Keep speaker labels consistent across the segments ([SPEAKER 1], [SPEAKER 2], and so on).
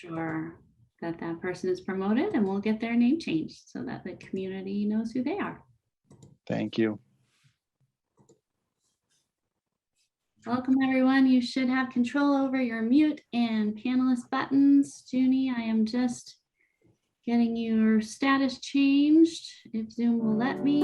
[SPEAKER 1] sure that that person is promoted, and we'll get their name changed so that the community knows who they are.
[SPEAKER 2] Thank you.
[SPEAKER 1] Welcome, everyone. You should have control over your mute and panelist buttons. Junie, I am just getting your status changed, if Zoom will let me.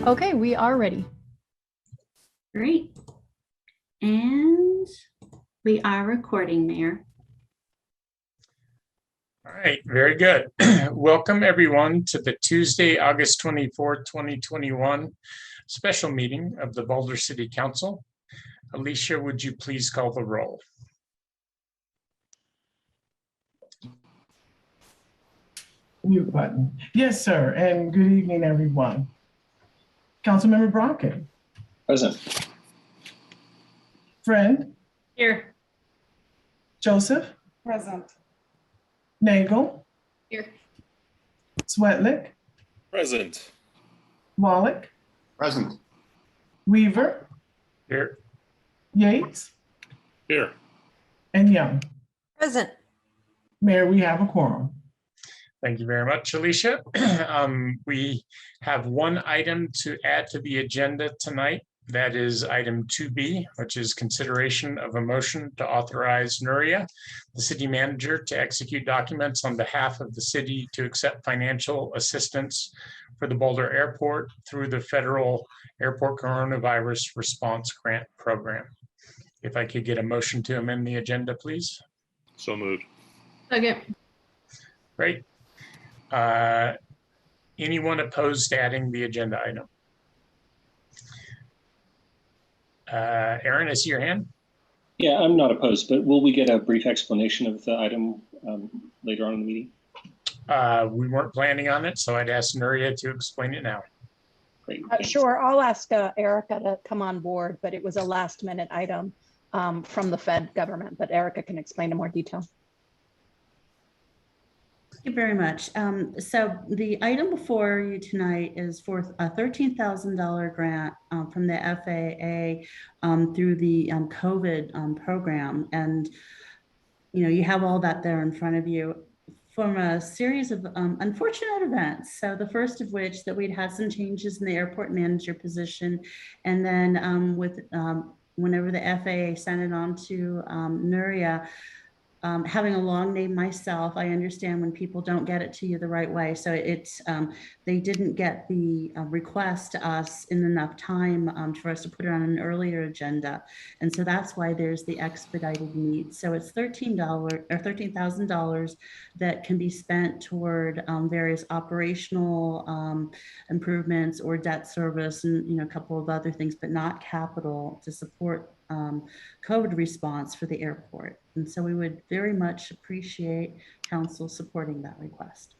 [SPEAKER 3] Okay, we are ready.
[SPEAKER 1] Great. And we are recording, Mayor.
[SPEAKER 4] All right, very good. Welcome everyone to the Tuesday, August 24th, 2021 special meeting of the Boulder City Council. Alicia, would you please call the roll?
[SPEAKER 5] Mute button. Yes, sir. And good evening, everyone. Councilmember Brockett.
[SPEAKER 6] Present.
[SPEAKER 5] Friend.
[SPEAKER 3] Here.
[SPEAKER 5] Joseph.
[SPEAKER 7] Present.
[SPEAKER 5] Nagel.
[SPEAKER 3] Here.
[SPEAKER 5] Swetlick.
[SPEAKER 6] Present.
[SPEAKER 5] Wallach.
[SPEAKER 6] Present.
[SPEAKER 5] Weaver.
[SPEAKER 4] Here.
[SPEAKER 5] Yates.
[SPEAKER 6] Here.
[SPEAKER 5] And Young.
[SPEAKER 7] Present.
[SPEAKER 5] Mayor, we have a quorum.
[SPEAKER 4] Thank you very much, Alicia. We have one item to add to the agenda tonight. That is item 2B, which is consideration of a motion to authorize Nuria, the city manager, to execute documents on behalf of the city to accept financial assistance for the Boulder Airport through the Federal Airport Coronavirus Response Grant Program. If I could get a motion to amend the agenda, please.
[SPEAKER 6] So moved.
[SPEAKER 3] Second.
[SPEAKER 4] Great. Anyone opposed to adding the agenda item? Aaron, I see your hand.
[SPEAKER 6] Yeah, I'm not opposed, but will we get a brief explanation of the item later on in the meeting?
[SPEAKER 4] We weren't planning on it, so I'd ask Nuria to explain it now.
[SPEAKER 6] Great.
[SPEAKER 2] Sure, I'll ask Erica to come on board, but it was a last minute item from the Fed government, but Erica can explain in more detail.
[SPEAKER 1] Thank you very much. So the item before you tonight is for a $13,000 grant from the FAA through the COVID program. And, you know, you have all that there in front of you from a series of unfortunate events. So the first of which that we'd had some changes in the airport manager position. And then whenever the FAA sent it on to Nuria, having a long name myself, I understand when people don't get it to you the right way. So it's they didn't get the request to us in enough time for us to put it on an earlier agenda, and so that's why there's the expedited meet. So it's $13,000 that can be spent toward various operational improvements or debt service, and a couple of other things, but not capital to support COVID response for the airport. And so we would very much appreciate council supporting that request.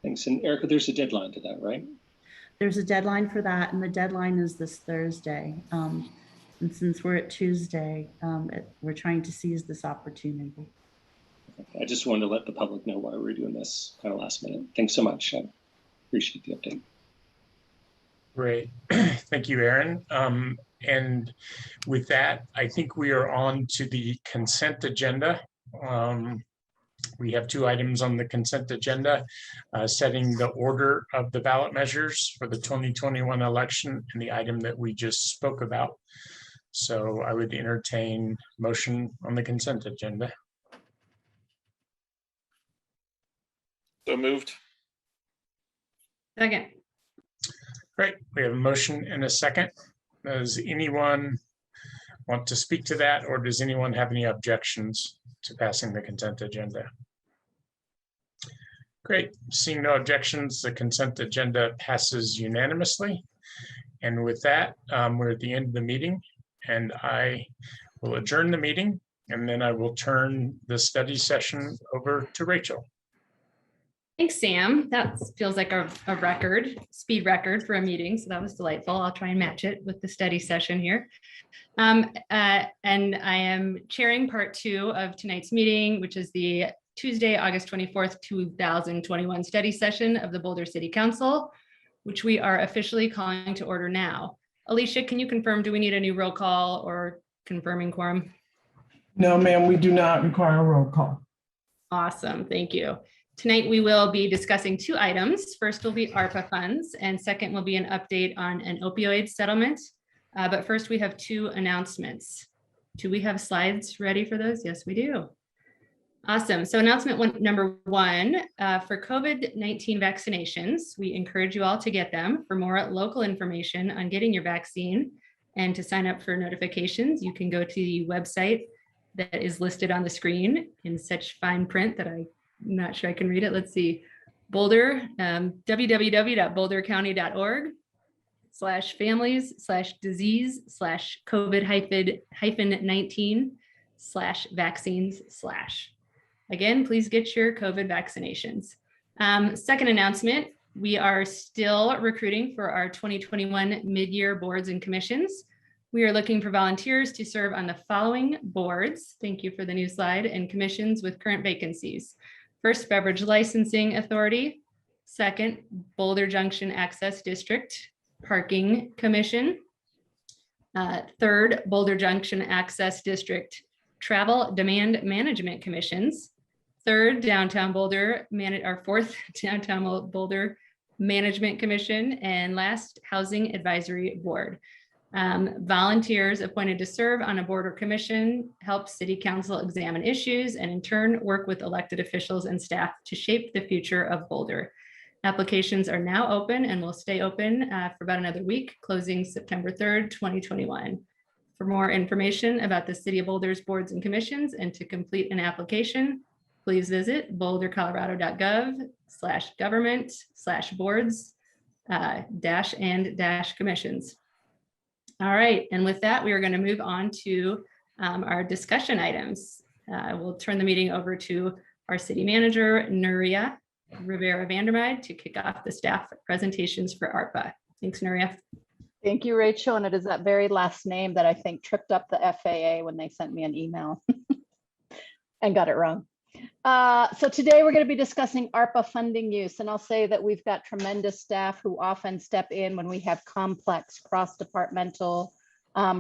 [SPEAKER 6] Thanks. And Erica, there's a deadline to that, right?
[SPEAKER 1] There's a deadline for that, and the deadline is this Thursday. And since we're at Tuesday, we're trying to seize this opportunity.
[SPEAKER 6] I just wanted to let the public know why we're doing this kind of last minute. Thanks so much. I appreciate the update.
[SPEAKER 4] Great. Thank you, Aaron. And with that, I think we are on to the consent agenda. We have two items on the consent agenda, setting the order of the ballot measures for the 2021 election and the item that we just spoke about. So I would entertain motion on the consent agenda.
[SPEAKER 6] So moved.
[SPEAKER 3] Second.
[SPEAKER 4] Great. We have a motion and a second. Does anyone want to speak to that, or does anyone have any objections to passing the consent agenda? Great. Seeing no objections, the consent agenda passes unanimously. And with that, we're at the end of the meeting, and I will adjourn the meeting, and then I will turn the study session over to Rachel.
[SPEAKER 3] Thanks, Sam. That feels like a record, speed record for a meeting. So that was delightful. I'll try and match it with the study session here. And I am chairing part 2 of tonight's meeting, which is the Tuesday, August 24th, 2021 study session of the Boulder City Council, which we are officially calling to order now. Alicia, can you confirm, do we need a new roll call or confirming quorum?
[SPEAKER 5] No, ma'am, we do not require a roll call.
[SPEAKER 3] Awesome, thank you. Tonight, we will be discussing 2 items. First will be ARPA funds, and second will be an update on an opioid settlement. But first, we have 2 announcements. Do we have slides ready for those? Yes, we do. Awesome. So announcement number 1, for COVID-19 vaccinations, we encourage you all to get them. For more local information on getting your vaccine and to sign up for notifications, you can go to the website that is listed on the screen in such fine print that I'm not sure I can read it. Let's see. Boulder, www.bouldercounty.org/families/disease/COVID-19/vaccines/. Again, please get your COVID vaccinations. Second announcement, we are still recruiting for our 2021 mid-year boards and commissions. We are looking for volunteers to serve on the following boards. Thank you for the new slide, and commissions with current vacancies. First, Beverage Licensing Authority. Second, Boulder Junction Access District Parking Commission. Third, Boulder Junction Access District Travel Demand Management Commissions. Third, Downtown Boulder, our fourth Downtown Boulder Management Commission, and last, Housing Advisory Board. Volunteers appointed to serve on a board or commission help City Council examine issues and in turn work with elected officials and staff to shape the future of Boulder. Applications are now open and will stay open for about another week, closing September 3rd, 2021. For more information about the City of Boulder's boards and commissions and to complete an application, please visit bouldercolorado.gov/government/boards-and-commissions. All right, and with that, we are going to move on to our discussion items. We'll turn the meeting over to our city manager, Nuria Rivera Vandermeide, to kick off the staff presentations for ARPA. Thanks, Nuria.
[SPEAKER 2] Thank you, Rachel. And it is that very last name that I think tripped up the FAA when they sent me an email and got it wrong. So today we're going to be discussing ARPA funding use, and I'll say that we've got tremendous staff who often step in when we have complex cross-departmental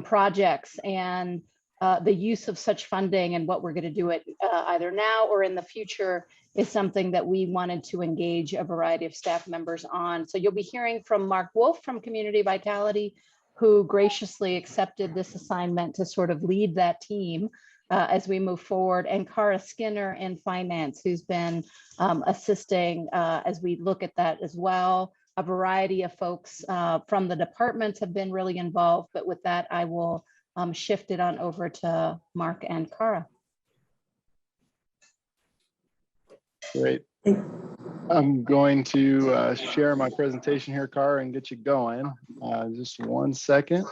[SPEAKER 2] projects, and the use of such funding and what we're going to do it either now or in the future is something that we wanted to engage a variety of staff members on. So you'll be hearing from Mark Wolf from Community Vitality, who graciously accepted this assignment to sort of lead that team as we move forward, and Cara Skinner in finance, who's been assisting as we look at that as well. A variety of folks from the departments have been really involved, but with that, I will shift it on over to Mark and Cara.
[SPEAKER 7] Great. I'm going to share my presentation here, Cara, and get you going. Just 1 second.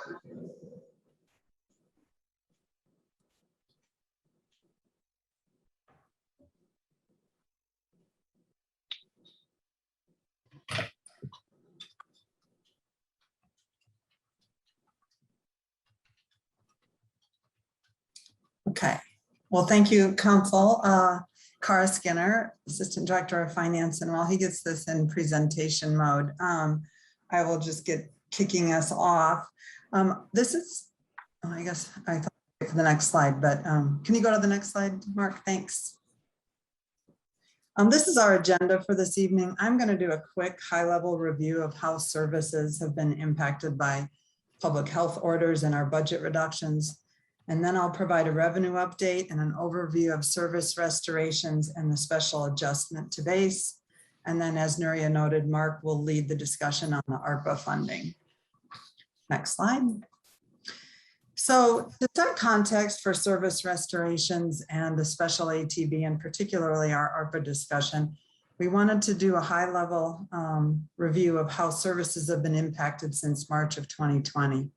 [SPEAKER 8] Okay, well, thank you, Council. Cara Skinner, Assistant Director of Finance, and while he gets this in presentation mode, I will just get kicking us off. This is, oh, I guess I thought for the next slide, but can you go to the next slide, Mark? Thanks. This is our agenda for this evening. I'm going to do a quick high-level review of how services have been impacted by public health orders and our budget reductions. And then I'll provide a revenue update and an overview of service restorations and the special adjustment to base. And then, as Nuria noted, Mark will lead the discussion on the ARPA funding. Next slide. So to set context for service restorations and the special ATB, and particularly our ARPA discussion, we wanted to do a high-level review of how services have been impacted since March of 2020.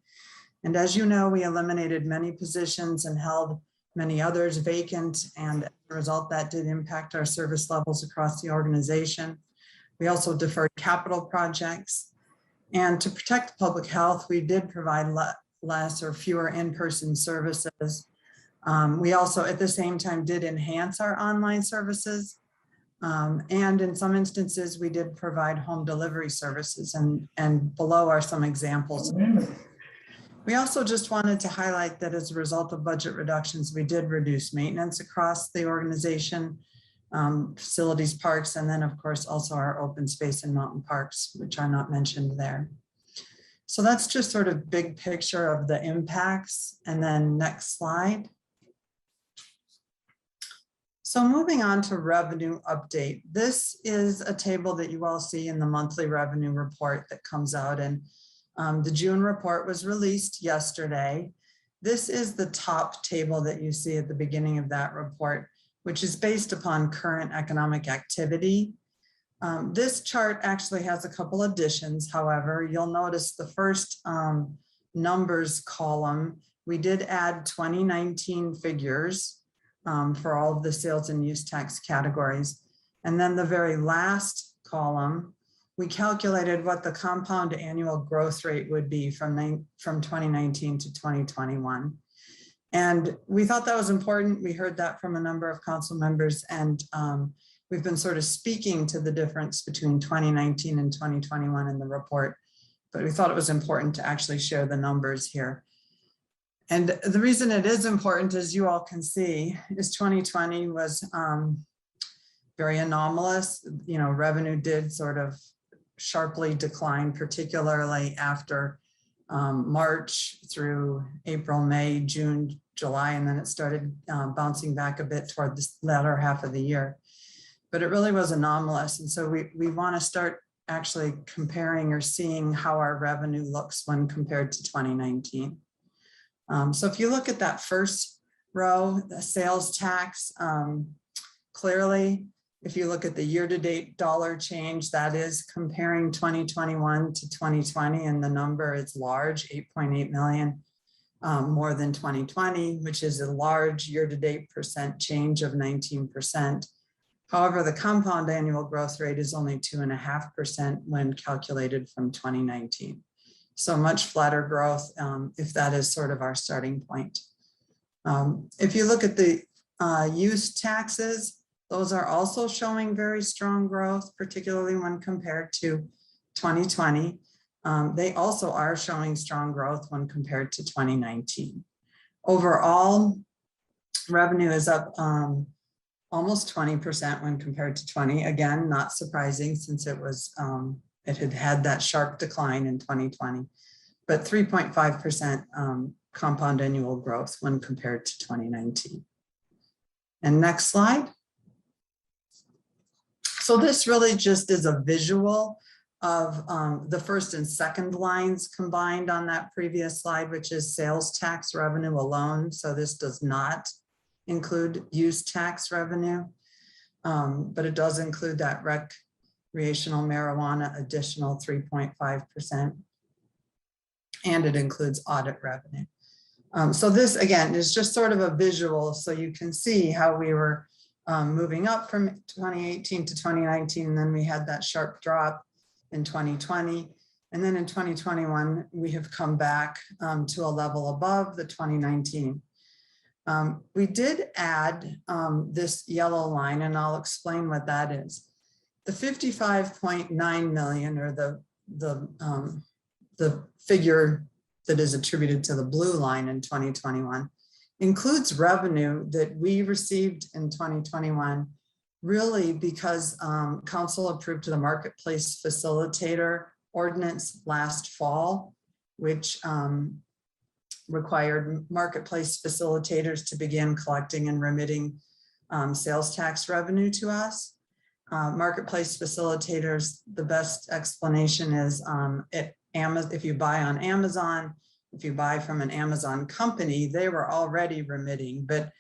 [SPEAKER 8] And as you know, we eliminated many positions and held many others vacant, and as a result, that did impact our service levels across the organization. We also deferred capital projects, and to protect public health, we did provide less or fewer in-person services. We also, at the same time, did enhance our online services, and in some instances, we did provide home delivery services, and below are some examples. We also just wanted to highlight that as a result of budget reductions, we did reduce maintenance across the organization, facilities, parks, and then of course also our open space and mountain parks, which are not mentioned there. So that's just sort of big picture of the impacts. And then next slide. So moving on to revenue update. This is a table that you all see in the monthly revenue report that comes out, and the June report was released yesterday. This is the top table that you see at the beginning of that report, which is based upon current economic activity. This chart actually has a couple additions. However, you'll notice the first numbers column, we did add 2019 figures for all of the sales and use tax categories. And then the very last column, we calculated what the compound annual growth rate would be from 2019 to 2021. And we thought that was important. We heard that from a number of council members, and we've been sort of speaking to the difference between 2019 and 2021 in the report, but we thought it was important to actually share the numbers here. And the reason it is important, as you all can see, is 2020 was very anomalous. You know, revenue did sort of sharply decline, particularly after March through April, May, June, July, and then it started bouncing back a bit toward the latter half of the year. But it really was anomalous. And so we want to start actually comparing or seeing how our revenue looks when compared to 2019. So if you look at that first row, the sales tax, Clearly, if you look at the year-to-date dollar change, that is comparing 2021 to 2020, and the number is large, 8.8 million, more than 2020, which is a large year-to-date percent change of 19%. However, the compound annual growth rate is only 2.5% when calculated from 2019. So much flatter growth, if that is sort of our starting point. If you look at the use taxes, those are also showing very strong growth, particularly when compared to 2020. They also are showing strong growth when compared to 2019. Overall, revenue is up almost 20% when compared to 20. Again, not surprising since it was it had that sharp decline in 2020, but 3.5% compound annual growth when compared to 2019. And next slide. So this really just is a visual of the first and second lines combined on that previous slide, which is sales tax revenue alone. So this does not include use tax revenue, but it does include that recreational marijuana additional 3.5%, and it includes audit revenue. So this again is just sort of a visual, so you can see how we were moving up from 2018 to 2019, and then we had that sharp drop in 2020. And then in 2021, we have come back to a level above the 2019. We did add this yellow line, and I'll explain what that is. The 55.9 million, or the figure that is attributed to the blue line in 2021, includes revenue that we received in 2021, really because council approved the marketplace facilitator ordinance last fall, which required marketplace facilitators to begin collecting and remitting sales tax revenue to us. Marketplace facilitators, the best explanation is if you buy on Amazon, if you buy from an Amazon company, they were already remitting. But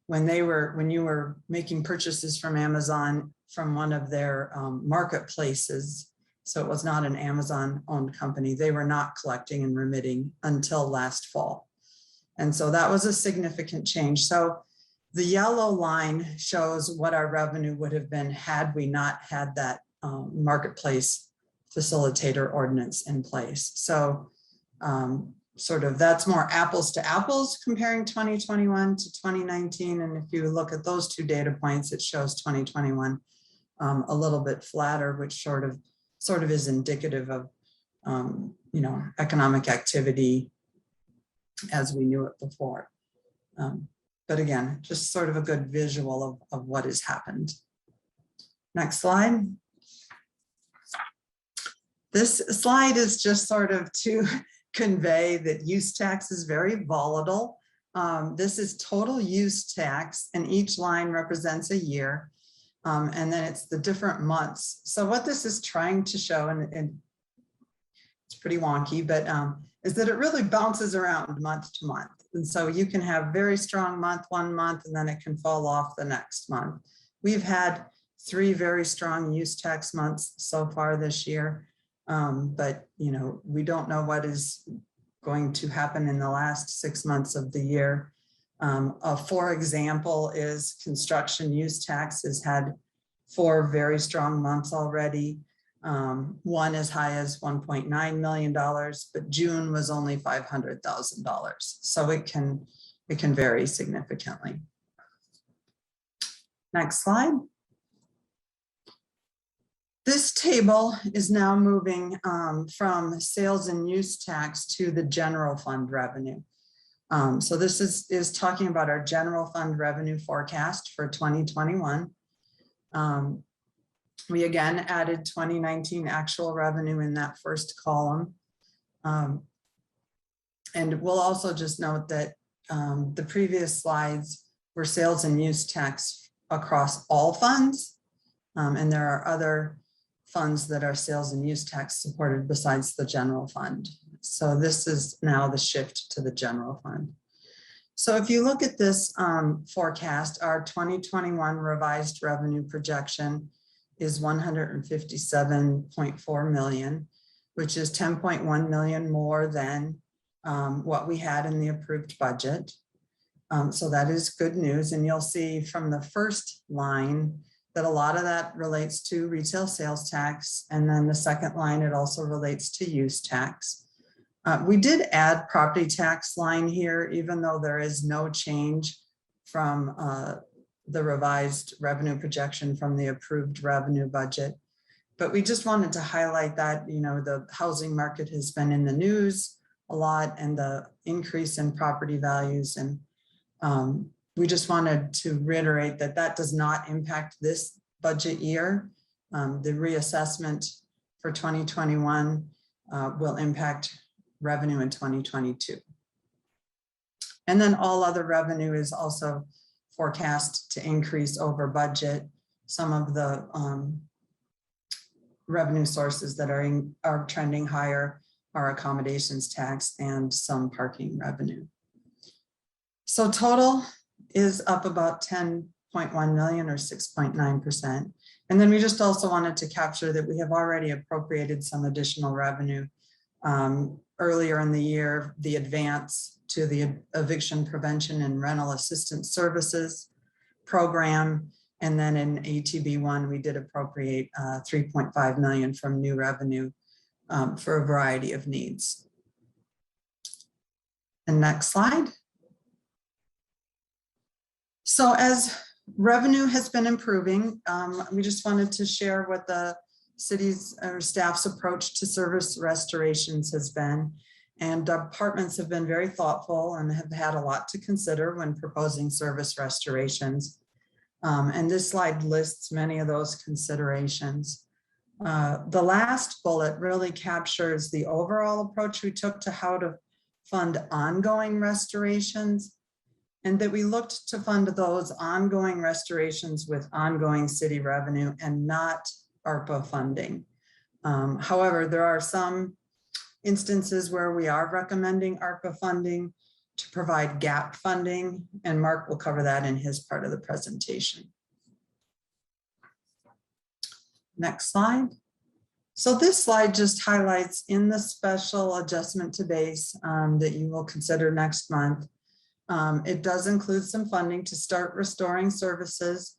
[SPEAKER 8] when you were making purchases from Amazon from one of their marketplaces, so it was not an Amazon owned company, they were not collecting and remitting until last fall. And so that was a significant change. So the yellow line shows what our revenue would have been had we not had that marketplace facilitator ordinance in place. So sort of that's more apples to apples comparing 2021 to 2019. And if you look at those two data points, it shows 2021 a little bit flatter, which sort of is indicative of economic activity as we knew it before. But again, just sort of a good visual of what has happened. Next slide. This slide is just sort of to convey that use tax is very volatile. This is total use tax, and each line represents a year. And then it's the different months. So what this is trying to show, and it's pretty wonky, but is that it really bounces around month to month. And so you can have very strong month one month, and then it can fall off the next month. We've had 3 very strong use tax months so far this year. But we don't know what is going to happen in the last 6 months of the year. For example, is construction use tax has had 4 very strong months already. One as high as $1.9 million, but June was only $500,000. So it can vary significantly. Next slide. This table is now moving from sales and use tax to the general fund revenue. So this is talking about our general fund revenue forecast for 2021. We again added 2019 actual revenue in that first column. And we'll also just note that the previous slides were sales and use tax across all funds. And there are other funds that are sales and use tax supported besides the general fund. So this is now the shift to the general fund. So if you look at this forecast, our 2021 revised revenue projection is 157.4 million, which is 10.1 million more than what we had in the approved budget. So that is good news. And you'll see from the first line that a lot of that relates to retail sales tax. And then the second line, it also relates to use tax. We did add property tax line here, even though there is no change from the revised revenue projection from the approved revenue budget. But we just wanted to highlight that, you know, the housing market has been in the news a lot and the increase in property values. And we just wanted to reiterate that that does not impact this budget year. The reassessment for 2021 will impact revenue in 2022. And then all other revenue is also forecast to increase over budget. Some of the revenue sources that are trending higher are accommodations tax and some parking revenue. So total is up about 10.1 million or 6.9%. And then we just also wanted to capture that we have already appropriated some additional revenue earlier in the year, the advance to the eviction prevention and rental assistance services program. And then in ATB1, we did appropriate 3.5 million from new revenue for a variety of needs. And next slide. So as revenue has been improving, we just wanted to share what the city's or staff's approach to service restorations has been. And departments have been very thoughtful and have had a lot to consider when proposing service restorations. And this slide lists many of those considerations. The last bullet really captures the overall approach we took to how to fund ongoing restorations, and that we looked to fund those ongoing restorations with ongoing city revenue and not ARPA funding. However, there are some instances where we are recommending ARPA funding to provide gap funding, and Mark will cover that in his part of the presentation. Next slide. So this slide just highlights in the special adjustment to base that you will consider next month. It does include some funding to start restoring services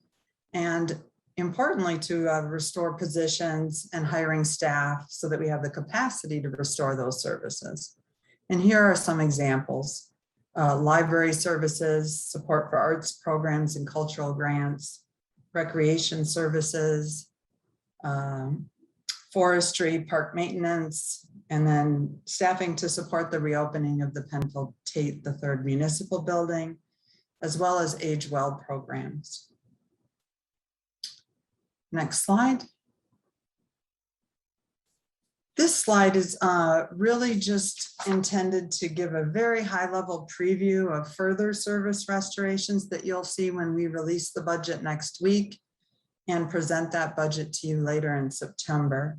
[SPEAKER 8] and importantly to restore positions and hiring staff so that we have the capacity to restore those services. And here are some examples. Library services, support for arts programs and cultural grants, recreation services, forestry, park maintenance, and then staffing to support the reopening of the Penfield Tate III Municipal Building, as well as Age Well programs. Next slide. This slide is really just intended to give a very high level preview of further service restorations that you'll see when we release the budget next week and present that budget to you later in September.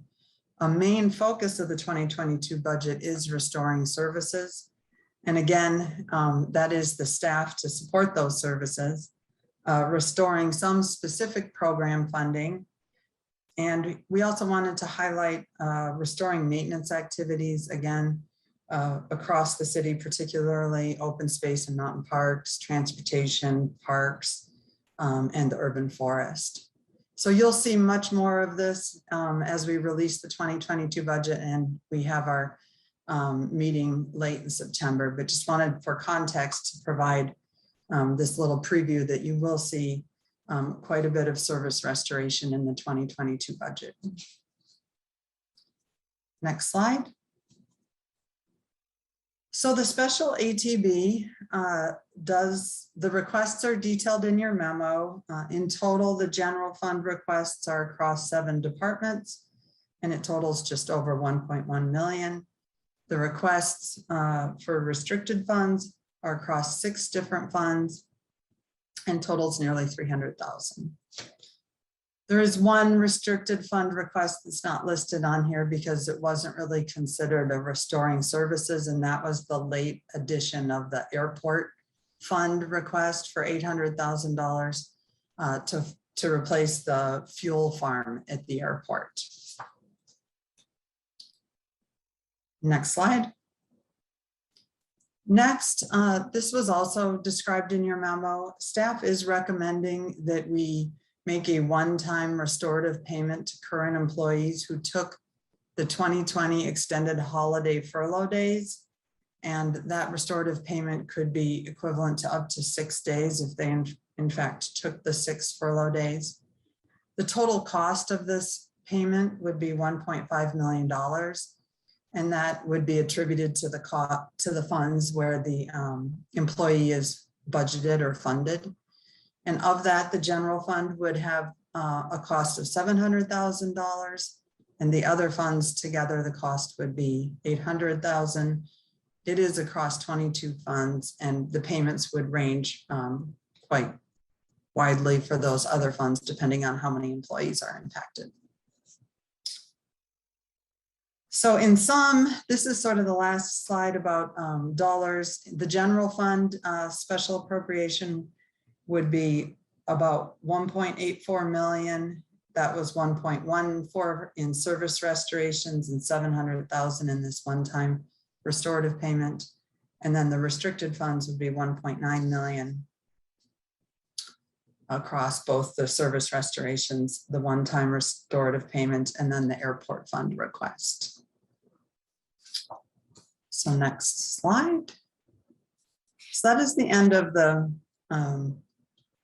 [SPEAKER 8] A main focus of the 2022 budget is restoring services. And again, that is the staff to support those services, restoring some specific program funding. And we also wanted to highlight restoring maintenance activities, again, across the city, particularly open space and mountain parks, transportation, parks, and the urban forest. So you'll see much more of this as we release the 2022 budget, and we have our meeting late in September, but just wanted for context to provide this little preview that you will see quite a bit of service restoration in the 2022 budget. Next slide. So the special ATB the requests are detailed in your memo. In total, the general fund requests are across 7 departments, and it totals just over 1.1 million. The requests for restricted funds are across 6 different funds and totals nearly 300,000. There is one restricted fund request that's not listed on here because it wasn't really considered a restoring services, and that was the late addition of the airport fund request for $800,000 to replace the fuel farm at the airport. Next slide. Next, this was also described in your memo. Staff is recommending that we make a one-time restorative payment to current employees who took the 2020 extended holiday furlough days. And that restorative payment could be equivalent to up to 6 days if they in fact took the 6 furlough days. The total cost of this payment would be $1.5 million. And that would be attributed to the funds where the employee is budgeted or funded. And of that, the general fund would have a cost of $700,000. And the other funds together, the cost would be $800,000. It is across 22 funds, and the payments would range quite widely for those other funds, depending on how many employees are impacted. So in sum, this is sort of the last slide about dollars. The general fund special appropriation would be about 1.84 million. That was 1.14 in service restorations and 700,000 in this one-time restorative payment. And then the restricted funds would be 1.9 million across both the service restorations, the one-time restorative payment, and then the airport fund request. So next slide. So that is the end of the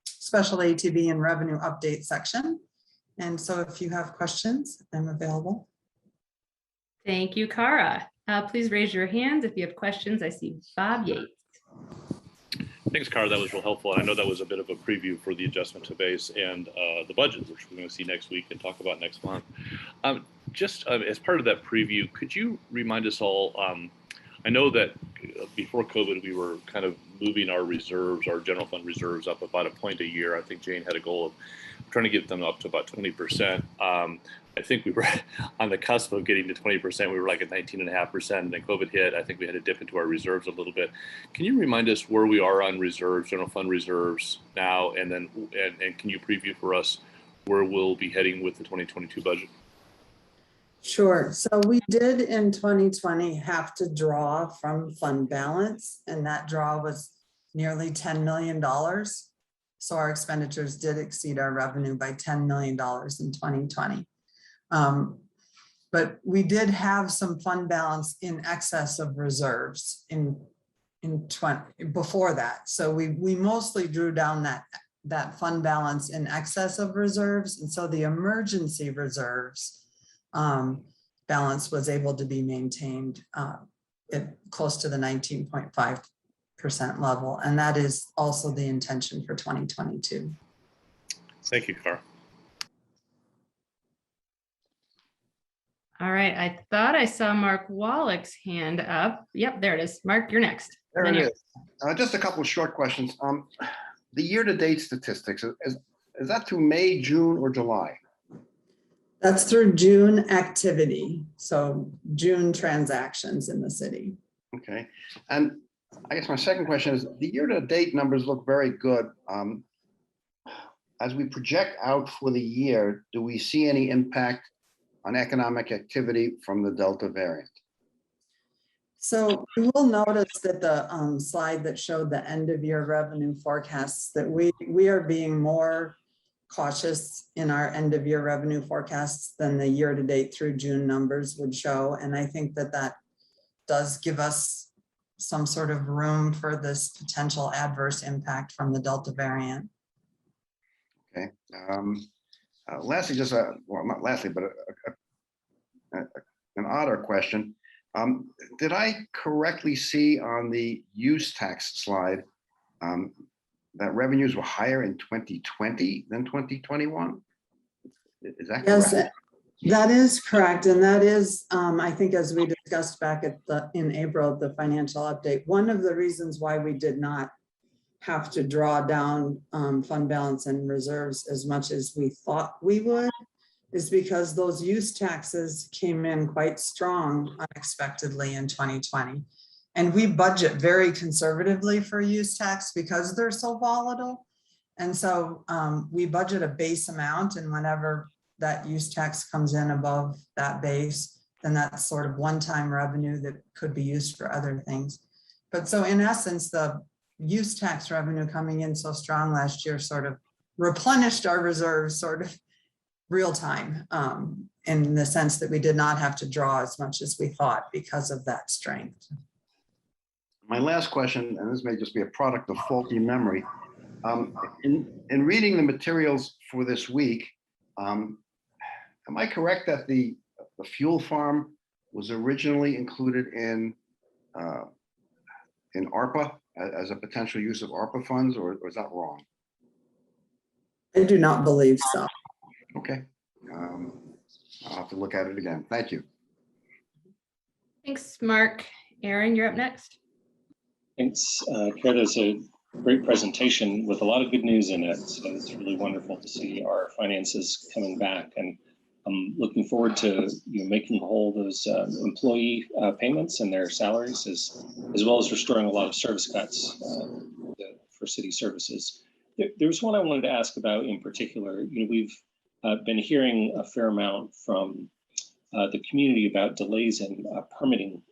[SPEAKER 8] special ATV and revenue update section. And so if you have questions, I'm available.
[SPEAKER 3] Thank you, Cara. Please raise your hands if you have questions. I see Bob Yates.
[SPEAKER 9] Thanks, Cara. That was real helpful. And I know that was a bit of a preview for the adjustment to base and the budget, which we're going to see next week and talk about next month. Just as part of that preview, could you remind us all, I know that before COVID, we were kind of moving our reserves, our general fund reserves up about a point a year. I think Jane had a goal of trying to get them up to about 20%. I think we were on the cusp of getting to 20%. We were like at 19.5%, and then COVID hit. I think we had to dip into our reserves a little bit. Can you remind us where we are on reserves, general fund reserves now, and then and can you preview for us where we'll be heading with the 2022 budget?
[SPEAKER 8] Sure. So we did in 2020 have to draw from fund balance, and that draw was nearly $10 million. So our expenditures did exceed our revenue by $10 million in 2020. But we did have some fund balance in excess of reserves before that. So we mostly drew down that fund balance in excess of reserves. And so the emergency reserves balance was able to be maintained at close to the 19.5% level. And that is also the intention for 2022.
[SPEAKER 9] Thank you, Cara.
[SPEAKER 3] All right, I thought I saw Mark Wallach's hand up. Yep, there it is. Mark, you're next.
[SPEAKER 10] There it is. Just a couple of short questions. The year-to-date statistics, is that through May, June, or July?
[SPEAKER 8] That's through June activity. So June transactions in the city.
[SPEAKER 10] Okay. And I guess my second question is, the year-to-date numbers look very good. As we project out for the year, do we see any impact on economic activity from the Delta variant?
[SPEAKER 8] So you will notice that the slide that showed the end of year revenue forecasts that we are being more cautious in our end of year revenue forecasts than the year to date through June numbers would show. And I think that does give us some sort of room for this potential adverse impact from the Delta variant.
[SPEAKER 10] Okay. Lastly, just well, not lastly, but an odder question. Did I correctly see on the use tax slide that revenues were higher in 2020 than 2021? Is that correct?
[SPEAKER 8] Yes, that is correct. And that is, I think, as we discussed back in April, the financial update, one of the reasons why we did not have to draw down fund balance and reserves as much as we thought we would is because those use taxes came in quite strong unexpectedly in 2020. And we budget very conservatively for use tax because they're so volatile. And so we budget a base amount, and whenever that use tax comes in above that base, then that's sort of one-time revenue that could be used for other things. But so in essence, the use tax revenue coming in so strong last year sort of replenished our reserves sort of real time, in the sense that we did not have to draw as much as we thought because of that strength.
[SPEAKER 10] My last question, and this may just be a product of faulty memory. In reading the materials for this week, am I correct that the fuel farm was originally included in ARPA as a potential use of ARPA funds, or is that wrong?
[SPEAKER 8] I do not believe so.
[SPEAKER 10] Okay. I'll have to look at it again. Thank you.
[SPEAKER 3] Thanks, Mark. Aaron, you're up next.
[SPEAKER 6] Thanks, Kara. There's a great presentation with a lot of good news in it. So it's really wonderful to see our finances coming back, and I'm looking forward to making whole those employee payments and their salaries, as well as restoring a lot of service cuts for city services. There's one I wanted to ask about in particular. We've been hearing a fair amount from the community about delays in permitting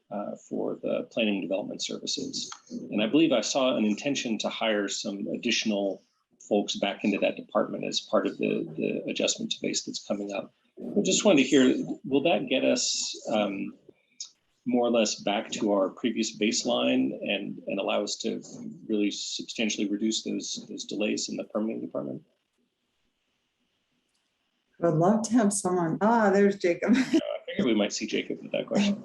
[SPEAKER 6] for the planning and development services. And I believe I saw an intention to hire some additional folks back into that department as part of the adjustment to base that's coming up. I just wanted to hear, will that get us more or less back to our previous baseline and allow us to really substantially reduce those delays in the permitting department?
[SPEAKER 8] I would love to have someone. There's Jacob.
[SPEAKER 6] I figured we might see Jacob with that question.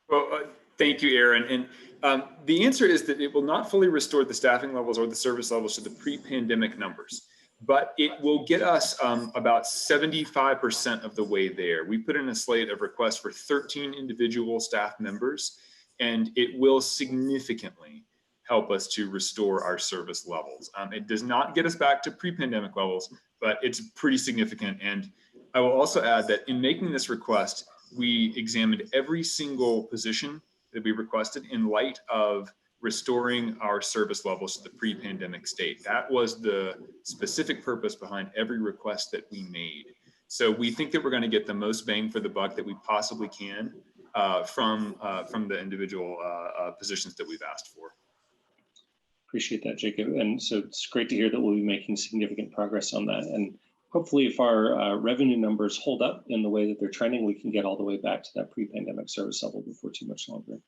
[SPEAKER 11] Well, thank you, Aaron. And the answer is that it will not fully restore the staffing levels or the service levels to the pre-pandemic numbers, but it will get us about 75% of the way there. We put in a slate of requests for 13 individual staff members, and it will significantly help us to restore our service levels. It does not get us back to pre-pandemic levels, but it's pretty significant. And I will also add that in making this request, we examined every single position that we requested in light of restoring our service levels to the pre-pandemic state. That was the specific purpose behind every request that we made. So we think that we're going to get the most bang for the buck that we possibly can from the individual positions that we've asked for.
[SPEAKER 6] Appreciate that, Jacob. And so it's great to hear that we'll be making significant progress on that. And hopefully if our revenue numbers hold up in the way that they're trending, we can get all the way back to that pre-pandemic service level before too much longer.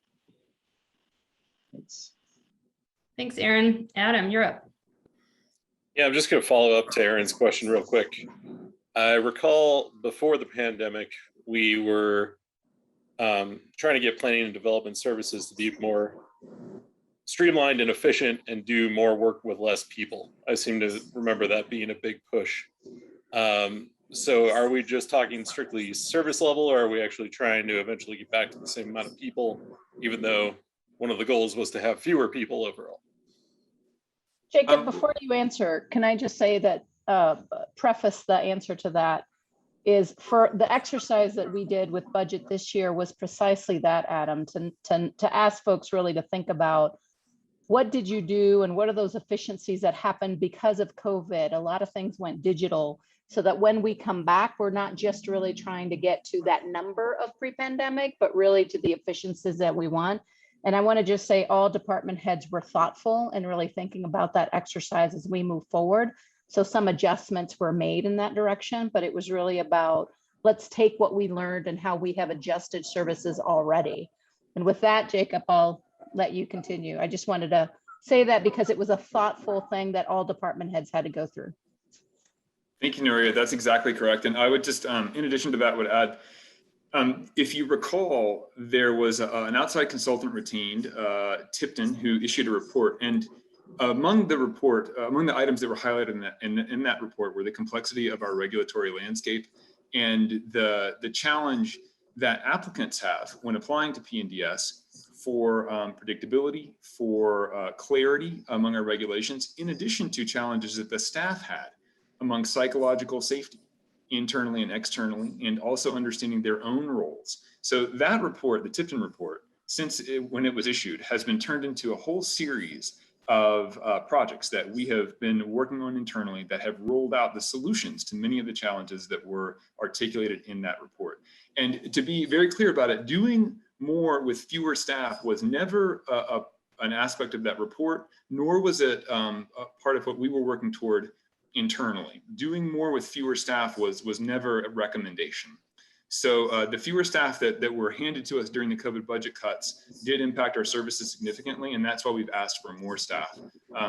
[SPEAKER 6] Thanks.
[SPEAKER 3] Thanks, Aaron. Adam, you're up.
[SPEAKER 12] Yeah, I'm just going to follow up to Aaron's question real quick. I recall before the pandemic, we were trying to get planning and development services to be more streamlined and efficient and do more work with less people. I seem to remember that being a big push. So are we just talking strictly service level, or are we actually trying to eventually get back to the same amount of people, even though one of the goals was to have fewer people overall?
[SPEAKER 2] Jacob, before you answer, can I just say that, preface the answer to that is for the exercise that we did with budget this year was precisely that, Adam, to ask folks really to think about what did you do and what are those efficiencies that happened because of COVID? A lot of things went digital so that when we come back, we're not just really trying to get to that number of pre-pandemic, but really to the efficiencies that we want. And I want to just say all department heads were thoughtful and really thinking about that exercise as we move forward. So some adjustments were made in that direction, but it was really about, let's take what we learned and how we have adjusted services already. And with that, Jacob, I'll let you continue. I just wanted to say that because it was a thoughtful thing that all department heads had to go through.
[SPEAKER 11] Thank you, Nuria. That's exactly correct. And I would just, in addition to that, would add, if you recall, there was an outside consultant retained, Tipton, who issued a report. And among the report, among the items that were highlighted in that report were the complexity of our regulatory landscape and the challenge that applicants have when applying to PNDS for predictability, for clarity among our regulations, in addition to challenges that the staff had among psychological safety, internally and externally, and also understanding their own roles. So that report, the Tipton report, when it was issued has been turned into a whole series of projects that we have been working on internally that have rolled out the solutions to many of the challenges that were articulated in that report. And to be very clear about it, doing more with fewer staff was never an aspect of that report, nor was it a part of what we were working toward internally. Doing more with fewer staff was never a recommendation. So the fewer staff that were handed to us during the COVID budget cuts did impact our services significantly, and that's why we've asked for more staff.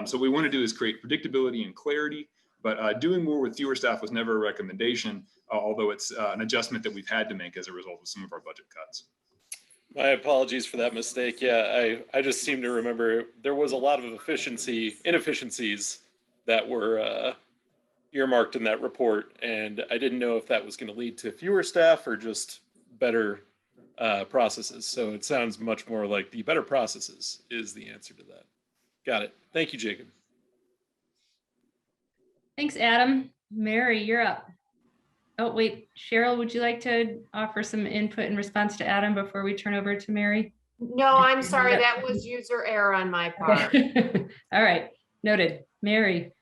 [SPEAKER 11] So what we want to do is create predictability and clarity, but doing more with fewer staff was never a recommendation, although it's an adjustment that we've had to make as a result of some of our budget cuts.
[SPEAKER 12] My apologies for that mistake. Yeah, I just seem to remember there was a lot of inefficiencies that were earmarked in that report, and I didn't know if that was going to lead to fewer staff or just better processes. So it sounds much more like the better processes is the answer to that. Got it. Thank you, Jacob.
[SPEAKER 3] Thanks, Adam. Mary, you're up. Oh, wait, Cheryl, would you like to offer some input in response to Adam before we turn over to Mary?
[SPEAKER 13] No, I'm sorry. That was user error on my part.
[SPEAKER 3] Okay. All right, noted. Mary.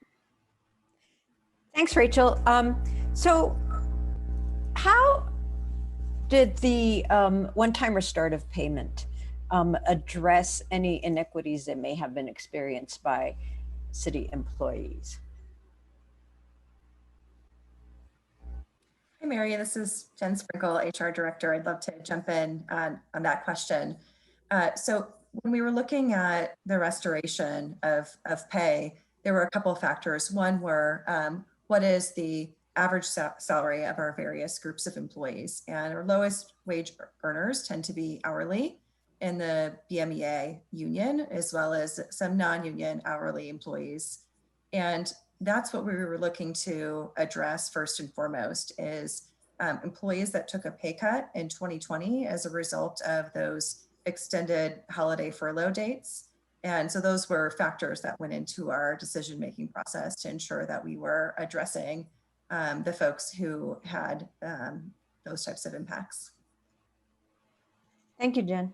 [SPEAKER 14] Thanks, Rachel. So how did the one-time restorative payment address any inequities that may have been experienced by city employees?
[SPEAKER 15] Hi, Mary. This is Jen Sprinkle, HR Director. I'd love to jump in on that question. So when we were looking at the restoration of pay, there were a couple of factors. One were what is the average salary of our various groups of employees? And our lowest wage earners tend to be hourly in the BMEA union, as well as some non-union hourly employees. And that's what we were looking to address first and foremost is employees that took a pay cut in 2020 as a result of those extended holiday furlough dates. And so those were factors that went into our decision-making process to ensure that we were addressing the folks who had those types of impacts.
[SPEAKER 14] Thank you, Jen.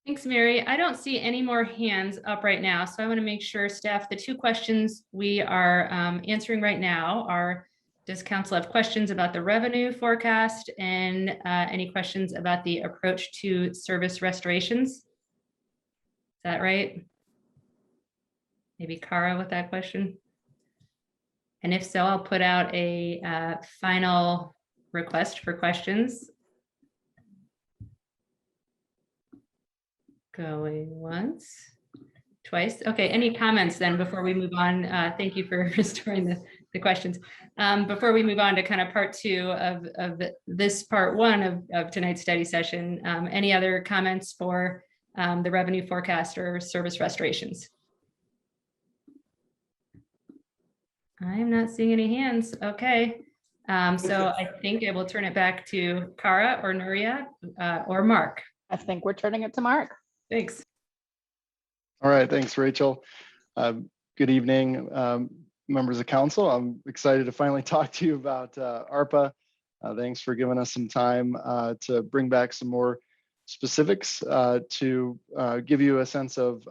[SPEAKER 3] Thanks, Mary. I don't see any more hands up right now, so I want to make sure, staff, the two questions we are answering right now are, does council have questions about the revenue forecast and any questions about the approach to service restorations? Is that right? Maybe Kara with that question. And if so, I'll put out a final request for questions. Going once, twice. Okay, any comments then before we move on? Thank you for restoring the questions. Before we move on to kind of part two of this part one of tonight's study session, any other comments for the revenue forecast or service restorations? I'm not seeing any hands. Okay. So I think I will turn it back to Kara or Nuria or Mark.
[SPEAKER 2] I think we're turning it to Mark.
[SPEAKER 3] Thanks.
[SPEAKER 7] All right, thanks, Rachel. Good evening, members of council. I'm excited to finally talk to you about ARPA. Thanks for giving us some time to bring back some more specifics to give you a sense of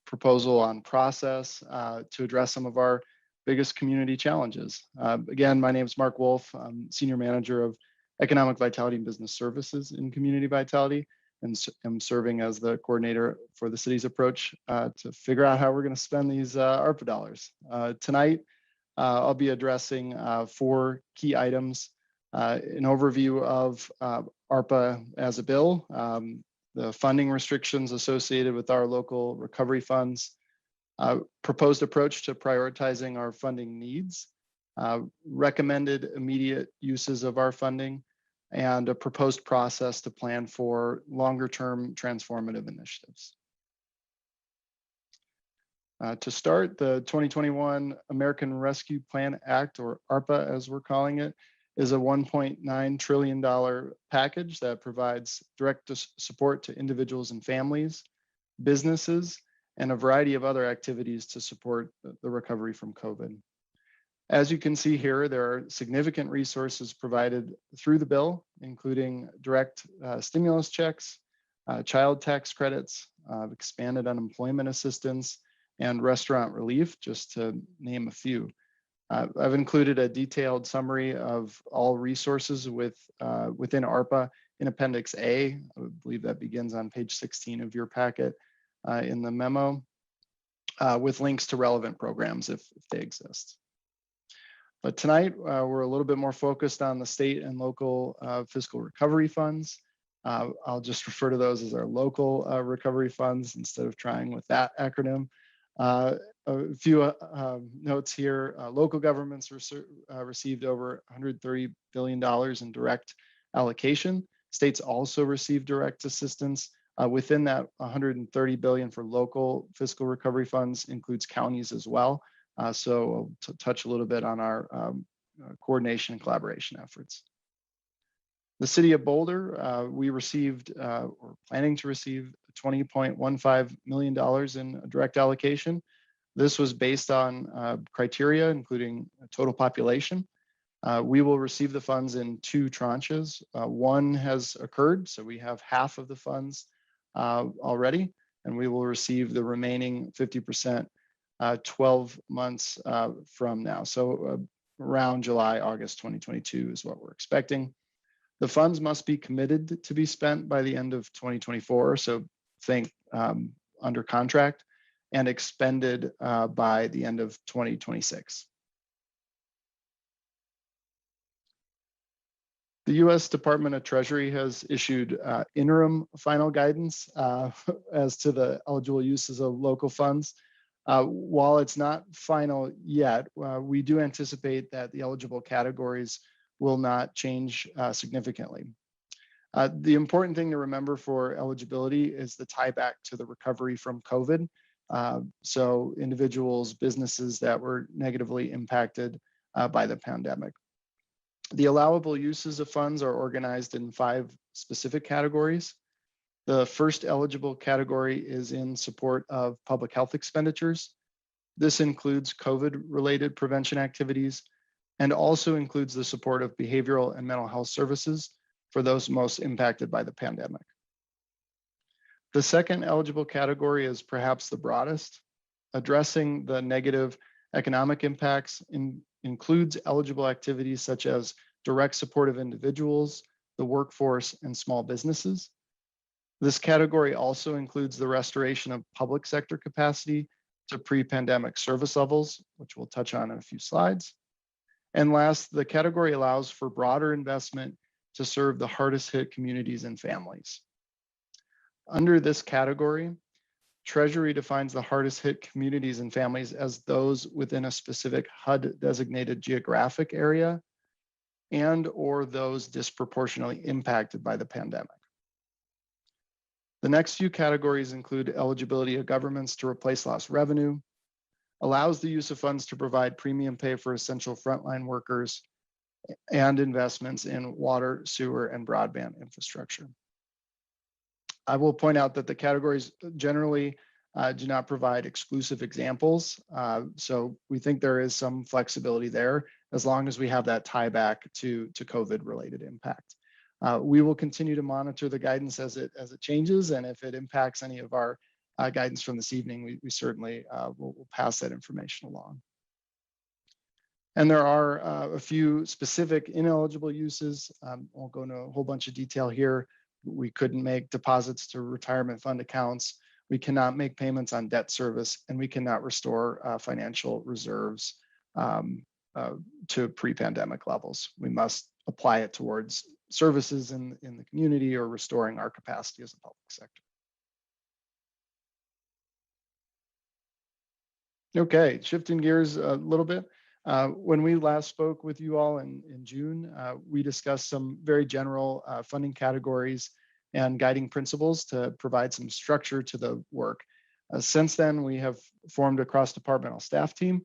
[SPEAKER 7] proposal on process to address some of our biggest community challenges. Again, my name is Mark Wolf. I'm Senior Manager of Economic Vitality and Business Services in Community Vitality, and am serving as the coordinator for the city's approach to figure out how we're going to spend these ARPA dollars. Tonight, I'll be addressing 4 key items: an overview of ARPA as a bill, the funding restrictions associated with our local recovery funds, proposed approach to prioritizing our funding needs, recommended immediate uses of our funding, and a proposed process to plan for longer-term transformative initiatives. To start, the 2021 American Rescue Plan Act, or ARPA as we're calling it, is a $1.9 trillion package that provides direct support to individuals and families, businesses, and a variety of other activities to support the recovery from COVID. As you can see here, there are significant resources provided through the bill, including direct stimulus checks, child tax credits, expanded unemployment assistance, and restaurant relief, just to name a few. I've included a detailed summary of all resources within ARPA in Appendix A. I believe that begins on page 16 of your packet in the memo, with links to relevant programs if they exist. But tonight, we're a little bit more focused on the state and local fiscal recovery funds. I'll just refer to those as our local recovery funds instead of trying with that acronym. A few notes here. Local governments received over $130 billion in direct allocation. States also received direct assistance. Within that $130 billion for local fiscal recovery funds includes counties as well. So to touch a little bit on our coordination and collaboration efforts. The city of Boulder, we received or planning to receive $20.15 million in direct allocation. This was based on criteria, including total population. We will receive the funds in 2 tranches. One has occurred, so we have half of the funds already, and we will receive the remaining 50% 12 months from now. So around July, August 2022 is what we're expecting. The funds must be committed to be spent by the end of 2024. So think under contract, and expended by the end of 2026. The U.S. Department of Treasury has issued interim final guidance as to the eligible uses of local funds. While it's not final yet, we do anticipate that the eligible categories will not change significantly. The important thing to remember for eligibility is the tie back to the recovery from COVID. So individuals, businesses that were negatively impacted by the pandemic. The allowable uses of funds are organized in 5 specific categories. The first eligible category is in support of public health expenditures. This includes COVID-related prevention activities and also includes the support of behavioral and mental health services for those most impacted by the pandemic. The second eligible category is perhaps the broadest. Addressing the negative economic impacts includes eligible activities such as direct support of individuals, the workforce, and small businesses. This category also includes the restoration of public sector capacity to pre-pandemic service levels, which we'll touch on in a few slides. And last, the category allows for broader investment to serve the hardest hit communities and families. Under this category, Treasury defines the hardest hit communities and families as those within a specific HUD designated geographic area and or those disproportionately impacted by the pandemic. The next few categories include eligibility of governments to replace lost revenue, allows the use of funds to provide premium pay for essential frontline workers, and investments in water, sewer, and broadband infrastructure. I will point out that the categories generally do not provide exclusive examples. So we think there is some flexibility there as long as we have that tie back to COVID-related impact. We will continue to monitor the guidance as it changes, and if it impacts any of our guidance from this evening, we certainly will pass that information along. And there are a few specific ineligible uses. Won't go into a whole bunch of detail here. We couldn't make deposits to retirement fund accounts. We cannot make payments on debt service, and we cannot restore financial reserves to pre-pandemic levels. We must apply it towards services in the community or restoring our capacity as a public sector. Okay, shifting gears a little bit. When we last spoke with you all in June, we discussed some very general funding categories and guiding principles to provide some structure to the work. Since then, we have formed a cross-departmental staff team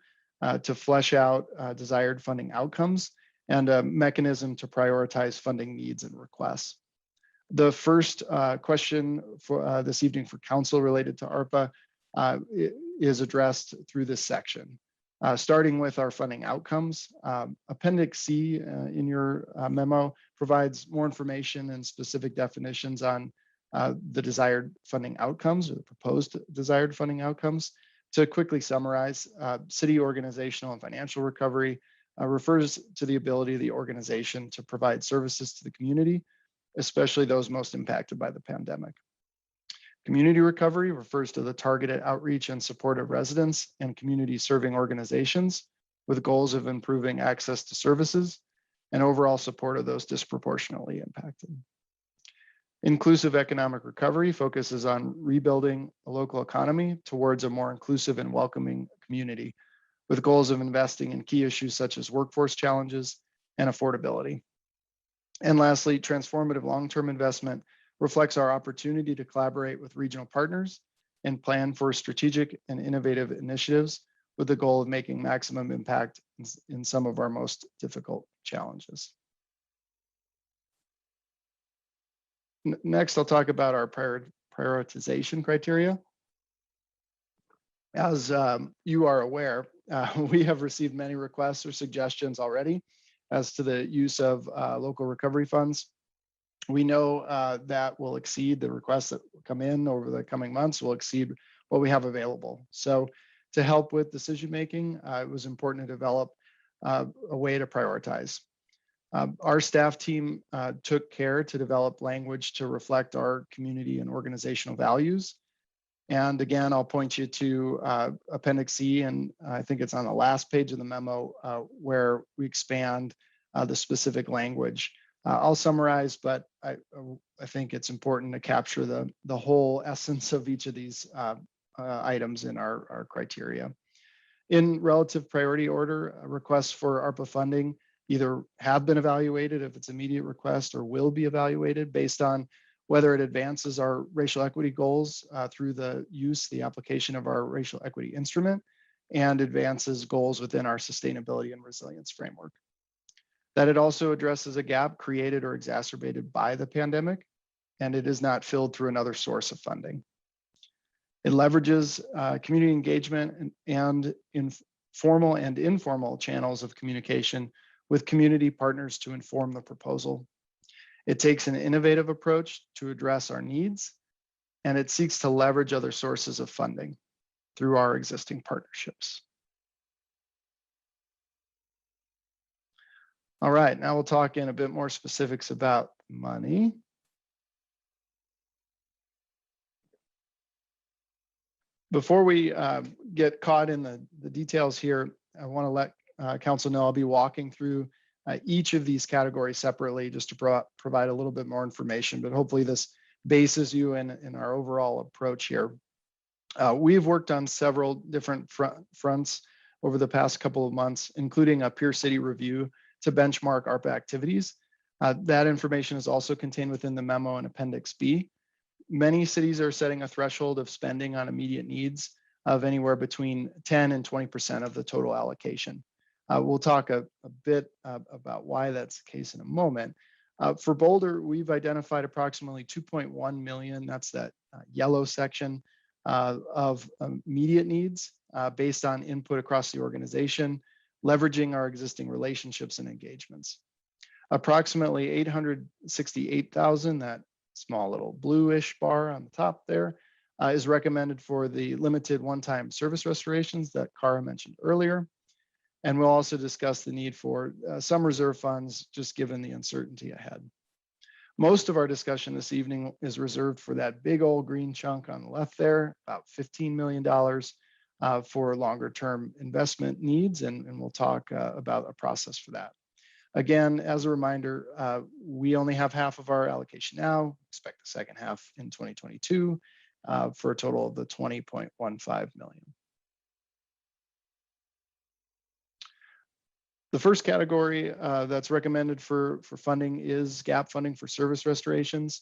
[SPEAKER 7] to flesh out desired funding outcomes and a mechanism to prioritize funding needs and requests. The first question for this evening for council related to ARPA is addressed through this section. starting with our funding outcomes. Appendix C in your memo provides more information and specific definitions on the desired funding outcomes or the proposed desired funding outcomes. To quickly summarize, city organizational and financial recovery refers to the ability of the organization to provide services to the community, especially those most impacted by the pandemic. Community recovery refers to the targeted outreach and support of residents and community serving organizations with goals of improving access to services and overall support of those disproportionately impacted. Inclusive economic recovery focuses on rebuilding a local economy towards a more inclusive and welcoming community with goals of investing in key issues such as workforce challenges and affordability. And lastly, transformative long-term investment reflects our opportunity to collaborate with regional partners and plan for strategic and innovative initiatives with the goal of making maximum impact in some of our most difficult challenges. Next, I'll talk about our prioritization criteria. As you are aware, we have received many requests or suggestions already as to the use of local recovery funds. We know that will exceed the requests that come in over the coming months, will exceed what we have available. So to help with decision making, it was important to develop a way to prioritize. Our staff team took care to develop language to reflect our community and organizational values. And again, I'll point you to Appendix C, and I think it's on the last page of the memo where we expand the specific language. I'll summarize, but I think it's important to capture the whole essence of each of these items in our criteria. In relative priority order, requests for ARPA funding either have been evaluated if it's immediate request or will be evaluated based on whether it advances our racial equity goals through the application of our racial equity instrument and advances goals within our sustainability and resilience framework. That it also addresses a gap created or exacerbated by the pandemic, and it is not filled through another source of funding. It leverages community engagement and formal and informal channels of communication with community partners to inform the proposal. It takes an innovative approach to address our needs, and it seeks to leverage other sources of funding through our existing partnerships. All right, now we'll talk in a bit more specifics about money. Before we get caught in the details here, I want to let Council know I'll be walking through each of these categories separately just to provide a little bit more information, but hopefully this bases you in our overall approach here. We've worked on several different fronts over the past couple of months, including a peer city review to benchmark ARPA activities. That information is also contained within the memo in Appendix B. Many cities are setting a threshold of spending on immediate needs of anywhere between 10 and 20% of the total allocation. We'll talk a bit about why that's the case in a moment. For Boulder, we've identified approximately 2.1 million, that's that yellow section of immediate needs based on input across the organization, leveraging our existing relationships and engagements. Approximately 868,000, that small little bluish bar on the top there, is recommended for the limited one-time service restorations that Cara mentioned earlier. And we'll also discuss the need for some reserve funds, just given the uncertainty ahead. Most of our discussion this evening is reserved for that big old green chunk on the left there, about $15 million for longer term investment needs, and we'll talk about a process for that. Again, as a reminder, we only have half of our allocation now, expect the second half in 2022 for a total of the 20.15 million. The first category that's recommended for funding is gap funding for service restorations.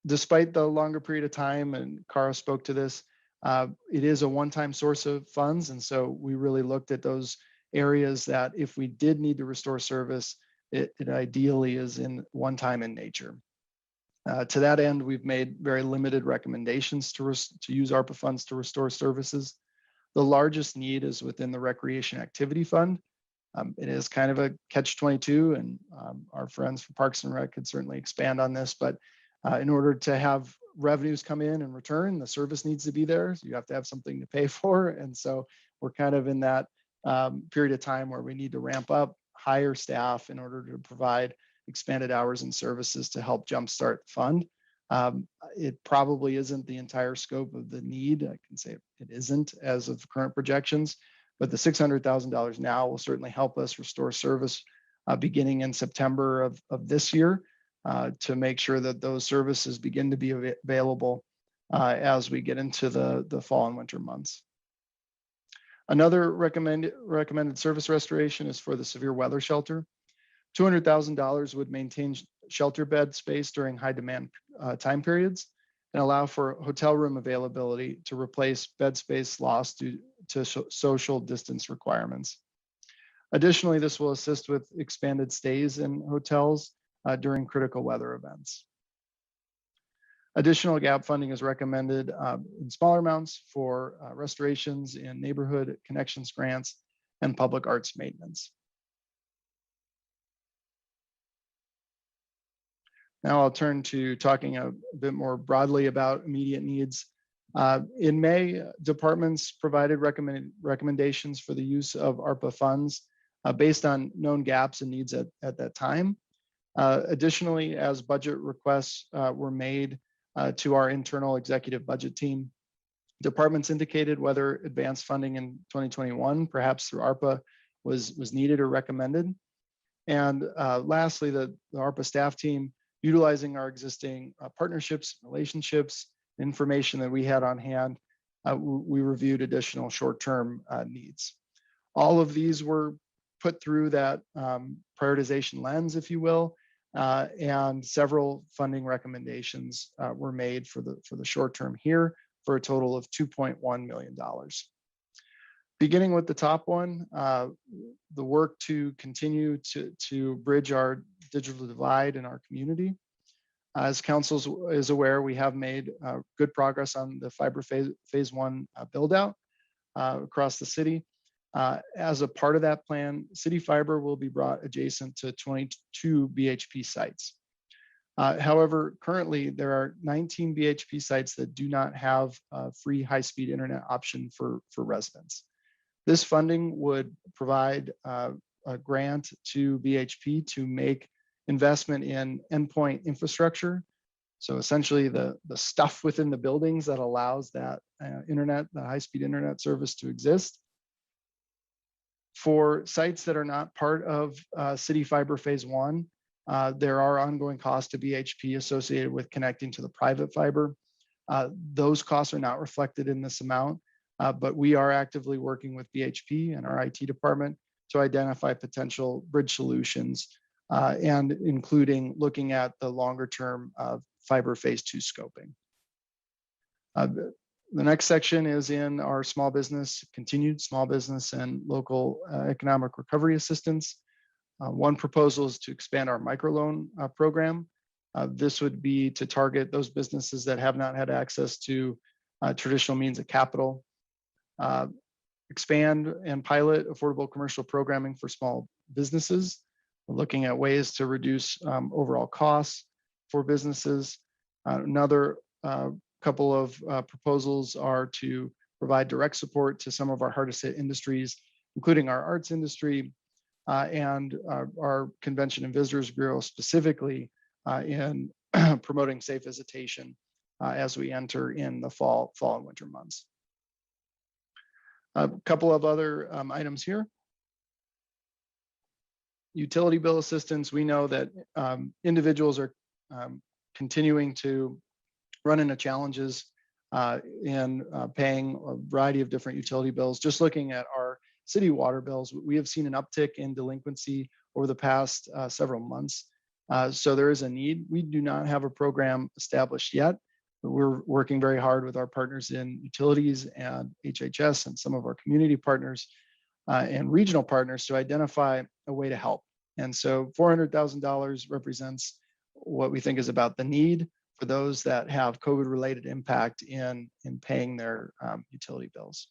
[SPEAKER 7] Despite the longer period of time, and Cara spoke to this, it is a one-time source of funds. And so we really looked at those areas that if we did need to restore service, it ideally is in one-time in nature. To that end, we've made very limited recommendations to use ARPA funds to restore services. The largest need is within the Recreation Activity Fund. It is kind of a catch-22, and our friends from Parks and Rec could certainly expand on this, but in order to have revenues come in and return, the service needs to be there. So you have to have something to pay for. And so we're kind of in that period of time where we need to ramp up, hire staff in order to provide expanded hours and services to help jumpstart the fund. It probably isn't the entire scope of the need. I can say it isn't as of current projections, but the $600,000 now will certainly help us restore service beginning in September of this year to make sure that those services begin to be available as we get into the fall and winter months. Another recommended service restoration is for the severe weather shelter. $200,000 would maintain shelter bed space during high demand time periods and allow for hotel room availability to replace bed space lost due to social distance requirements. Additionally, this will assist with expanded stays in hotels during critical weather events. Additional gap funding is recommended in smaller amounts for restorations in neighborhood connections grants and public arts maintenance. Now I'll turn to talking a bit more broadly about immediate needs. In May, departments provided recommendations for the use of ARPA funds based on known gaps and needs at that time. Additionally, as budget requests were made to our internal executive budget team, departments indicated whether advanced funding in 2021, perhaps through ARPA, was needed or recommended. And lastly, the ARPA staff team, utilizing our existing partnerships, relationships, information that we had on hand, we reviewed additional short-term needs. All of these were put through that prioritization lens, if you will, and several funding recommendations were made for the short term here for a total of $2.1 million. Beginning with the top one, the work to continue to bridge our digital divide in our community. As council is aware, we have made good progress on the fiber phase one build out across the city. As a part of that plan, City Fiber will be brought adjacent to 22 BHP sites. However, currently there are 19 BHP sites that do not have a free high-speed internet option for residents. This funding would provide a grant to BHP to make investment in endpoint infrastructure. So essentially the stuff within the buildings that allows that internet, the high-speed internet service to exist. For sites that are not part of City Fiber Phase 1, there are ongoing costs to BHP associated with connecting to the private fiber. Those costs are not reflected in this amount, but we are actively working with BHP and our IT department to identify potential bridge solutions and including looking at the longer term fiber Phase 2 scoping. The next section is in our small business, continued small business and local economic recovery assistance. One proposal is to expand our microloan program. This would be to target those businesses that have not had access to traditional means of capital. Expand and pilot affordable commercial programming for small businesses, looking at ways to reduce overall costs for businesses. Another couple of proposals are to provide direct support to some of our hardest hit industries, including our arts industry and our Convention and Visitors Bureau, specifically in promoting safe visitation as we enter in the fall and winter months. A couple of other items here. Utility bill assistance. We know that individuals are continuing to run into challenges in paying a variety of different utility bills. Just looking at our city water bills, we have seen an uptick in delinquency over the past several months. So there is a need. We do not have a program established yet, but we're working very hard with our partners in utilities and HHS and some of our community partners and regional partners to identify a way to help. And so $400,000 represents what we think is about the need for those that have COVID-related impact in paying their utility bills.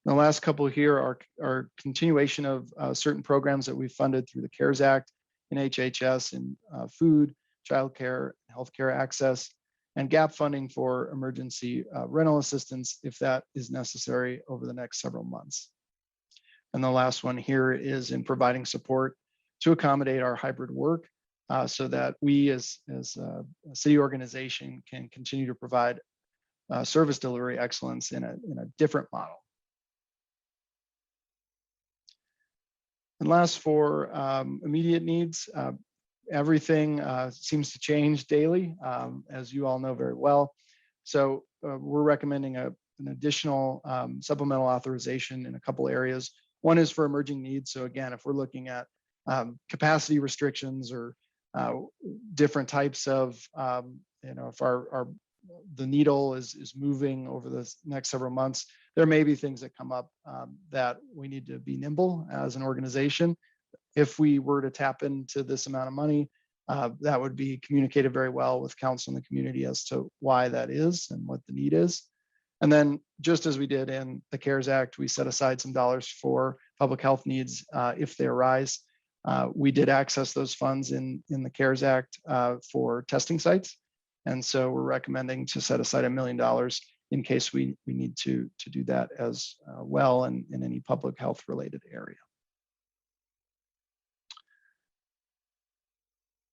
[SPEAKER 7] The last couple here are continuation of certain programs that we funded through the CARES Act in HHS and food, childcare, healthcare access, and gap funding for emergency rental assistance if that is necessary over the next several months. And the last one here is in providing support to accommodate our hybrid work so that we as a city organization can continue to provide service delivery excellence in a different model. And last, for immediate needs, everything seems to change daily, as you all know very well. So we're recommending an additional supplemental authorization in a couple areas. One is for emerging needs. So again, if we're looking at capacity restrictions or different types of, if the needle is moving over the next several months, there may be things that come up that we need to be nimble as an organization. If we were to tap into this amount of money, that would be communicated very well with council and the community as to why that is and what the need is. And then just as we did in the CARES Act, we set aside some dollars for public health needs if they arise. We did access those funds in the CARES Act for testing sites. And so we're recommending to set aside $1 million in case we need to do that as well in any public health related area.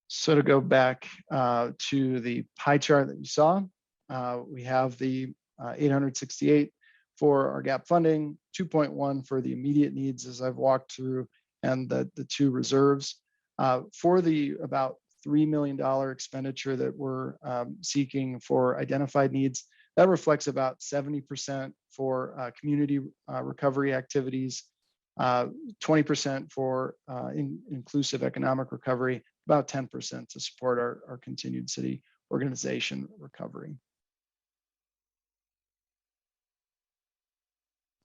[SPEAKER 7] So to go back to the pie chart that you saw, we have the 868 for our gap funding, 2.1 for the immediate needs as I've walked through, and the two reserves. For the about $3 million expenditure that we're seeking for identified needs, that reflects about 70% for community recovery activities, 20% for inclusive economic recovery, about 10% to support our continued city organization recovery.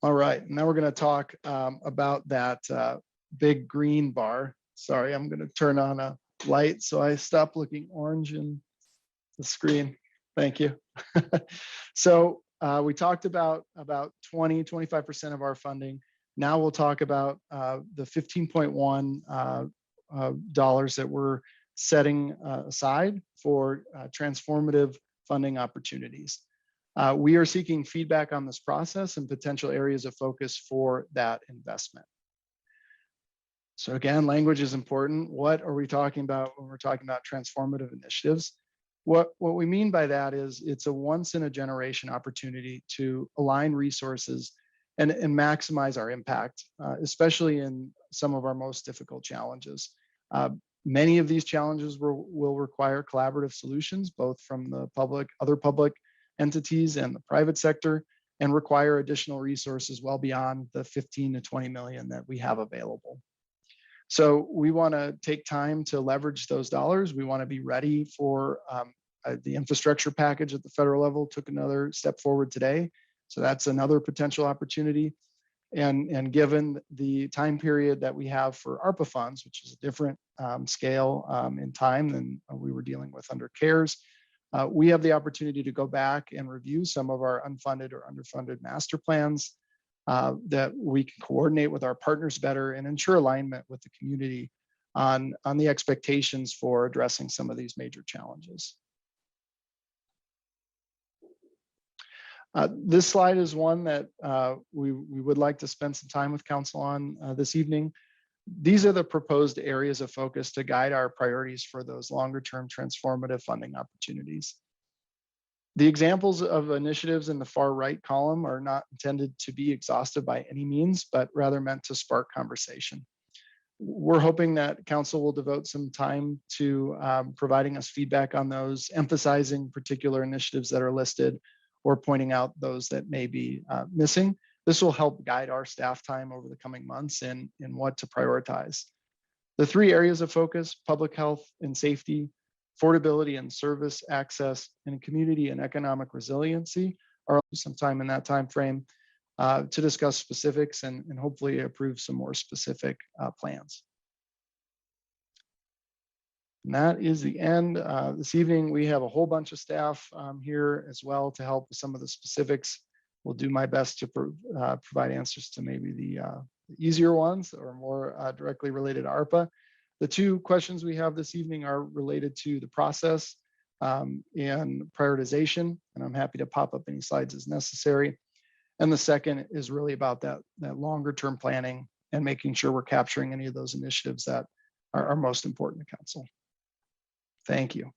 [SPEAKER 7] All right, now we're going to talk about that big green bar. Sorry, I'm going to turn on a light so I stop looking orange in the screen. Thank you. So we talked about 25% of our funding. Now we'll talk about the 15.1 dollars that we're setting aside for transformative funding opportunities. We are seeking feedback on this process and potential areas of focus for that investment. So again, language is important. What are we talking about when we're talking about transformative initiatives? What we mean by that is it's a once in a generation opportunity to align resources and maximize our impact, especially in some of our most difficult challenges. Many of these challenges will require collaborative solutions, both from the other public entities and the private sector, and require additional resources well beyond the 15 to 20 million that we have available. So we want to take time to leverage those dollars. We want to be ready for the infrastructure package at the federal level took another step forward today. So that's another potential opportunity. And given the time period that we have for ARPA funds, which is a different scale in time than we were dealing with under CARES, we have the opportunity to go back and review some of our unfunded or underfunded master plans that we can coordinate with our partners better and ensure alignment with the community on the expectations for addressing some of these major challenges. This slide is one that we would like to spend some time with council on this evening. These are the proposed areas of focus to guide our priorities for those longer term transformative funding opportunities. The examples of initiatives in the far right column are not intended to be exhaustive by any means, but rather meant to spark conversation. We're hoping that council will devote some time to providing us feedback on those, emphasizing particular initiatives that are listed or pointing out those that may be missing. This will help guide our staff time over the coming months in what to prioritize. The three areas of focus, public health and safety, affordability and service access, and community and economic resiliency, are some time in that time frame to discuss specifics and hopefully approve some more specific plans. And that is the end. This evening, we have a whole bunch of staff here as well to help with some of the specifics will do my best to provide answers to maybe the easier ones or more directly related to ARPA. The two questions we have this evening are related to the process and prioritization, and I'm happy to pop up any slides as necessary. And the second is really about that longer term planning and making sure we're capturing any of those initiatives that are most important to council. Thank you.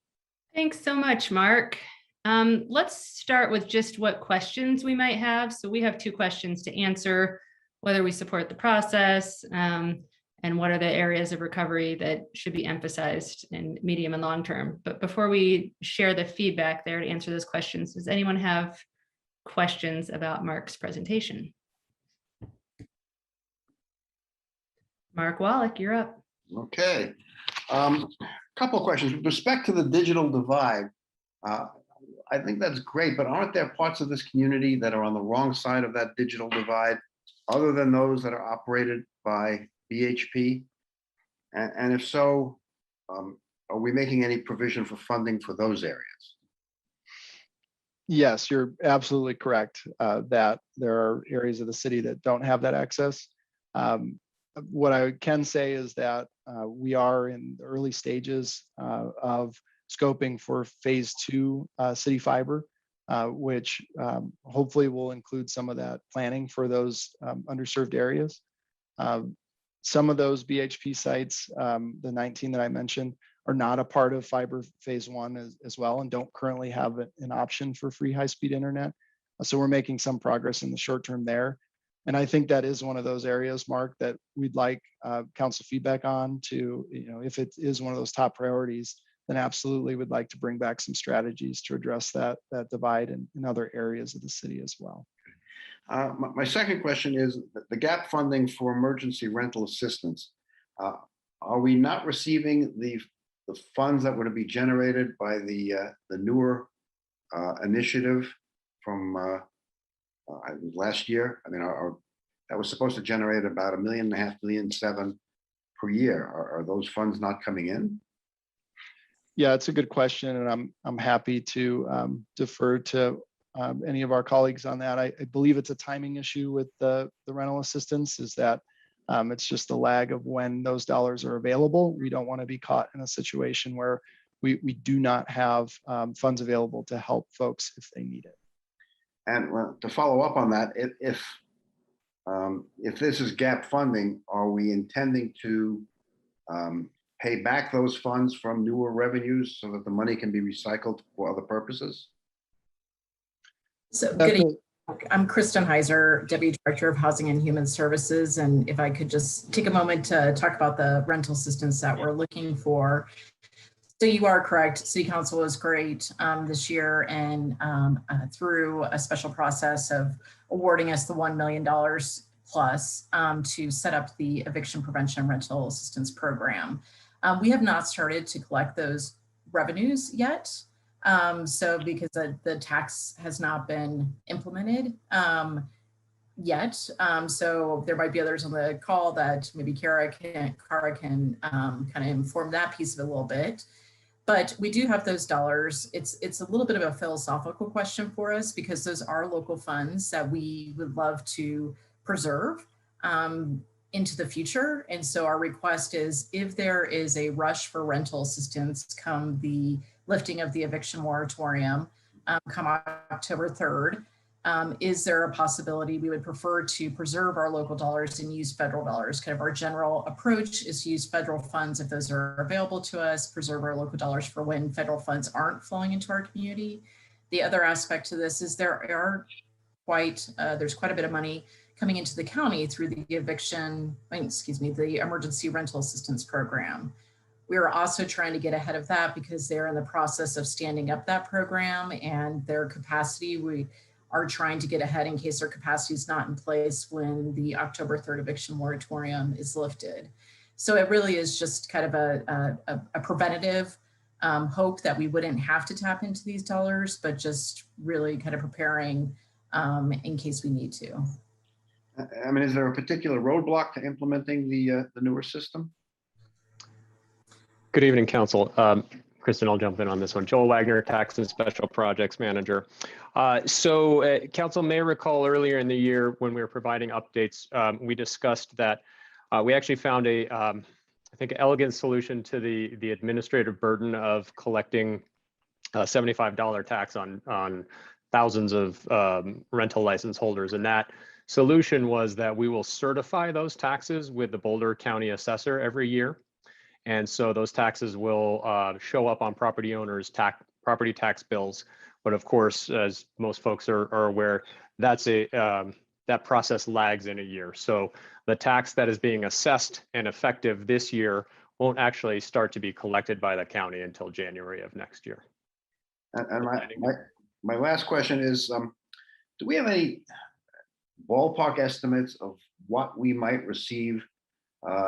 [SPEAKER 3] Thanks so much, Mark. Let's start with just what questions we might have. So we have two questions to answer: whether we support the process, and what are the areas of recovery that should be emphasized in medium and long term. But before we share the feedback there to answer those questions, does anyone have questions about Mark's presentation? Mark Wallach, you're up.
[SPEAKER 10] Okay. Couple of questions. With respect to the digital divide, I think that's great, but aren't there parts of this community that are on the wrong side of that digital divide, other than those that are operated by BHP? And if so, are we making any provision for funding for those areas?
[SPEAKER 7] Yes, you're absolutely correct that there are areas of the city that don't have that access. What I can say is that we are in the early stages of scoping for phase 2 city fiber, which hopefully will include some of that planning for those underserved areas. Some of those BHP sites, the 19 that I mentioned, are not a part of fiber phase 1 as well, and don't currently have an option for free high-speed internet. So we're making some progress in the short term there. And I think that is one of those areas, Mark, that we'd like council feedback on to, if it is one of those top priorities, then absolutely would like to bring back some strategies to address that divide in other areas of the city as well.
[SPEAKER 10] My second question is the gap funding for emergency rental assistance. Are we not receiving the funds that were to be generated by the newer initiative from last year? I mean, that was supposed to generate about $1.5 million, $1.7 million per year. Are those funds not coming in?
[SPEAKER 7] Yeah, it's a good question, and I'm happy to defer to any of our colleagues on that. I believe it's a timing issue with the rental assistance, is that it's just a lag of when those dollars are available. We don't want to be caught in a situation where we do not have funds available to help folks if they need it.
[SPEAKER 10] And to follow up on that, if this is gap funding, are we intending to pay back those funds from newer revenues so that the money can be recycled for other purposes?
[SPEAKER 16] So good evening. I'm Kristen Heiser, Deputy Director of Housing and Human Services. And if I could just take a moment to talk about the rental assistance that we're looking for. So you are correct. City Council was great this year and through a special process of awarding us the $1 million plus to set up the eviction prevention rental assistance program. We have not started to collect those revenues yet. So because the tax has not been implemented yet. So there might be others on the call that maybe Kara can kind of inform that piece of it a little bit. But we do have those dollars. It's a little bit of a philosophical question for us because those are local funds that we would love to preserve into the future. And so our request is if there is a rush for rental assistance come the lifting of the eviction moratorium come October 3rd, is there a possibility we would prefer to preserve our local dollars and use federal dollars? Kind of our general approach is to use federal funds if those are available to us, preserve our local dollars for when federal funds aren't flowing into our community. The other aspect to this is there's quite a bit of money coming into the county through the the emergency rental assistance program. We are also trying to get ahead of that because they're in the process of standing up that program and their capacity. We are trying to get ahead in case their capacity is not in place when the October 3rd eviction moratorium is lifted. So it really is just kind of a preventative hope that we wouldn't have to tap into these dollars, but just really kind of preparing in case we need to.
[SPEAKER 10] I mean, is there a particular roadblock to implementing the newer system?
[SPEAKER 17] Good evening, Council. Kristen, I'll jump in on this one. Joel Wagner, Tax and Special Projects Manager. Council may recall earlier in the year when we were providing updates, we discussed that we actually found I think, elegant solution to the administrative burden of collecting a $75 tax on thousands of rental license holders. And that solution was that we will certify those taxes with the Boulder County Assessor every year. And so those taxes will show up on property owners' property tax bills. But of course, as most folks are aware, that's that process lags in a year. So the tax that is being assessed and effective this year won't actually start to be collected by the county until January of next year.
[SPEAKER 10] And my last question is, do we have any ballpark estimates of what we might receive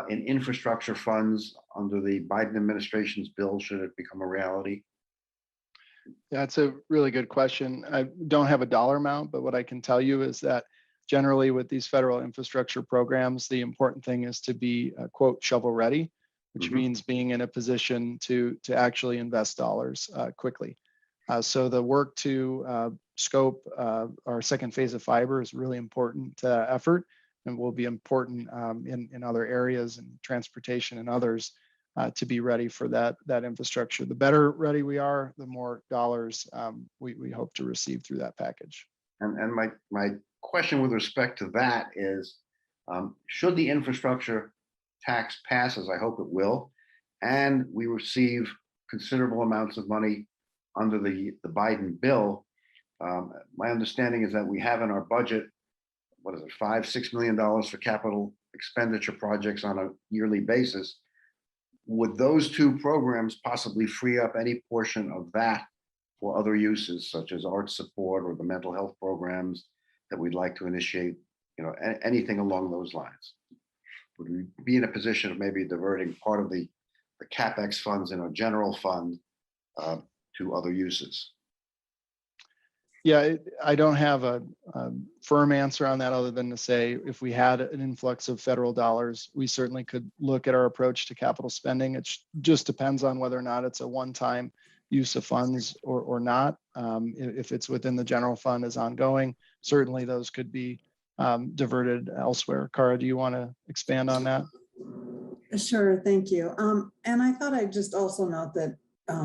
[SPEAKER 10] in infrastructure funds under the Biden administration's bill, should it become a reality?
[SPEAKER 7] Yeah, it's a really good question. I don't have a dollar amount, but what I can tell you is that generally with these federal infrastructure programs, the important thing is to be, quote, shovel ready, which means being in a position to actually invest dollars quickly. So the work to scope our second phase of fiber is really important effort, and will be important in other areas and transportation and others to be ready for that infrastructure. The better ready we are, the more dollars we hope to receive through that package.
[SPEAKER 10] And my question with respect to that is, should the infrastructure tax pass, as I hope it will, and we receive considerable amounts of money under the Biden bill, my understanding is that we have in our budget, what is it, $5-6 million for capital expenditure projects on a yearly basis. Would those two programs possibly free up any portion of that for other uses, such as art support or the mental health programs that we'd like to initiate, anything along those lines? Would we be in a position of maybe diverting part of the CapEx funds in our general fund to other uses?
[SPEAKER 7] Yeah, I don't have a firm answer on that other than to say if we had an influx of federal dollars, we certainly could look at our approach to capital spending. It just depends on whether or not it's a one-time use of funds or not. If it's within the general fund as ongoing, certainly those could be diverted elsewhere. Cara, do you want to expand on that?
[SPEAKER 8] Sure, thank you. And I thought I'd just also note that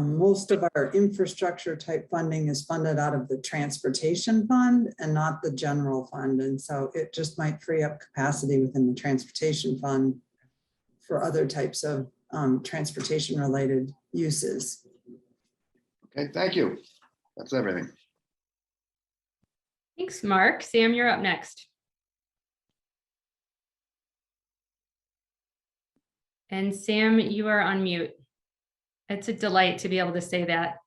[SPEAKER 8] most of our infrastructure type funding is funded out of the transportation fund and not the general fund. And so it just might free up capacity within the transportation fund for other types of transportation related uses.
[SPEAKER 10] Okay, thank you. That's everything.
[SPEAKER 3] Thanks, Mark. Sam, you're up next. And Sam, you are on mute. It's a delight to be able to say that.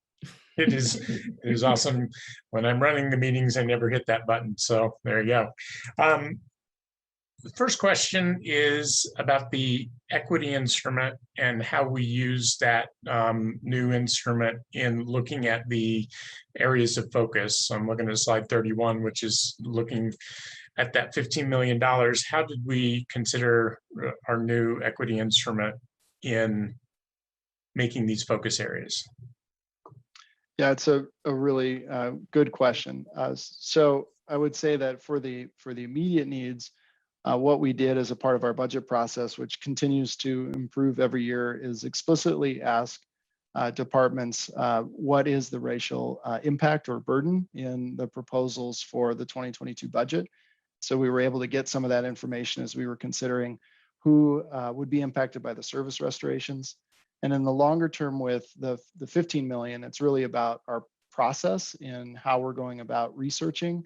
[SPEAKER 4] It is awesome. When I'm running the meetings, I never hit that button. So there you go. The first question is about the equity instrument and how we use that new instrument in looking at the areas of focus. So I'm looking at slide 31, which is looking at that $15 million. How did we consider our new equity instrument in making these focus areas?
[SPEAKER 7] Yeah, it's a really good question. So I would say that for the immediate needs, what we did as a part of our budget process, which continues to improve every year, is explicitly ask departments what is the racial impact or burden in the proposals for the 2022 budget. So we were able to get some of that information as we were considering who would be impacted by the service restorations. And in the longer term with the 15 million, it's really about our process and how we're going about researching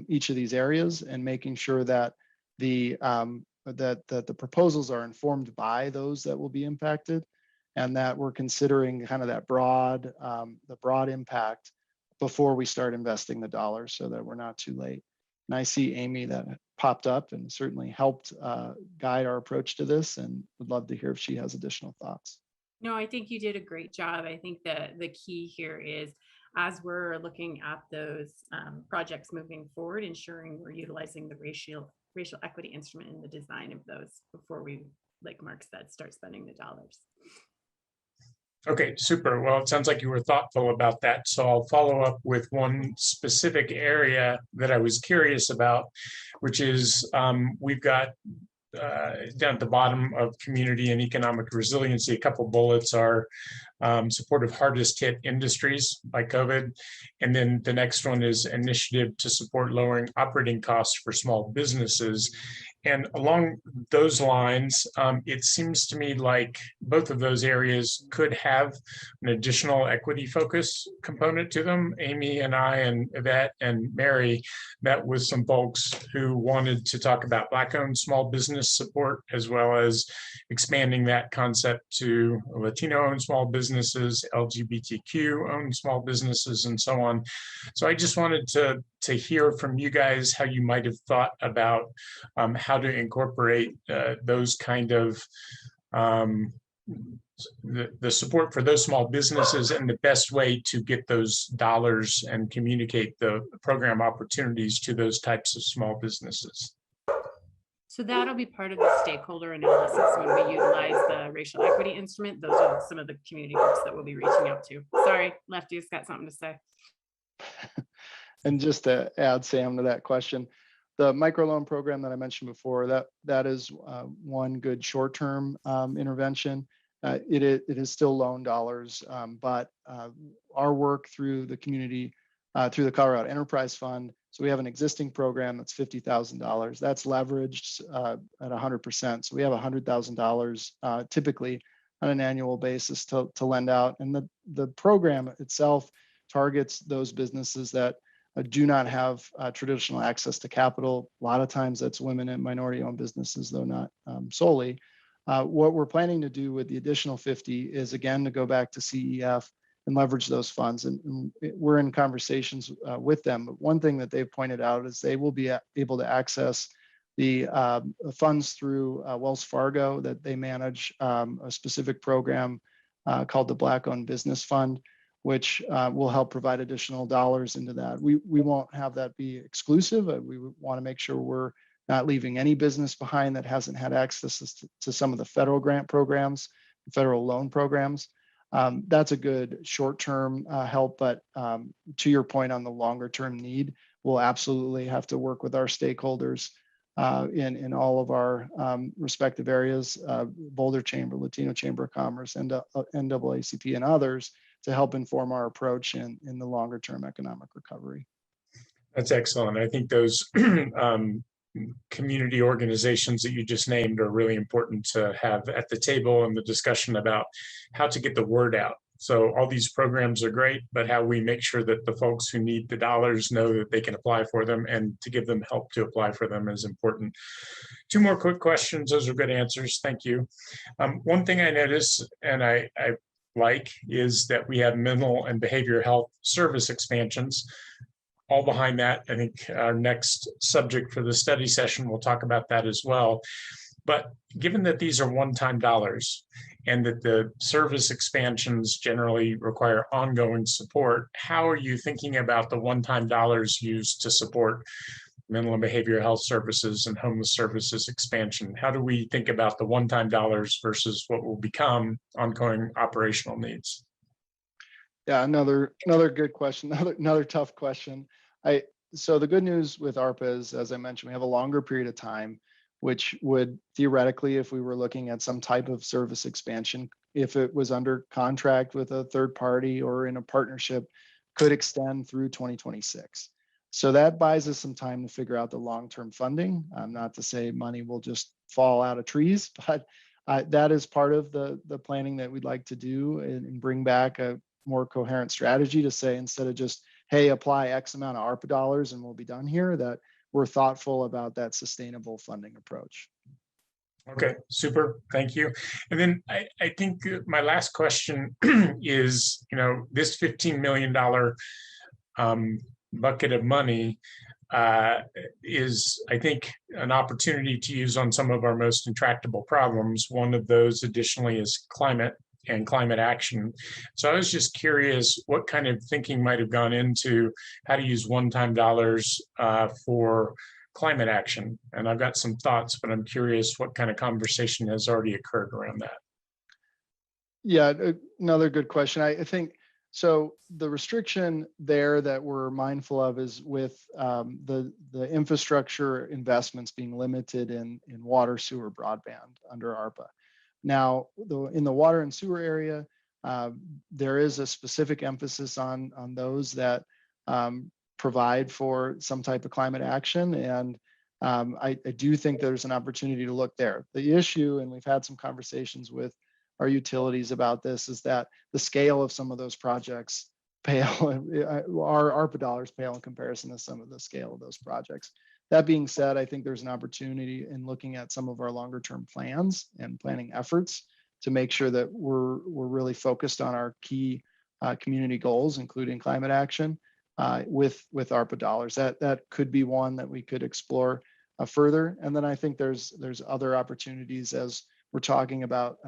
[SPEAKER 7] each of these areas and making sure that the proposals are informed by those that will be impacted, and that we're considering kind of that broad impact before we start investing the dollars, so that we're not too late. And I see Amy that popped up and certainly helped guide our approach to this, and would love to hear if she has additional thoughts.
[SPEAKER 18] No, I think you did a great job. I think that the key here is, as we're looking at those projects moving forward, ensuring we're utilizing the racial equity instrument in the design of those before we, like Mark said, start spending the dollars.
[SPEAKER 4] Okay, super. Well, it sounds like you were thoughtful about that. So I'll follow up with one specific area that I was curious about, which is we've got down at the bottom of community and economic resiliency, a couple bullets are support of hardest hit industries by COVID. And then the next one is initiative to support lowering operating costs for small businesses. And along those lines, it seems to me like both of those areas could have an additional equity focus component to them. Amy and I and Yvette and Mary met with some folks who wanted to talk about Black-owned small business support, as well as expanding that concept to Latino-owned small businesses, LGBTQ-owned small businesses, and so on. So I just wanted to hear from you guys how you might have thought about how to incorporate those kind of the support for those small businesses and the best way to get those dollars and communicate the program opportunities to those types of small businesses.
[SPEAKER 18] So that'll be part of the stakeholder analysis when we utilize the racial equity instrument. Those are some of the community groups that we'll be reaching out to. Sorry, Lefty's got something to say.
[SPEAKER 7] And just to add, Sam, to that question, the microloan program that I mentioned before, that is one good short-term intervention. It is still loan dollars, but our work through the community, through the Colorado Enterprise Fund, so we have an existing program that's $50,000. That's leveraged at 100%. So we have $100,000 typically on an annual basis to lend out. And the program itself targets those businesses that do not have traditional access to capital. A lot of times that's women and minority-owned businesses, though not solely. What we're planning to do with the additional 50 is, again, to go back to CEF and leverage those funds. And we're in conversations with them. But one thing that they've pointed out is they will be able to access the funds through Wells Fargo that they manage a specific program called the Black-owned Business Fund, which will help provide additional dollars into that. We won't have that be exclusive. We want to make sure we're not leaving any business behind that hasn't had access to some of the federal grant programs, federal loan programs. That's a good short-term help, but to your point on the longer-term need, we'll absolutely have to work with our stakeholders in all of our respective areas, Boulder Chamber, Latino Chamber of Commerce, and NAACP and others, to help inform our approach in the longer-term economic recovery.
[SPEAKER 4] That's excellent. I think those community organizations that you just named are really important to have at the table in the discussion about how to get the word out. So all these programs are great, but how we make sure that the folks who need the dollars know that they can apply for them, and to give them help to apply for them is important. Two more quick questions. Those are good answers. Thank you. One thing I noticed, and I like, is that we have mental and behavioral health service expansions. All behind that, I think our next subject for the study session, we'll talk about that as well. But given that these are one-time dollars and that the service expansions generally require ongoing support, how are you thinking about the one-time dollars used to support mental and behavioral health services and homeless services expansion? How do we think about the one-time dollars versus what will become ongoing operational needs?
[SPEAKER 7] Yeah, another good question, another tough question. So the good news with ARPA is, as I mentioned, we have a longer period of time, which would theoretically, if we were looking at some type of service expansion, if it was under contract with a third party or in a partnership, could extend through 2026. So that buys us some time to figure out the long-term funding. Not to say money will just fall out of trees, but that is part of the planning that we'd like to do, and bring back a more coherent strategy to say, instead of just, hey, apply X amount of ARPA dollars and we'll be done here, that we're thoughtful about that sustainable funding approach.
[SPEAKER 4] Okay, super, thank you. And then I think my last question is, this $15 million bucket of money is, I think, an opportunity to use on some of our most intractable problems. One of those additionally is climate and climate action. So I was just curious what kind of thinking might have gone into how to use one-time dollars for climate action. And I've got some thoughts, but I'm curious what kind of conversation has already occurred around that.
[SPEAKER 7] Yeah, another good question. I think so. The restriction there that we're mindful of is with the infrastructure investments being limited in water, sewer, broadband under ARPA. Now, in the water and sewer area, there is a specific emphasis on those that provide for some type of climate action, and I do think there's an opportunity to look there. The issue, and we've had some conversations with our utilities about this, is that the scale of some of those projects pale, our ARPA dollars pale in comparison to some of the scale of those projects. That being said, I think there's an opportunity in looking at some of our longer term plans and planning efforts to make sure that we're really focused on our key community goals, including climate action, with ARPA dollars. That could be one that we could explore further. And then I think there's other opportunities as we're talking about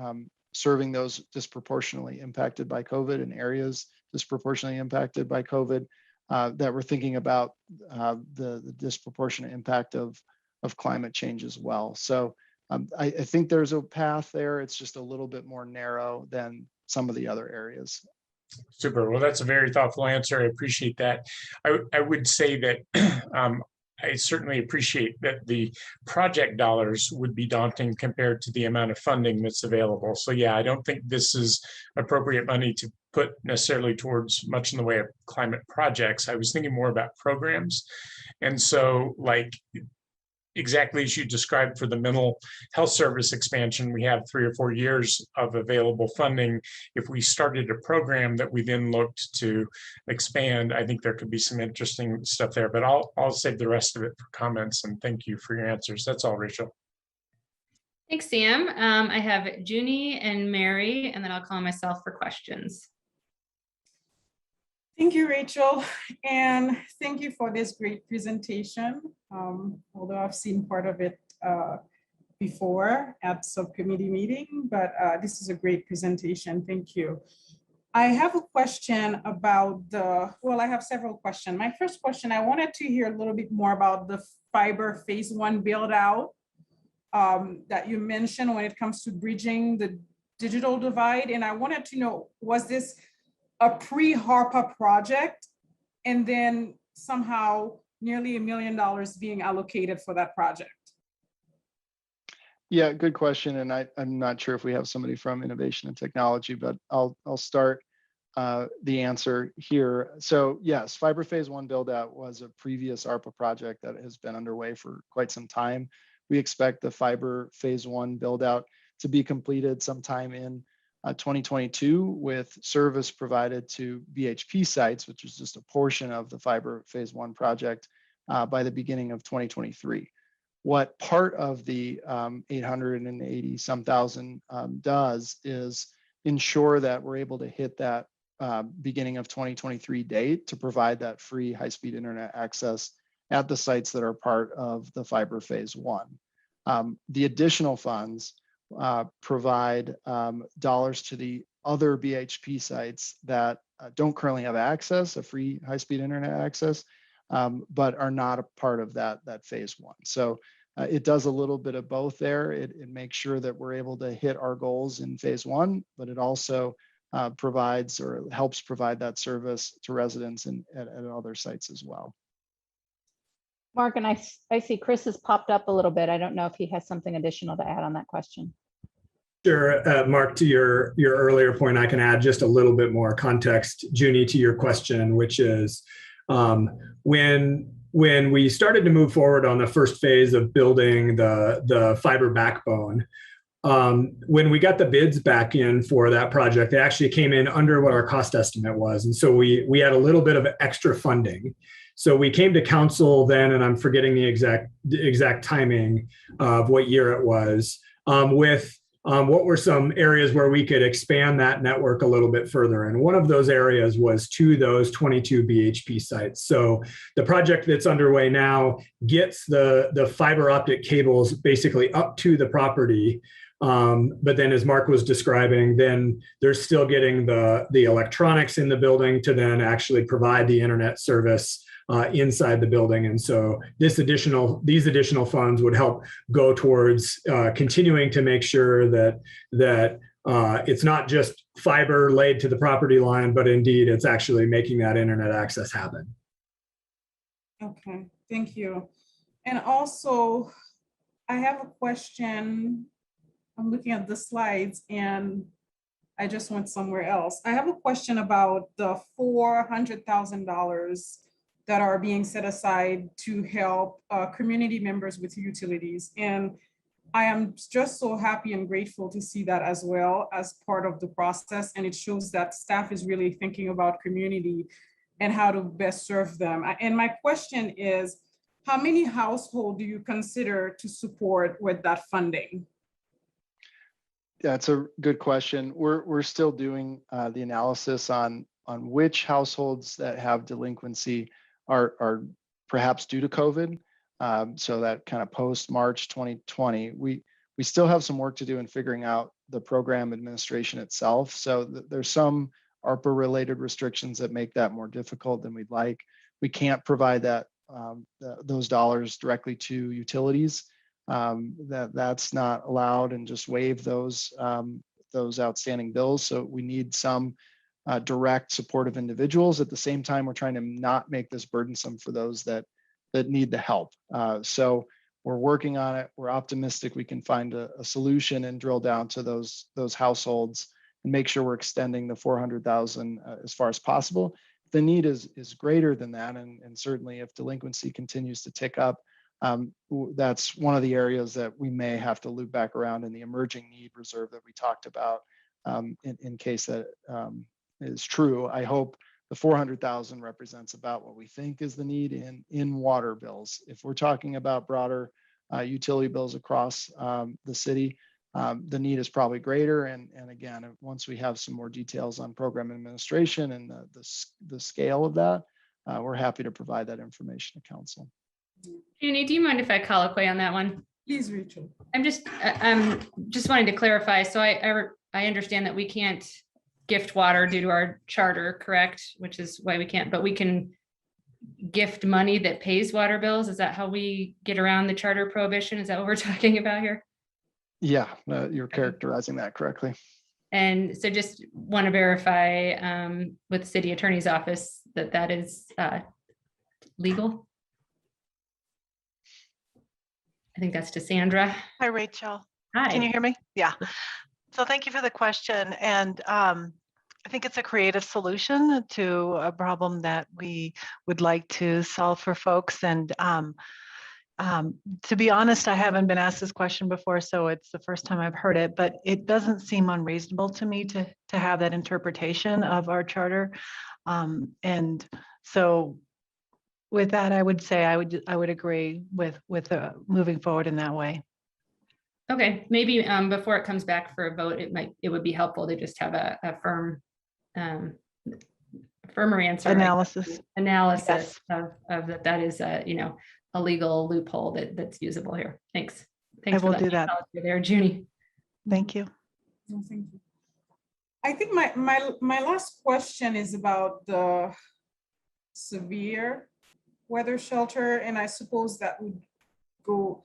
[SPEAKER 7] serving those disproportionately impacted by COVID in areas disproportionately impacted by COVID, that we're thinking about the disproportionate impact of climate change as well. So I think there's a path there. It's just a little bit more narrow than some of the other areas.
[SPEAKER 4] Super. Well, that's a very thoughtful answer. I appreciate that. I would say that I certainly appreciate that the project dollars would be daunting compared to the amount of funding that's available. So yeah, I don't think this is appropriate money to put necessarily towards much in the way of climate projects. I was thinking more about programs. And so like exactly as you described for the mental health service expansion, we have 3 or 4 years of available funding. If we started a program that we then looked to expand, I think there could be some interesting stuff there, but I'll save the rest of it for comments, and thank you for your answers. That's all, Rachel.
[SPEAKER 3] Thanks, Sam. I have Junie and Mary, and then I'll call myself for questions.
[SPEAKER 19] Thank you, Rachel, and thank you for this great presentation. Although I've seen part of it before at subcommittee meeting, but this is a great presentation. Thank you. I have a question about I have several questions. My first question, I wanted to hear a little bit more about the fiber phase 1 build out that you mentioned when it comes to bridging the digital divide. And I wanted to know, was this a pre-HARPA project, and then somehow nearly $1 million being allocated for that project?
[SPEAKER 7] Yeah, good question. And I'm not sure if we have somebody from innovation and technology, but I'll start the answer here. So yes, fiber phase 1 build out was a previous ARPA project that has been underway for quite some time. We expect the fiber phase 1 build out to be completed sometime in 2022 with service provided to BHP sites, which is just a portion of the fiber phase 1 project, by the beginning of 2023. What part of the 880 some thousand does is ensure that we're able to hit that beginning of 2023 date to provide that free high-speed internet access at the sites that are part of the fiber phase 1. The additional funds provide dollars to the other BHP sites that don't currently have access, a free high-speed internet access, but are not a part of that phase 1. So it does a little bit of both there. It makes sure that we're able to hit our goals in phase 1, but it also provides or helps provide that service to residents at other sites as well.
[SPEAKER 2] Mark, and I see Chris has popped up a little bit. I don't know if he has something additional to add on that question.
[SPEAKER 20] Sure, Mark, to your earlier point, I can add just a little bit more context, Junie, to your question, which is when we started to move forward on the first phase of building the fiber backbone, when we got the bids back in for that project, they actually came in under what our cost estimate was. And so we had a little bit of extra funding. So we came to council then, and I'm forgetting the exact timing of what year it was, with what were some areas where we could expand that network a little bit further. And one of those areas was to those 22 BHP sites. So the project that's underway now gets the fiber optic cables basically up to the property. But then as Mark was describing, then they're still getting the electronics in the building to then actually provide the internet service inside the building. And so these additional funds would help go towards continuing to make sure that It's not just fiber laid to the property line, but indeed it's actually making that internet access happen.
[SPEAKER 19] Okay, thank you. And also, I have a question. I'm looking at the slides and I just went somewhere else. I have a question about the $400,000 that are being set aside to help community members with utilities. And I am just so happy and grateful to see that as well as part of the process. And it shows that staff is really thinking about community and how to best serve them. And my question is, how many households do you consider to support with that funding?
[SPEAKER 7] That's a good question. We're still doing the analysis on which households that have delinquency are perhaps due to COVID. So that kind of post March 2020, we still have some work to do in figuring out the program administration itself. So there's some ARPA related restrictions that make that more difficult than we'd like. We can't provide that those dollars directly to utilities. That's not allowed, and just waive those outstanding bills. So we need some direct support of individuals. At the same time, we're trying to not make this burdensome for those that need the help. So we're working on it. We're optimistic we can find a solution and drill down to those households and make sure we're extending the 400,000 as far as possible. The need is greater than that, and certainly if delinquency continues to tick up, that's one of the areas that we may have to loop back around in the emerging need reserve that we talked about, in case that is true. I hope the 400,000 represents about what we think is the need in water bills. If we're talking about broader utility bills across the city, the need is probably greater. And again, once we have some more details on program administration and the scale of that, we're happy to provide that information to council.
[SPEAKER 3] Junie, do you mind if I colloquy on that one?
[SPEAKER 19] Please, Rachel.
[SPEAKER 3] I'm just wanting to clarify. So I understand that we can't gift water due to our charter, correct? Which is why we can't, but we can gift money that pays water bills. Is that how we get around the charter prohibition? Is that what we're talking about here?
[SPEAKER 7] Yeah, you're characterizing that correctly.
[SPEAKER 3] And so just want to verify with the city attorney's office that is legal. I think that's to Sandra.
[SPEAKER 21] Hi, Rachel.
[SPEAKER 3] Hi.
[SPEAKER 21] Can you hear me? Yeah. So thank you for the question. And I think it's a creative solution to a problem that we would like to solve for folks. And to be honest, I haven't been asked this question before, so it's the first time I've heard it, but it doesn't seem unreasonable to me to have that interpretation of our charter. And so with that, I would say I would agree with moving forward in that way.
[SPEAKER 3] Okay, maybe before it comes back for a vote, it would be helpful to just have a firmer answer.
[SPEAKER 21] Analysis
[SPEAKER 3] Yes. of that is a legal loophole that's usable here. Thanks.
[SPEAKER 21] I will do that.
[SPEAKER 3] There, Junie.
[SPEAKER 21] Thank you.
[SPEAKER 19] No, thank you. I think my last question is about the severe weather shelter, and I suppose that would go.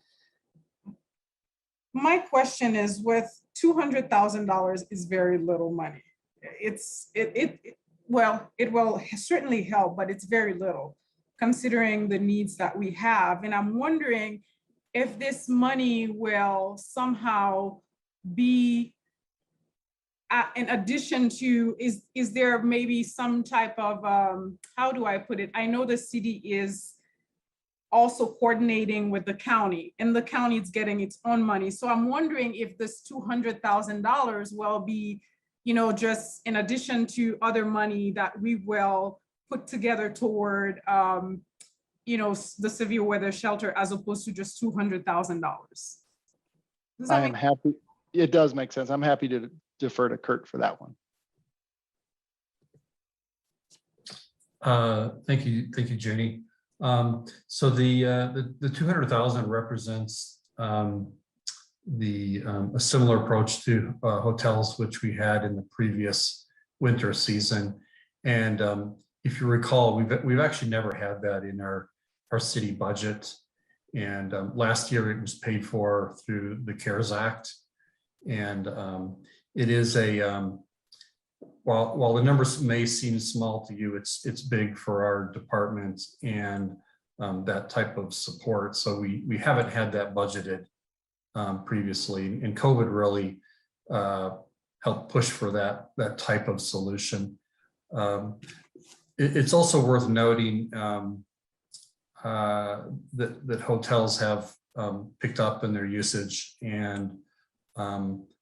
[SPEAKER 19] My question is, with $200,000 is very little money. Well, it will certainly help, but it's very little considering the needs that we have. And I'm wondering if this money will somehow be in addition to, is there maybe some type of, how do I put it? I know the city is also coordinating with the county, and the county is getting its own money. So I'm wondering if this $200,000 will be, just in addition to other money that we will put together toward, the severe weather shelter, as opposed to just $200,000.
[SPEAKER 7] I am happy. It does make sense. I'm happy to defer to Kurt for that one.
[SPEAKER 22] Thank you, Junie. So the 200,000 represents a similar approach to hotels, which we had in the previous winter season. And if you recall, we've actually never had that in our city budget. And last year it was paid for through the CARES Act. And it is a, while the numbers may seem small to you, it's big for our department and that type of support. So we haven't had that budgeted previously, and COVID really helped push for that type of solution. It's also worth noting that hotels have picked up in their usage, and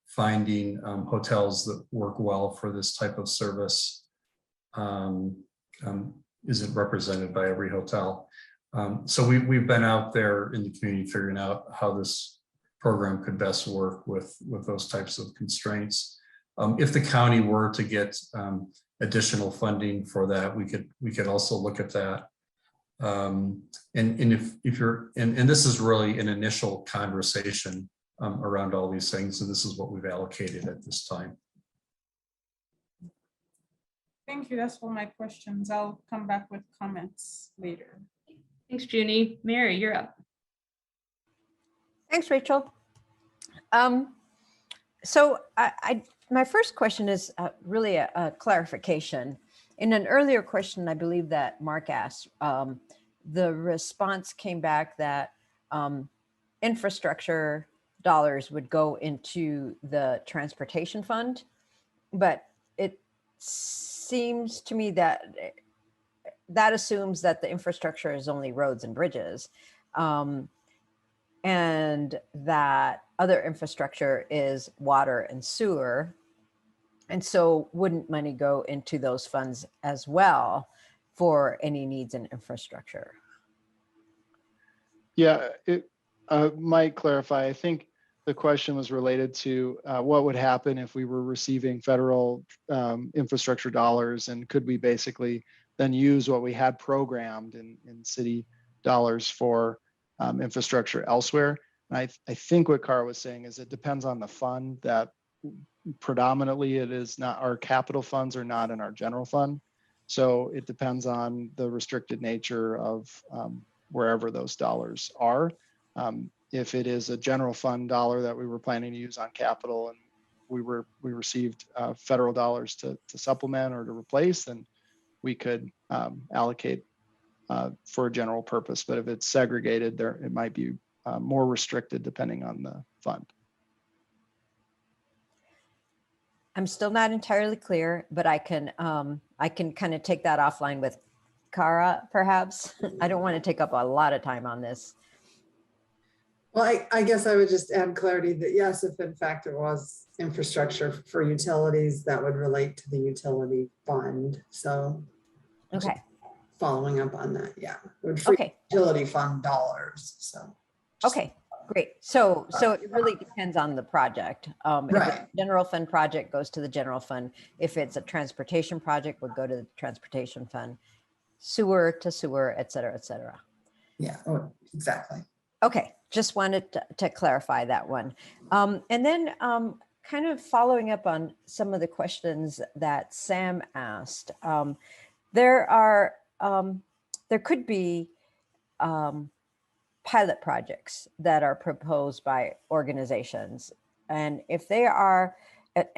[SPEAKER 22] finding hotels that work well for this type of service isn't represented by every hotel. So we've been out there in the community figuring out how this program could best work with those types of constraints. If the county were to get additional funding for that, we could also look at that. And if you're, and this is really an initial conversation around all these things, and this is what we've allocated at this time.
[SPEAKER 19] Thank you. That's all my questions. I'll come back with comments later.
[SPEAKER 3] Thanks, Junie. Mary, you're up.
[SPEAKER 14] Thanks, Rachel. So my first question is really a clarification. In an earlier question, I believe that Mark asked, the response came back that infrastructure dollars would go into the transportation fund, but it seems to me that that assumes that the infrastructure is only roads and bridges, and that other infrastructure is water and sewer. And so wouldn't money go into those funds as well for any needs in infrastructure?
[SPEAKER 7] Yeah, it might clarify. I think the question was related to what would happen if we were receiving federal infrastructure dollars, and could we basically then use what we had programmed in city dollars for infrastructure elsewhere. And I think what Cara was saying is it depends on the fund. That predominantly it is not, our capital funds are not in our general fund. So it depends on the restricted nature of wherever those dollars are. If it is a general fund dollar that we were planning to use on capital, and we received federal dollars to supplement or to replace, then we could allocate for a general purpose. But if it's segregated, there it might be more restricted depending on the fund.
[SPEAKER 14] I'm still not entirely clear, but I can kind of take that offline with Cara, perhaps. I don't want to take up a lot of time on this.
[SPEAKER 8] Well, I guess I would just add clarity that yes, if in fact it was infrastructure for utilities, that would relate to the utility fund. So
[SPEAKER 14] okay,
[SPEAKER 8] following up on that, yeah, would free utility fund dollars. So
[SPEAKER 14] okay, great. So it really depends on the project. If it's a general fund project, goes to the general fund. If it's a transportation project, would go to the transportation fund. Sewer to sewer, et cetera, et cetera.
[SPEAKER 8] Yeah, exactly.
[SPEAKER 14] Okay, just wanted to clarify that one. And then kind of following up on some of the questions that Sam asked, there could be pilot projects that are proposed by organizations. And if they are, that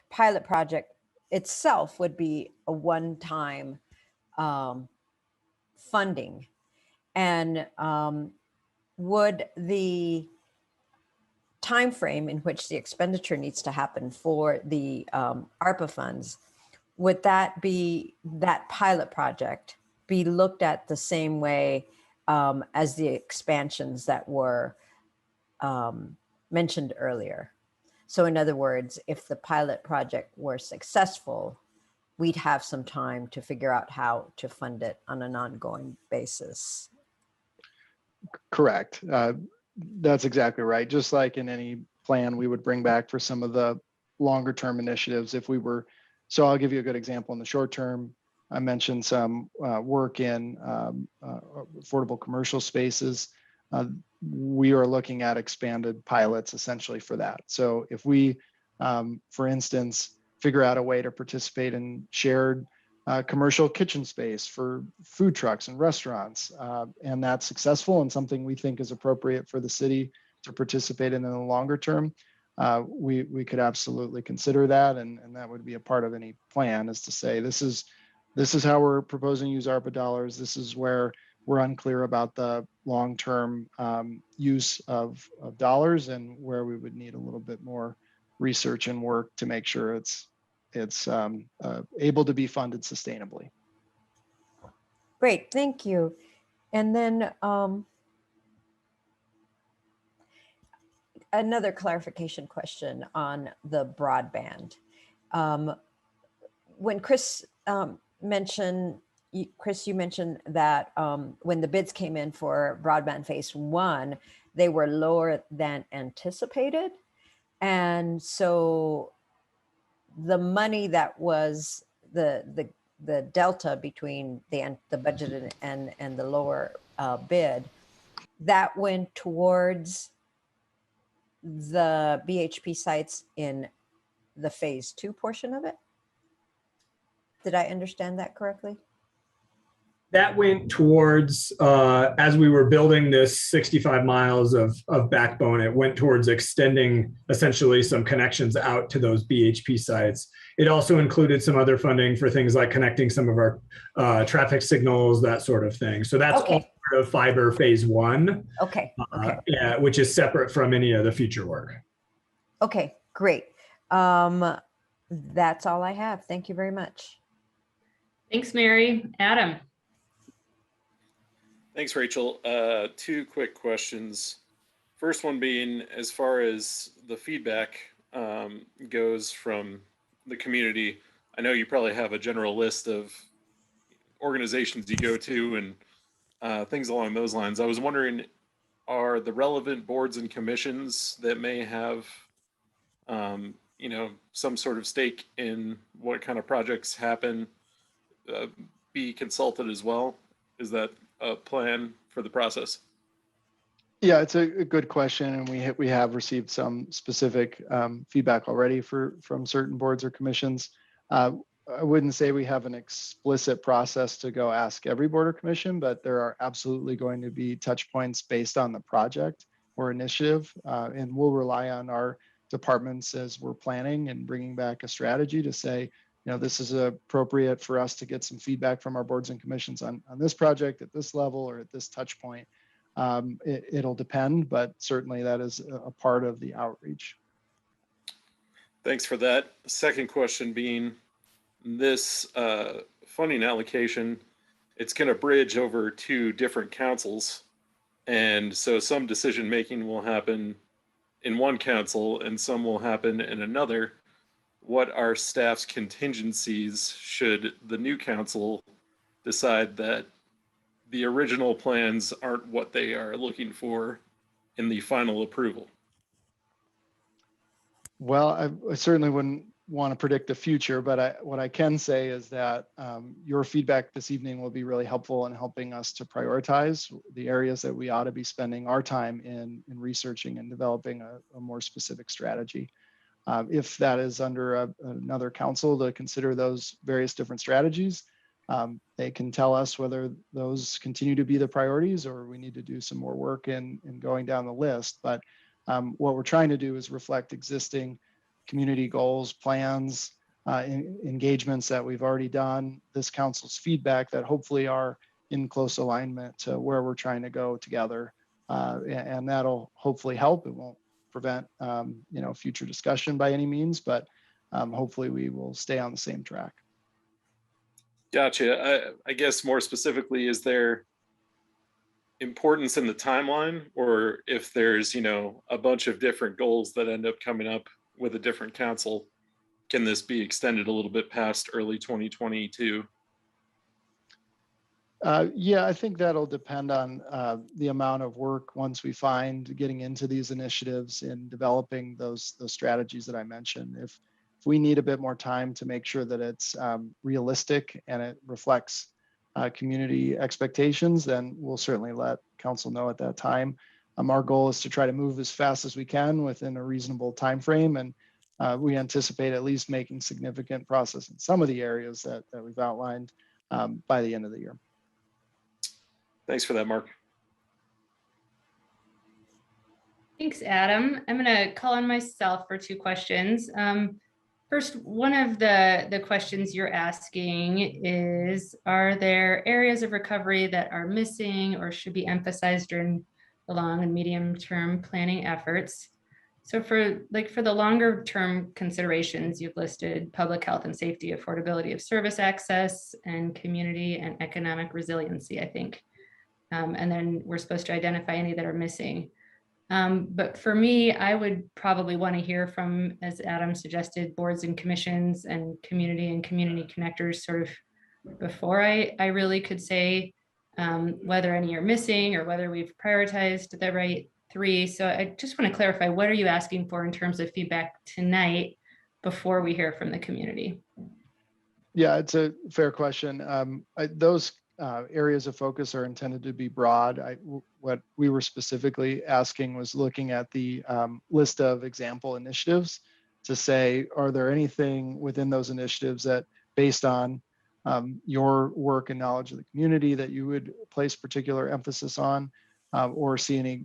[SPEAKER 14] pilot project itself would be a one-time funding. And would the time frame in which the expenditure needs to happen for the ARPA funds, would that pilot project be looked at the same way as the expansions that were mentioned earlier? So in other words, if the pilot project were successful, we'd have some time to figure out how to fund it on an ongoing basis.
[SPEAKER 7] Correct. That's exactly right. Just like in any plan, we would bring back for some of the longer term initiatives if we were. So I'll give you a good example in the short term. I mentioned some work in affordable commercial spaces. We are looking at expanded pilots essentially for that. So if we, for instance, figure out a way to participate in shared commercial kitchen space for food trucks and restaurants, and that's successful and something we think is appropriate for the city, to participate in the longer term, we could absolutely consider that, and that would be a part of any plan, is to say this is how we're proposing to use ARPA dollars. This is where we're unclear about the long-term use of dollars, and where we would need a little bit more research and work to make sure it's able to be funded sustainably.
[SPEAKER 14] Great, thank you. And then another clarification question on the broadband. When Chris mentioned, you mentioned that when the bids came in for broadband phase 1, they were lower than anticipated. And so the money that was the delta between the budgeted and the lower bid, that went towards the BHP sites in the phase 2 portion of it? Did I understand that correctly?
[SPEAKER 20] That went towards, as we were building this 65 miles of backbone, it went towards extending essentially some connections out to those BHP sites. It also included some other funding for things like connecting some of our traffic signals, that sort of thing. So that's all part of fiber phase 1.
[SPEAKER 14] Okay.
[SPEAKER 20] Yeah, which is separate from any of the future work.
[SPEAKER 14] Okay, great. That's all I have. Thank you very much.
[SPEAKER 3] Thanks, Mary. Adam.
[SPEAKER 12] Thanks, Rachel. 2 quick questions. First one being, as far as the feedback goes from the community, I know you probably have a general list of organizations you go to and things along those lines. I was wondering, are the relevant boards and commissions that may have, some sort of stake in what kind of projects happen, be consulted as well? Is that a plan for the process?
[SPEAKER 7] Yeah, it's a good question, and we have received some specific feedback already from certain boards or commissions. I wouldn't say we have an explicit process to go ask every board or commission, but there are absolutely going to be touch points based on the project or initiative, and we'll rely on our departments as we're planning and bringing back a strategy to say, this is appropriate for us to get some feedback from our boards and commissions on this project at this level or at this touch point. It'll depend, but certainly that is a part of the outreach.
[SPEAKER 12] Thanks for that. Second question being, this funding allocation, it's going to bridge over 2 different councils. And so some decision making will happen in one council and some will happen in another. What are staff's contingencies should the new council decide that the original plans aren't what they are looking for in the final approval?
[SPEAKER 7] Well, I certainly wouldn't want to predict the future, but what I can say is that your feedback this evening will be really helpful in helping us to prioritize the areas that we ought to be spending our time in researching and developing a more specific strategy. If that is under another council to consider those various different strategies, they can tell us whether those continue to be the priorities or we need to do some more work in going down the list. But what we're trying to do is reflect existing community goals, plans, engagements that we've already done, this council's feedback that hopefully are in close alignment to where we're trying to go together. And that'll hopefully help. It won't prevent future discussion by any means, but hopefully we will stay on the same track.
[SPEAKER 12] Gotcha. I guess more specifically, is there importance in the timeline, or if there's a bunch of different goals that end up coming up with a different council, can this be extended a little bit past early 2022?
[SPEAKER 7] Yeah, I think that'll depend on the amount of work once we find getting into these initiatives and developing those strategies that I mentioned. If we need a bit more time to make sure that it's realistic and it reflects community expectations, then we'll certainly let council know at that time. Our goal is to try to move as fast as we can within a reasonable time frame, and we anticipate at least making significant progress in some of the areas that we've outlined by the end of the year.
[SPEAKER 12] Thanks for that, Mark.
[SPEAKER 3] Thanks, Adam. I'm going to call on myself for two questions. First, one of the questions you're asking is, are there areas of recovery that are missing or should be emphasized during the long and medium term planning efforts? So for the longer term considerations, you've listed public health and safety, affordability of service access, and community and economic resiliency, I think. And then we're supposed to identify any that are missing. But for me, I would probably want to hear from, as Adam suggested, boards and commissions and community connectors sort of before I really could say whether any are missing or whether we've prioritized the right three. So I just want to clarify, what are you asking for in terms of feedback tonight before we hear from the community?
[SPEAKER 7] Yeah, it's a fair question. Those areas of focus are intended to be broad. What we were specifically asking was looking at the list of example initiatives to say, are there anything within those initiatives that, based on your work and knowledge of the community, that you would place particular emphasis on, or see any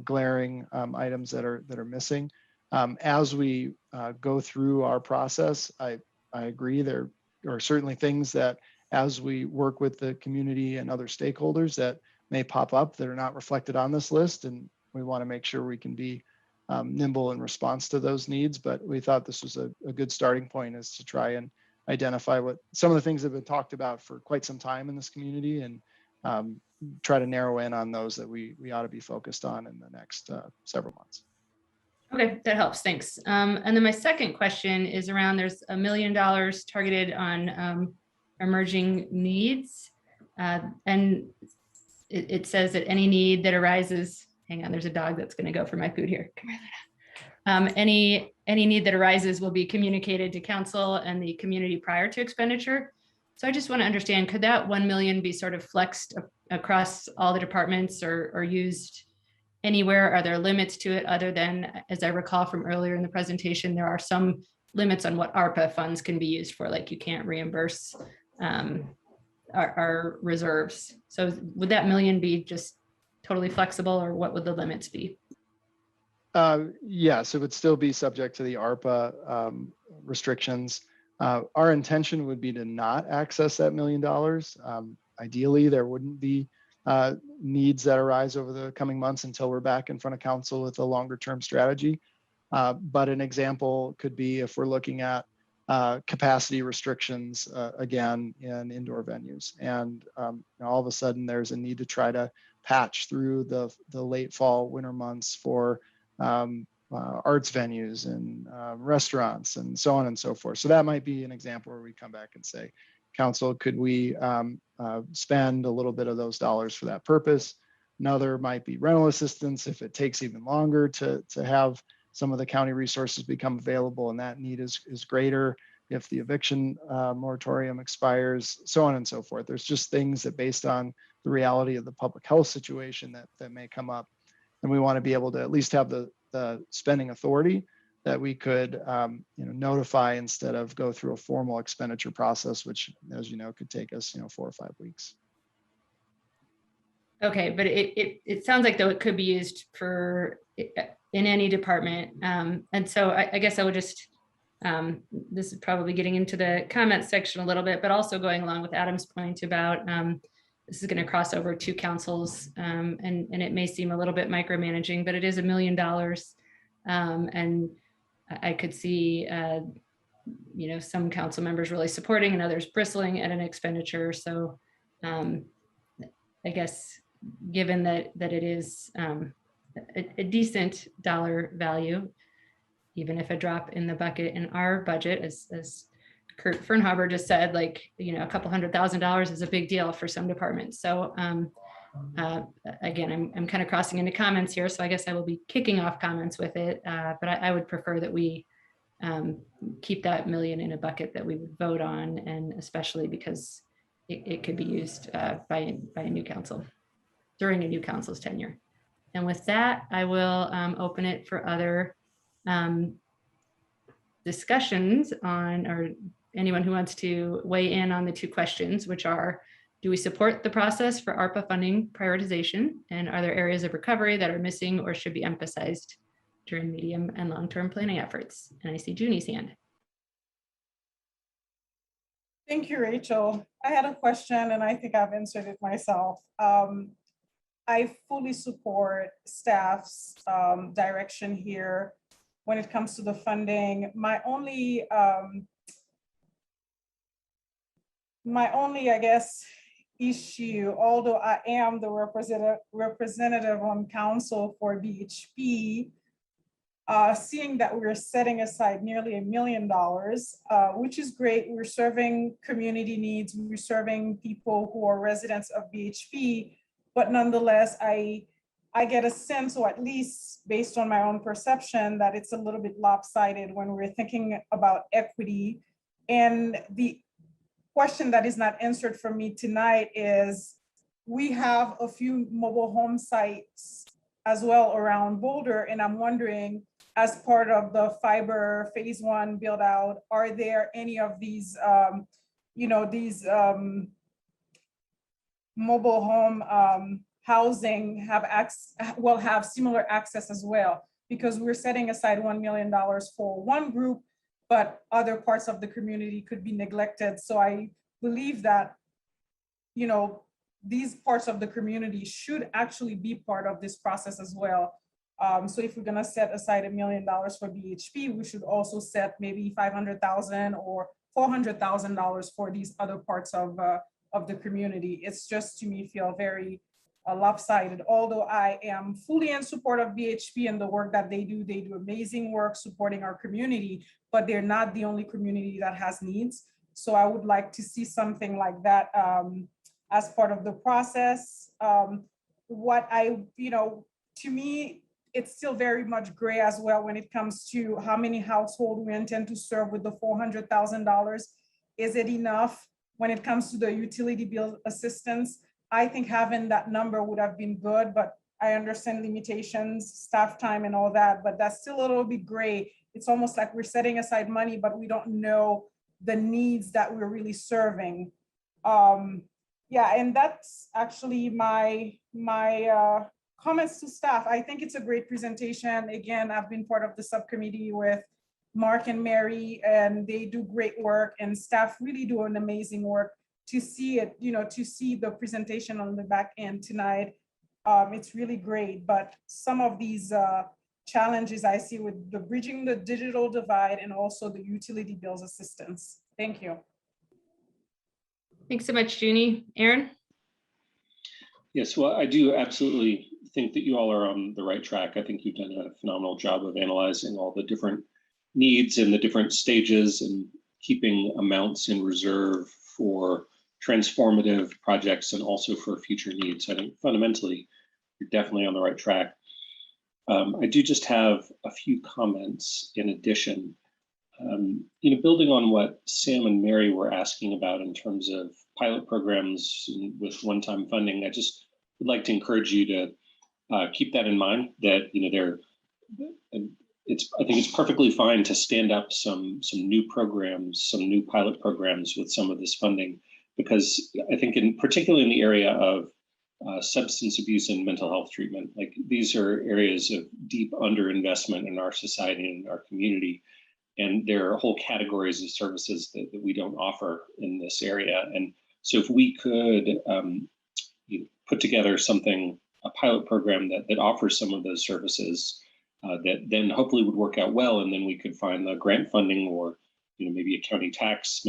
[SPEAKER 7] glaring items that are missing. As we go through our process, I agree there are certainly things that, as we work with the community and other stakeholders, that may pop up that are not reflected on this list, and we want to make sure we can be nimble in response to those needs. But we thought this was a good starting point, is to try and identify what some of the things that have been talked about for quite some time in this community, and try to narrow in on those that we ought to be focused on in the next several months.
[SPEAKER 3] Okay, that helps. Thanks. And then my second question is around, there's $1 million targeted on emerging needs. And it says that any need that arises, hang on, there's a dog that's going to go for my food here. Come here, Luna. Any need that arises will be communicated to council and the community prior to expenditure. So I just want to understand, could that 1 million be sort of flexed across all the departments or used anywhere? Are there limits to it, other than, as I recall from earlier in the presentation, there are some limits on what ARPA funds can be used for, like you can't reimburse our reserves. So would that million be just totally flexible, or what would the limits be?
[SPEAKER 7] Yes, it would still be subject to the ARPA restrictions. Our intention would be to not access that $1 million. Ideally, there wouldn't be needs that arise over the coming months until we're back in front of council with a longer term strategy. But an example could be if we're looking at capacity restrictions again in indoor venues, and all of a sudden there's a need to try to patch through the late fall, winter months for arts venues and restaurants and so on and so forth. So that might be an example where we come back and say, council, could we spend a little bit of those dollars for that purpose? Another might be rental assistance if it takes even longer to have some of the county resources become available, and that need is greater if the eviction moratorium expires, so on and so forth. There's just things that, based on the reality of the public health situation, that may come up, and we want to be able to at least have the spending authority that we could notify, instead of go through a formal expenditure process, which, as you know, could take us 4 or 5 weeks.
[SPEAKER 3] Okay, but it sounds like, though, it could be used for in any department. And so I guess I would just, this is probably getting into the comment section a little bit, but also going along with Adam's point about this is going to cross over 2 councils, and it may seem a little bit micromanaging, but it is $1 million. And I could see, some council members really supporting and others bristling at an expenditure. So I guess, given that it is a decent dollar value, even if a drop in the bucket in our budget, as Kurt Fernhaber just said, like, a couple $100,000 is a big deal for some departments. So again, I'm kind of crossing into comments here, so I guess I will be kicking off comments with it. But I would prefer that we keep that $1 million in a bucket that we would vote on, and especially because it could be used by a new council during a new council's tenure. And with that, I will open it for other discussions on, or anyone who wants to weigh in on the 2 questions, which are, Do we support the process for ARPA funding prioritization? And are there areas of recovery that are missing or should be emphasized during medium and long-term planning efforts? And I see Junie's hand.
[SPEAKER 19] Thank you, Rachel. I had a question and I think I've answered it myself. I fully support staff's direction here when it comes to the funding. My only, I guess, issue, although I am the representative on council for BHP, seeing that we're setting aside nearly $1 million, which is great. We're serving community needs. We're serving people who are residents of BHP, but nonetheless, I get a sense, or at least based on my own perception, that it's a little bit lopsided when we're thinking about equity. And the question that is not answered for me tonight is, we have a few mobile home sites as well around Boulder, and I'm wondering, as part of the fiber phase 1 build out, are there any of these, mobile home housing will have similar access as well? Because we're setting aside $1 million for one group, but other parts of the community could be neglected. So I believe that, these parts of the community should actually be part of this process as well. So if we're gonna set aside $1 million for BHP, we should also set maybe $500,000 or $400,000 for these other parts of the community. It's just, to me, feel very lopsided. Although I am fully in support of BHP and the work that they do amazing work supporting our community, but they're not the only community that has needs. So I would like to see something like that as part of the process. To me, it's still very much gray as well when it comes to how many households we intend to serve with the $400,000. Is it enough when it comes to the utility bill assistance? I think having that number would have been good, but I understand limitations, staff time and all that, but that's still a little bit gray. It's almost like we're setting aside money, but we don't know the needs that we're really serving. Yeah, and that's actually my comments to staff. I think it's a great presentation. Again, I've been part of the subcommittee with Mark and Mary, and they do great work, and staff really do an amazing work. To see it, to see the presentation on the back end tonight, it's really great. But some of these challenges I see with the bridging the digital divide and also the utility bills assistance. Thank you.
[SPEAKER 3] Thanks so much, Junie. Aaron?
[SPEAKER 6] Yes, well, I do absolutely think that you all are on the right track. I think you've done a phenomenal job of analyzing all the different needs and the different stages and keeping amounts in reserve for transformative projects and also for future needs. I think fundamentally, you're definitely on the right track. I do just have a few comments in addition. Building on what Sam and Mary were asking about in terms of pilot programs with one-time funding, I just would like to encourage you to keep that in mind. That I think it's perfectly fine to stand up some new programs, some new pilot programs with some of this funding, because I think particularly in the area of substance abuse and mental health treatment, like these are areas of deep underinvestment in our society and our community. And there are whole categories of services that we don't offer in this area. And so if we could put together a pilot program that offers some of those services, that then hopefully would work out well, and then we could find the grant funding or maybe a county tax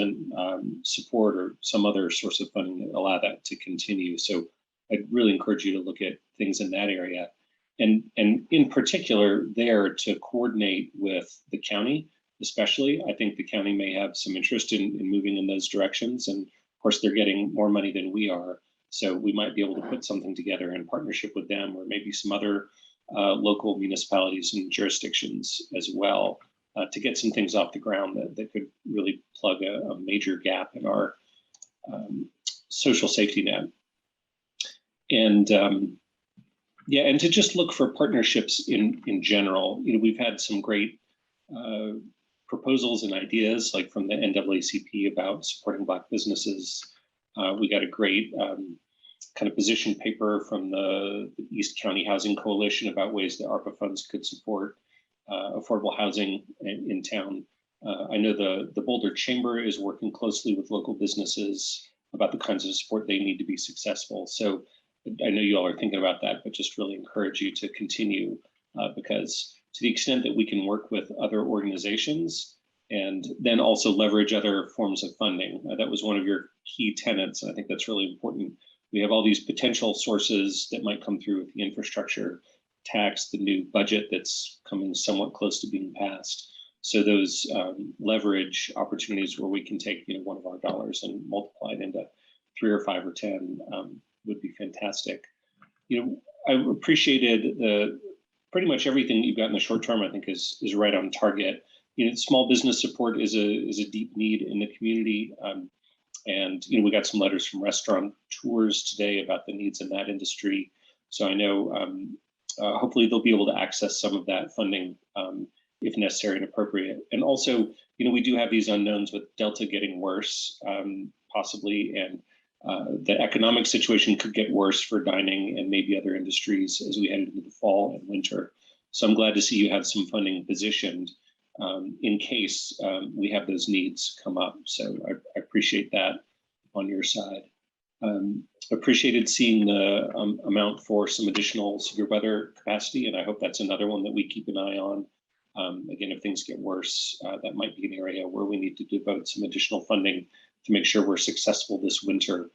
[SPEAKER 6] support or some other source of funding that allow that to continue. So I'd really encourage you to look at things in that area. And in particular there to coordinate with the county. Especially, I think the county may have some interest in moving in those directions. And of course, they're getting more money than we are. So we might be able to put something together in partnership with them, or maybe some other local municipalities and jurisdictions as well, to get some things off the ground that could really plug a major gap in our social safety net. And and to just look for partnerships in general. We've had some great proposals and ideas, like from the NAACP about supporting Black businesses. We got a great kind of position paper from the East County Housing Coalition about ways that ARPA funds could support affordable housing in town. I know the Boulder Chamber is working closely with local businesses about the kinds of support they need to be successful. So I know you all are thinking about that, but just really encourage you to continue because to the extent that we can work with other organizations and then also leverage other forms of funding. That was one of your key tenets. And I think that's really important. We have all these potential sources that might come through with the infrastructure tax, the new budget that's coming somewhat close to being passed. So those leverage opportunities where we can take one of our dollars and multiply it into 3 or 5 or 10 would be fantastic. I appreciated pretty much everything you've got in the short term. I think is right on target. Small business support is a deep need in the community. And we got some letters from restaurant tours today about the needs in that industry. So I know hopefully they'll be able to access some of that funding if necessary and appropriate. And also, we do have these unknowns with Delta getting worse, possibly, and the economic situation could get worse for dining and maybe other industries as we head into the fall and winter. So I'm glad to see you have some funding positioned in case we have those needs come up. So I appreciate that on your side. Appreciated seeing the amount for some additional severe weather capacity, and I hope that's another one that we keep an eye on. Again, if things get worse, that might be an area where we need to devote some additional funding to make sure we're successful this winter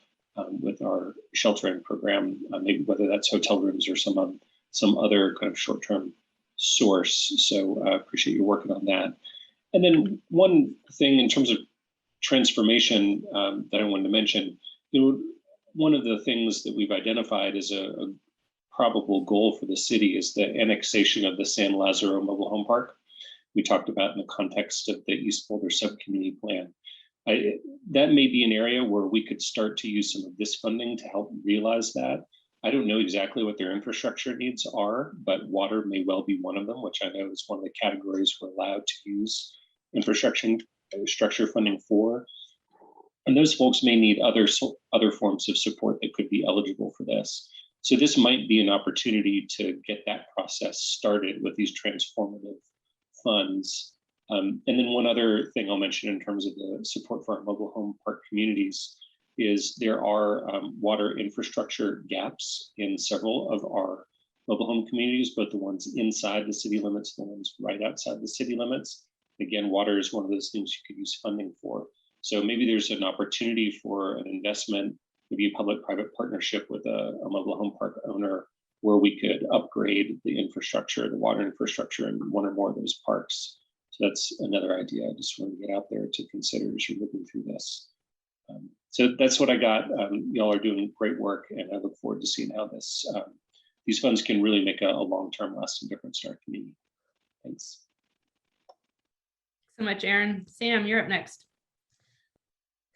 [SPEAKER 6] with our sheltering program, maybe whether that's hotel rooms or some other kind of short-term source. So I appreciate you working on that. And then one thing in terms of transformation that I wanted to mention, one of the things that we've identified as a probable goal for the city is the annexation of the San Lazaro Mobile Home Park. We talked about in the context of the East Boulder Subcommunity Plan. That may be an area where we could start to use some of this funding to help realize that. I don't know exactly what their infrastructure needs are, but water may well be one of them, which I know is one of the categories we're allowed to use infrastructure funding for. And those folks may need other forms of support that could be eligible for this. So this might be an opportunity to get that process started with these transformative funds. And then one other thing I'll mention in terms of the support for our mobile home park communities is there are water infrastructure gaps in several of our mobile home communities, both the ones inside the city limits, the ones right outside the city limits. Again, water is one of those things you could use funding for. So maybe there's an opportunity for an investment, maybe a public-private partnership with a mobile home park owner where we could upgrade the infrastructure, the water infrastructure in one or more of those parks. So that's another idea I just want to get out there to consider as you're looking through this. So that's what I got. Y'all are doing great work, and I look forward to seeing how these funds can really make a long-term lasting difference in our community. Thanks.
[SPEAKER 3] So much, Aaron. Sam, you're up next.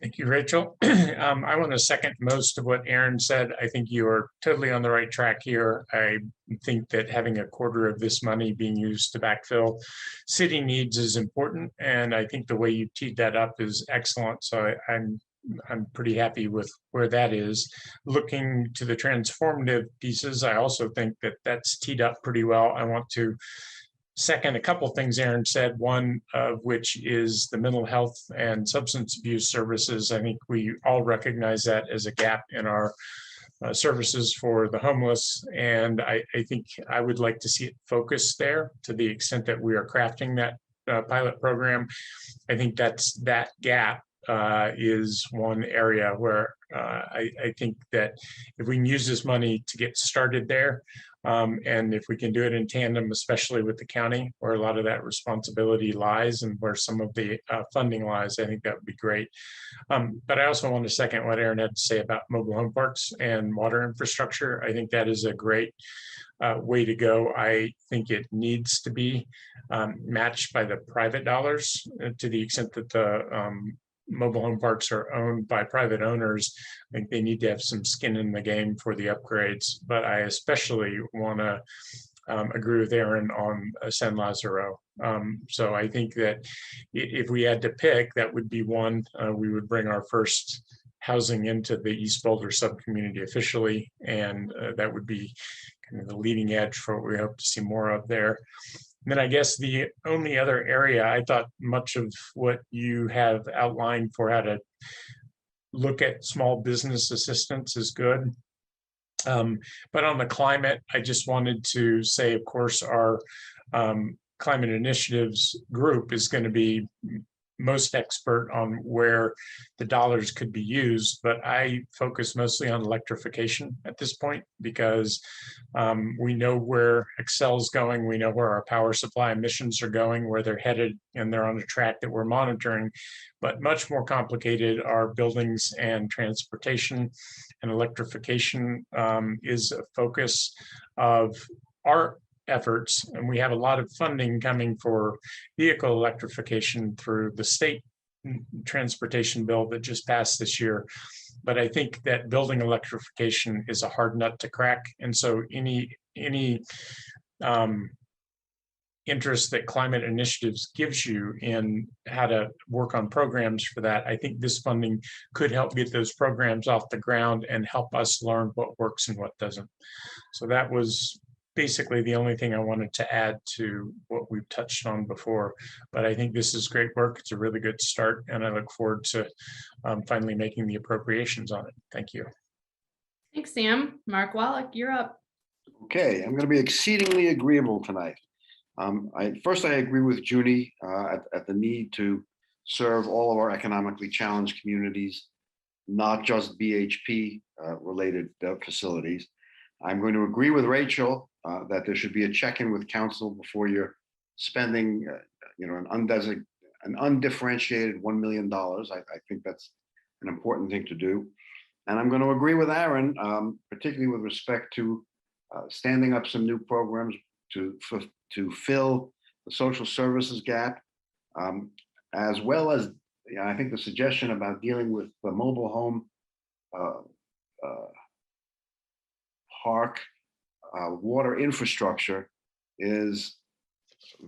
[SPEAKER 4] Thank you, Rachel. I want to second most of what Aaron said. I think you are totally on the right track here. I think that having a quarter of this money being used to backfill city needs is important. And I think the way you teed that up is excellent. So I'm pretty happy with where that is. Looking to the transformative pieces, I also think that that's teed up pretty well. I want to second a couple of things Aaron said, one of which is the mental health and substance abuse services. I think we all recognize that as a gap in our services for the homeless. And I think I would like to see it focused there to the extent that we are crafting that pilot program. I think that gap is one area where I think that if we can use this money to get started there, and if we can do it in tandem, especially with the county, where a lot of that responsibility lies and where some of the funding lies, I think that would be great. But I also want to second what Aaron had to say about mobile home parks and water infrastructure. I think that is a great way to go. I think it needs to be matched by the private dollars to the extent that the mobile home parks are owned by private owners. I think they need to have some skin in the game for the upgrades, but I especially want to agree with Aaron on San Lazaro. So I think that if we had to pick, that would be one. We would bring our first housing into the East Boulder subcommunity officially. And that would be kind of the leading edge for what we hope to see more of there. And then I guess the only other area, I thought much of what you have outlined for how to look at small business assistance is good. But on the climate, I just wanted to say, of course, our climate initiatives group is going to be most expert on where the dollars could be used, but I focus mostly on electrification at this point because we know where Excel's going, we know where our power supply emissions are going, where they're headed, and they're on a track that we're monitoring. But much more complicated are buildings and transportation, and electrification is a focus of our efforts, and we have a lot of funding coming for vehicle electrification through the state transportation bill that just passed this year. But I think that building electrification is a hard nut to crack, and so any interest that climate initiatives gives you in how to work on programs for that, I think this funding could help get those programs off the ground and help us learn what works and what doesn't. So that was basically the only thing I wanted to add to what we've touched on before. But I think this is great work. It's a really good start, and I look forward to finally making the appropriations on it. Thank you.
[SPEAKER 3] Thanks, Sam. Mark Wallach, you're up.
[SPEAKER 10] Okay, I'm going to be exceedingly agreeable tonight. First, I agree with Junie at the need to serve all of our economically challenged communities, not just BHP related facilities. I'm going to agree with Rachel that there should be a check-in with council before you're spending, an undifferentiated $1 million. I think that's an important thing to do. And I'm going to agree with Aaron, particularly with respect to standing up some new programs to fill the social services gap, as well as I think the suggestion about dealing with the mobile home park water infrastructure is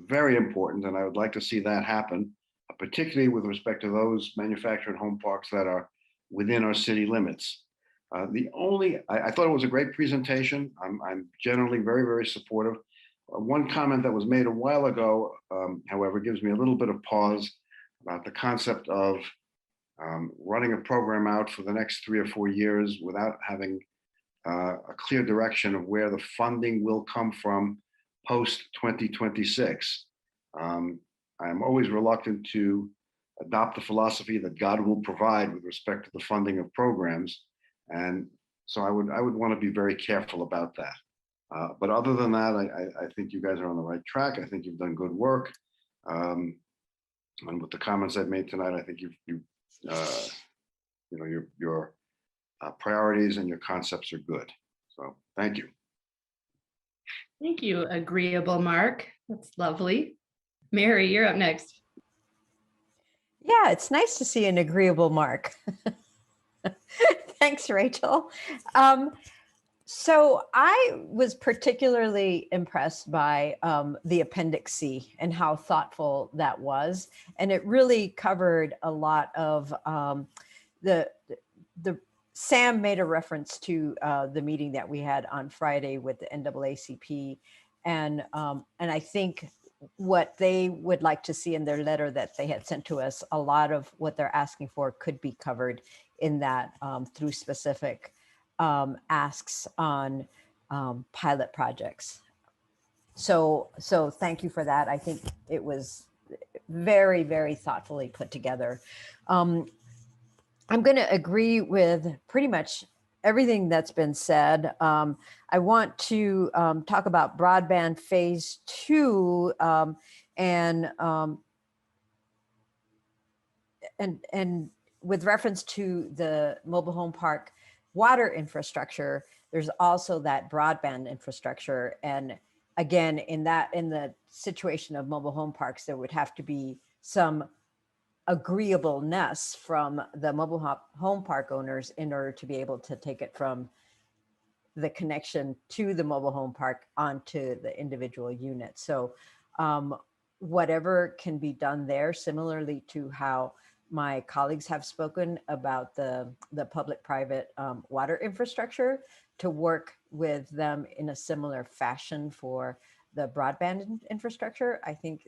[SPEAKER 10] very important, and I would like to see that happen, particularly with respect to those manufactured home parks that are within our city limits. I thought it was a great presentation. I'm generally very, very supportive. One comment that was made a while ago, however, gives me a little bit of pause about the concept of running a program out for the next 3 or 4 years without having a clear direction of where the funding will come from post 2026. I'm always reluctant to adopt the philosophy that God will provide with respect to the funding of programs, and so I would want to be very careful about that. But other than that, I think you guys are on the right track. I think you've done good work, and with the comments I've made tonight, I think your priorities and your concepts are good. So thank you.
[SPEAKER 3] Thank you, agreeable Mark. That's lovely. Mary, you're up next.
[SPEAKER 14] Yeah, it's nice to see an agreeable Mark. Thanks, Rachel. So I was particularly impressed by the Appendix C and how thoughtful that was. And it really covered a lot of Sam made a reference to the meeting that we had on Friday with the NAACP. And I think what they would like to see in their letter that they had sent to us, a lot of what they're asking for could be covered in that through specific asks on pilot projects. So thank you for that. I think it was very, very thoughtfully put together. I'm going to agree with pretty much everything that's been said. I want to talk about broadband phase 2 and with reference to the mobile home park water infrastructure, there's also that broadband infrastructure. And again, in the situation of mobile home parks, there would have to be some agreeableness from the mobile home park owners in order to be able to take it from the connection to the mobile home park onto the individual unit. So whatever can be done there, similarly to how my colleagues have spoken about the public-private water infrastructure, to work with them in a similar fashion for the broadband infrastructure. I think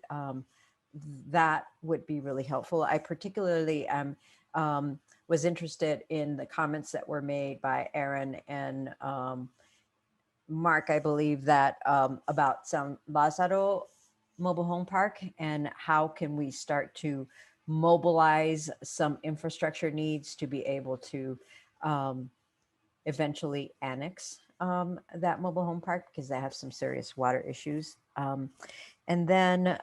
[SPEAKER 14] that would be really helpful. I particularly was interested in the comments that were made by Aaron and Mark, I believe, that about San Lázaro Mobile Home Park, and how can we start to mobilize some infrastructure needs to be able to eventually annex that mobile home park, because they have some serious water issues. And then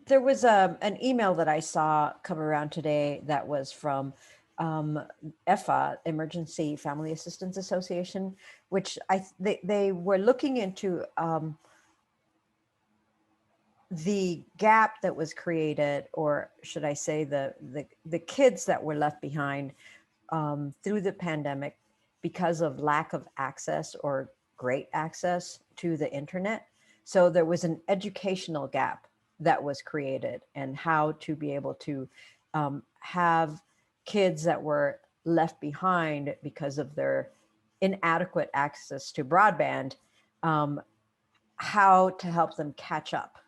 [SPEAKER 14] there was an email that I saw come around today that was from EFA, Emergency Family Assistance Association, which they were looking into the gap that was created, or should I say the kids that were left behind through the pandemic because of lack of access or great access to the internet. So there was an educational gap that was created, and how to be able to have kids that were left behind because of their inadequate access to broadband, how to help them catch up.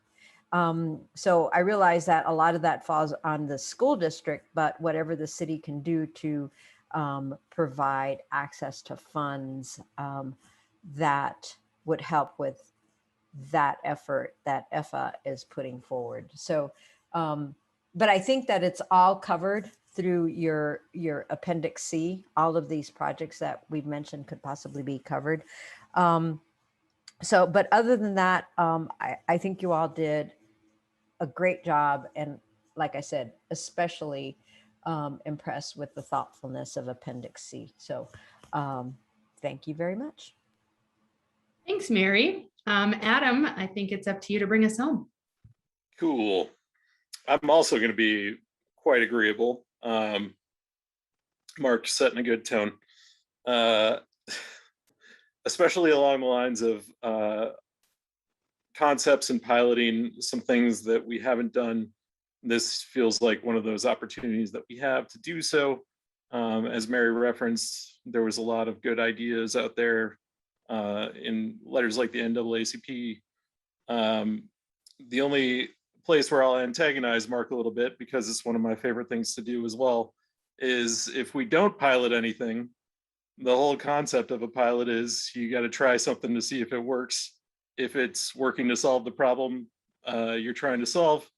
[SPEAKER 14] So I realize that a lot of that falls on the school district, but whatever the city can do to provide access to funds that would help with that effort that EFA is putting forward. So, but I think that it's all covered through your Appendix C. All of these projects that we've mentioned could possibly be covered. So, but other than that, I think you all did a great job. And like I said, especially impressed with the thoughtfulness of Appendix C. So thank you very much.
[SPEAKER 3] Thanks, Mary. Adam, I think it's up to you to bring us home.
[SPEAKER 12] Cool. I'm also going to be quite agreeable. Mark setting a good tone, especially along the lines of concepts and piloting some things that we haven't done. This feels like one of those opportunities that we have to do so. As Mary referenced, there was a lot of good ideas out there in letters like the NAACP. The only place where I'll antagonize Mark a little bit, because it's one of my favorite things to do as well, is if we don't pilot anything, the whole concept of a pilot is you got to try something to see if it works. If it's working to solve the problem you're trying to solve,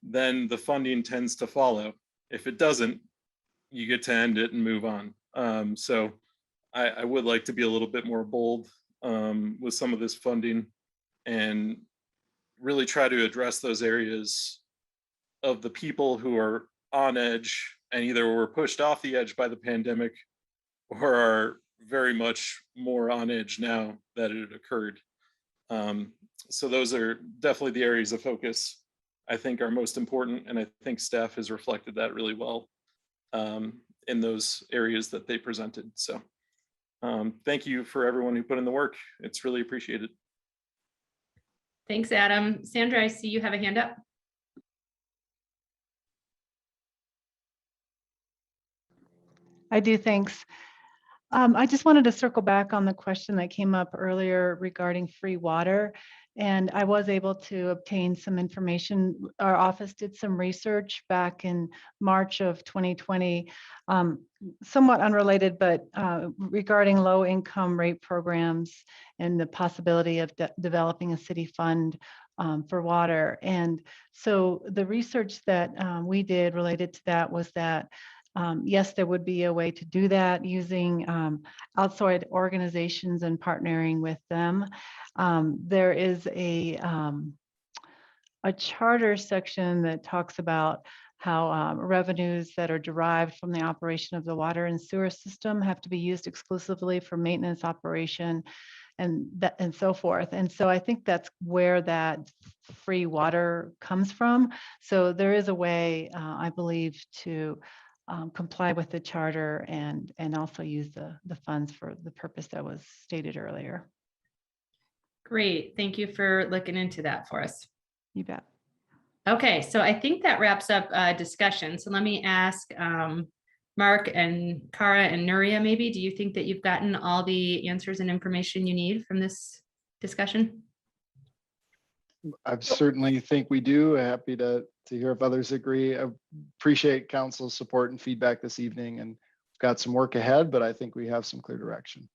[SPEAKER 12] then the funding tends to follow. If it doesn't, you get to end it and move on. So I would like to be a little bit more bold with some of this funding, and really try to address those areas of the people who are on edge and either were pushed off the edge by the pandemic or are very much more on edge now that it occurred. So those are definitely the areas of focus I think are most important, and I think staff has reflected that really well in those areas that they presented. So thank you for everyone who put in the work. It's really appreciated.
[SPEAKER 3] Thanks, Adam. Sandra, I see you have a hand up.
[SPEAKER 1] I do, thanks. I just wanted to circle back on the question that came up earlier regarding free water. And I was able to obtain some information. Our office did some research back in March of 2020, somewhat unrelated, but regarding low income rate programs and the possibility of developing a city fund for water. And so the research that we did related to that was that yes, there would be a way to do that using outside organizations and partnering with them. There is a charter section that talks about how revenues that are derived from the operation of the water and sewer system have to be used exclusively for maintenance operation and so forth. And so I think that's where that free water comes from. So there is a way, I believe, to comply with the charter and also use the funds for the purpose that was stated earlier.
[SPEAKER 3] Great. Thank you for looking into that for us.
[SPEAKER 1] You bet.
[SPEAKER 3] Okay, so I think that wraps up discussion. So let me ask Mark and Kara and Nuria, maybe, do you think that you've gotten all the answers and information you need from this discussion?
[SPEAKER 7] I certainly think we do. Happy to hear if others agree. I appreciate council's support and feedback this evening, and we've got some work ahead, but I think we have some clear direction.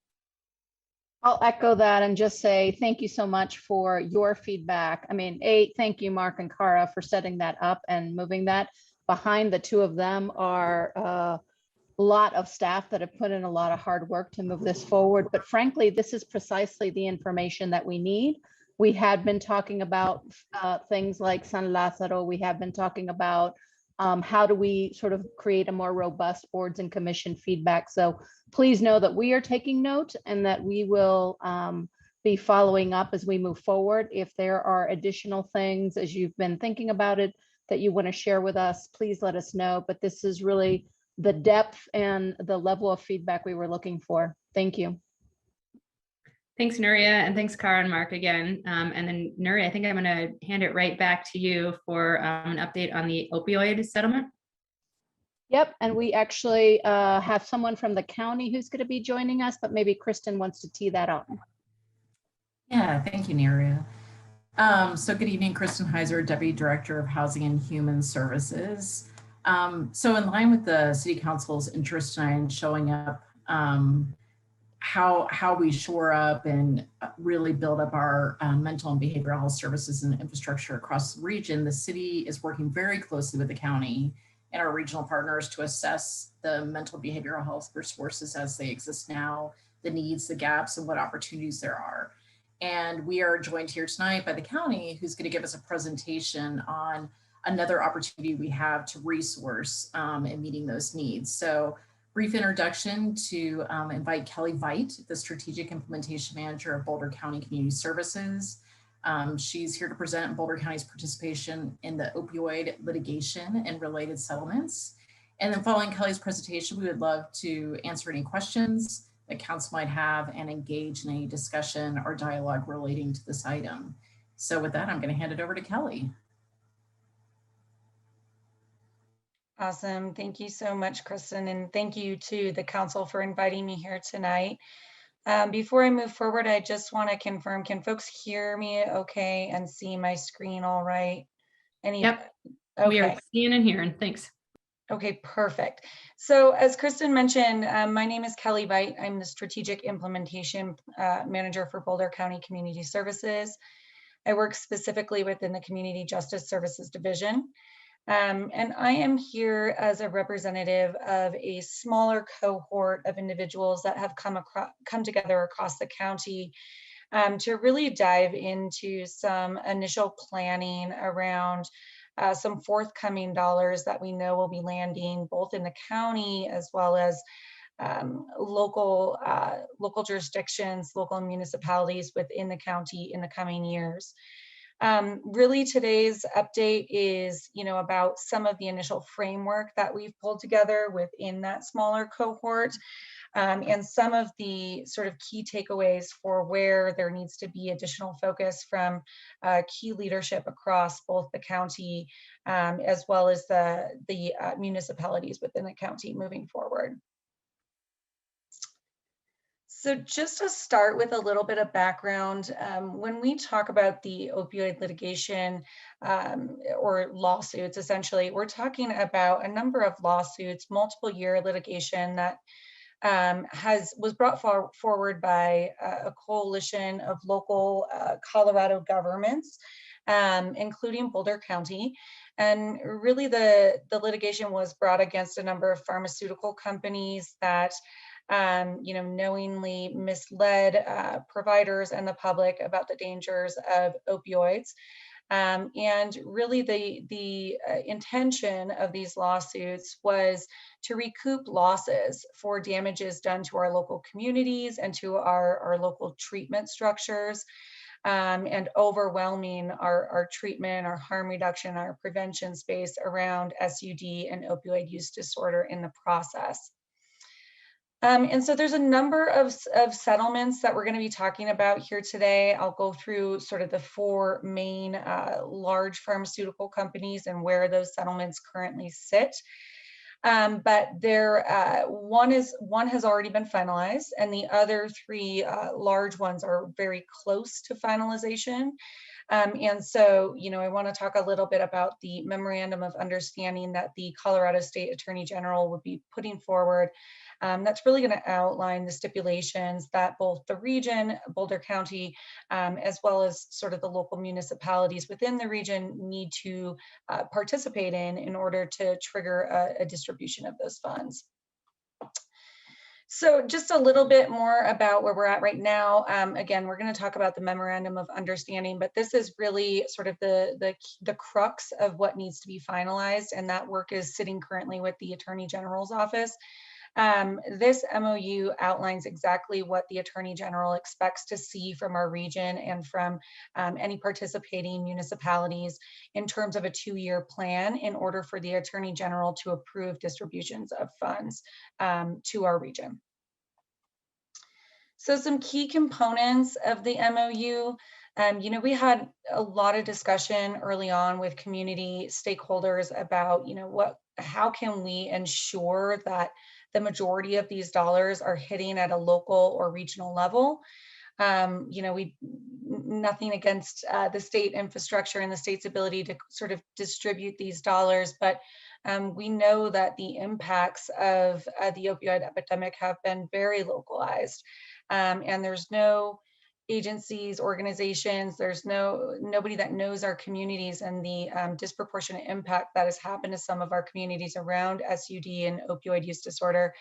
[SPEAKER 2] I'll echo that and just say thank you so much for your feedback. I mean, thank you, Mark and Kara, for setting that up and moving that. Behind the two of them are a lot of staff that have put in a lot of hard work to move this forward. But frankly, this is precisely the information that we need. We had been talking about things like San Lazaro. We have been talking about how do we sort of create a more robust boards and commission feedback. So please know that we are taking note and that we will be following up as we move forward. If there are additional things as you've been thinking about it that you want to share with us, please let us know. But this is really the depth and the level of feedback we were looking for. Thank you.
[SPEAKER 3] Thanks, Nuria, and thanks, Kara and Mark again. And then Nuria, I think I'm going to hand it right back to you for an update on the opioid settlement.
[SPEAKER 2] Yep, and we actually have someone from the county who's going to be joining us, but maybe Kristen wants to tee that up.
[SPEAKER 16] Yeah, thank you, Nuria. So good evening, Kristen Heiser, Deputy Director of Housing and Human Services. So in line with the City Council's interest tonight in showing up how we shore up and really build up our mental and behavioral health services and infrastructure across the region, the city is working very closely with the county and our regional partners to assess the mental behavioral health resources as they exist now, the needs, the gaps, and what opportunities there are. And we are joined here tonight by the county, who's going to give us a presentation on another opportunity we have to resource in meeting those needs. So brief introduction to invite Kelly Veit, the Strategic Implementation Manager of Boulder County Community Services. She's here to present Boulder County's participation in the opioid litigation and related settlements. And then following Kelly's presentation, we would love to answer any questions that council might have and engage in any discussion or dialogue relating to this item. So with that, I'm going to hand it over to Kelly.
[SPEAKER 5] Awesome. Thank you so much, Kristen. And thank you to the council for inviting me here tonight. Before I move forward, I just want to confirm, can folks hear me okay and see my screen all right?
[SPEAKER 3] Yep,
[SPEAKER 5] okay.
[SPEAKER 3] We are seeing and hearing, thanks.
[SPEAKER 5] Okay, perfect. So as Kristen mentioned, my name is Kelly Veit. I'm the Strategic Implementation Manager for Boulder County Community Services. I work specifically within the Community Justice Services Division. And I am here as a representative of a smaller cohort of individuals that have come together across the county to really dive into some initial planning around some forthcoming dollars that we know will be landing both in the county as well as local jurisdictions, local municipalities within the county in the coming years. Really today's update is, about some of the initial framework that we've pulled together within that smaller cohort and some of the sort of key takeaways for where there needs to be additional focus from key leadership across both the county as well as the municipalities within the county moving forward. So just to start with a little bit of background, when we talk about the opioid litigation or lawsuits, essentially, we're talking about a number of lawsuits, multiple year litigation that was brought forward by a coalition of local Colorado governments, including Boulder County. And really the litigation was brought against a number of pharmaceutical companies that knowingly misled providers and the public about the dangers of opioids. And really the intention of these lawsuits was to recoup losses for damages done to our local communities and to our local treatment structures, and overwhelming our treatment, our harm reduction, our prevention space around SUD and opioid use disorder in the process. And so there's a number of settlements that we're going to be talking about here today. I'll go through sort of the 4 main large pharmaceutical companies and where those settlements currently sit. But one has already been finalized, and the other 3 large ones are very close to finalization. And so, I want to talk a little bit about the memorandum of understanding that the Colorado State Attorney General would be putting forward. That's really going to outline the stipulations that both the region, Boulder County, as well as sort of the local municipalities within the region need to participate in order to trigger a distribution of those funds. So just a little bit more about where we're at right now. Again, we're going to talk about the memorandum of understanding, but this is really sort of the crux of what needs to be finalized, and that work is sitting currently with the Attorney General's office. This MOU outlines exactly what the Attorney General expects to see from our region and from any participating municipalities in terms of a 2-year plan in order for the Attorney General to approve distributions of funds to our region. So some key components of the MOU. We had a lot of discussion early on with community stakeholders about, how can we ensure that the majority of these dollars are hitting at a local or regional level. Nothing against the state infrastructure and the state's ability to sort of distribute these dollars, but we know that the impacts of the opioid epidemic have been very localized, and there's no agencies, organizations, there's nobody that knows our communities and the disproportionate impact that has happened to some of our communities around SUD and opioid use disorder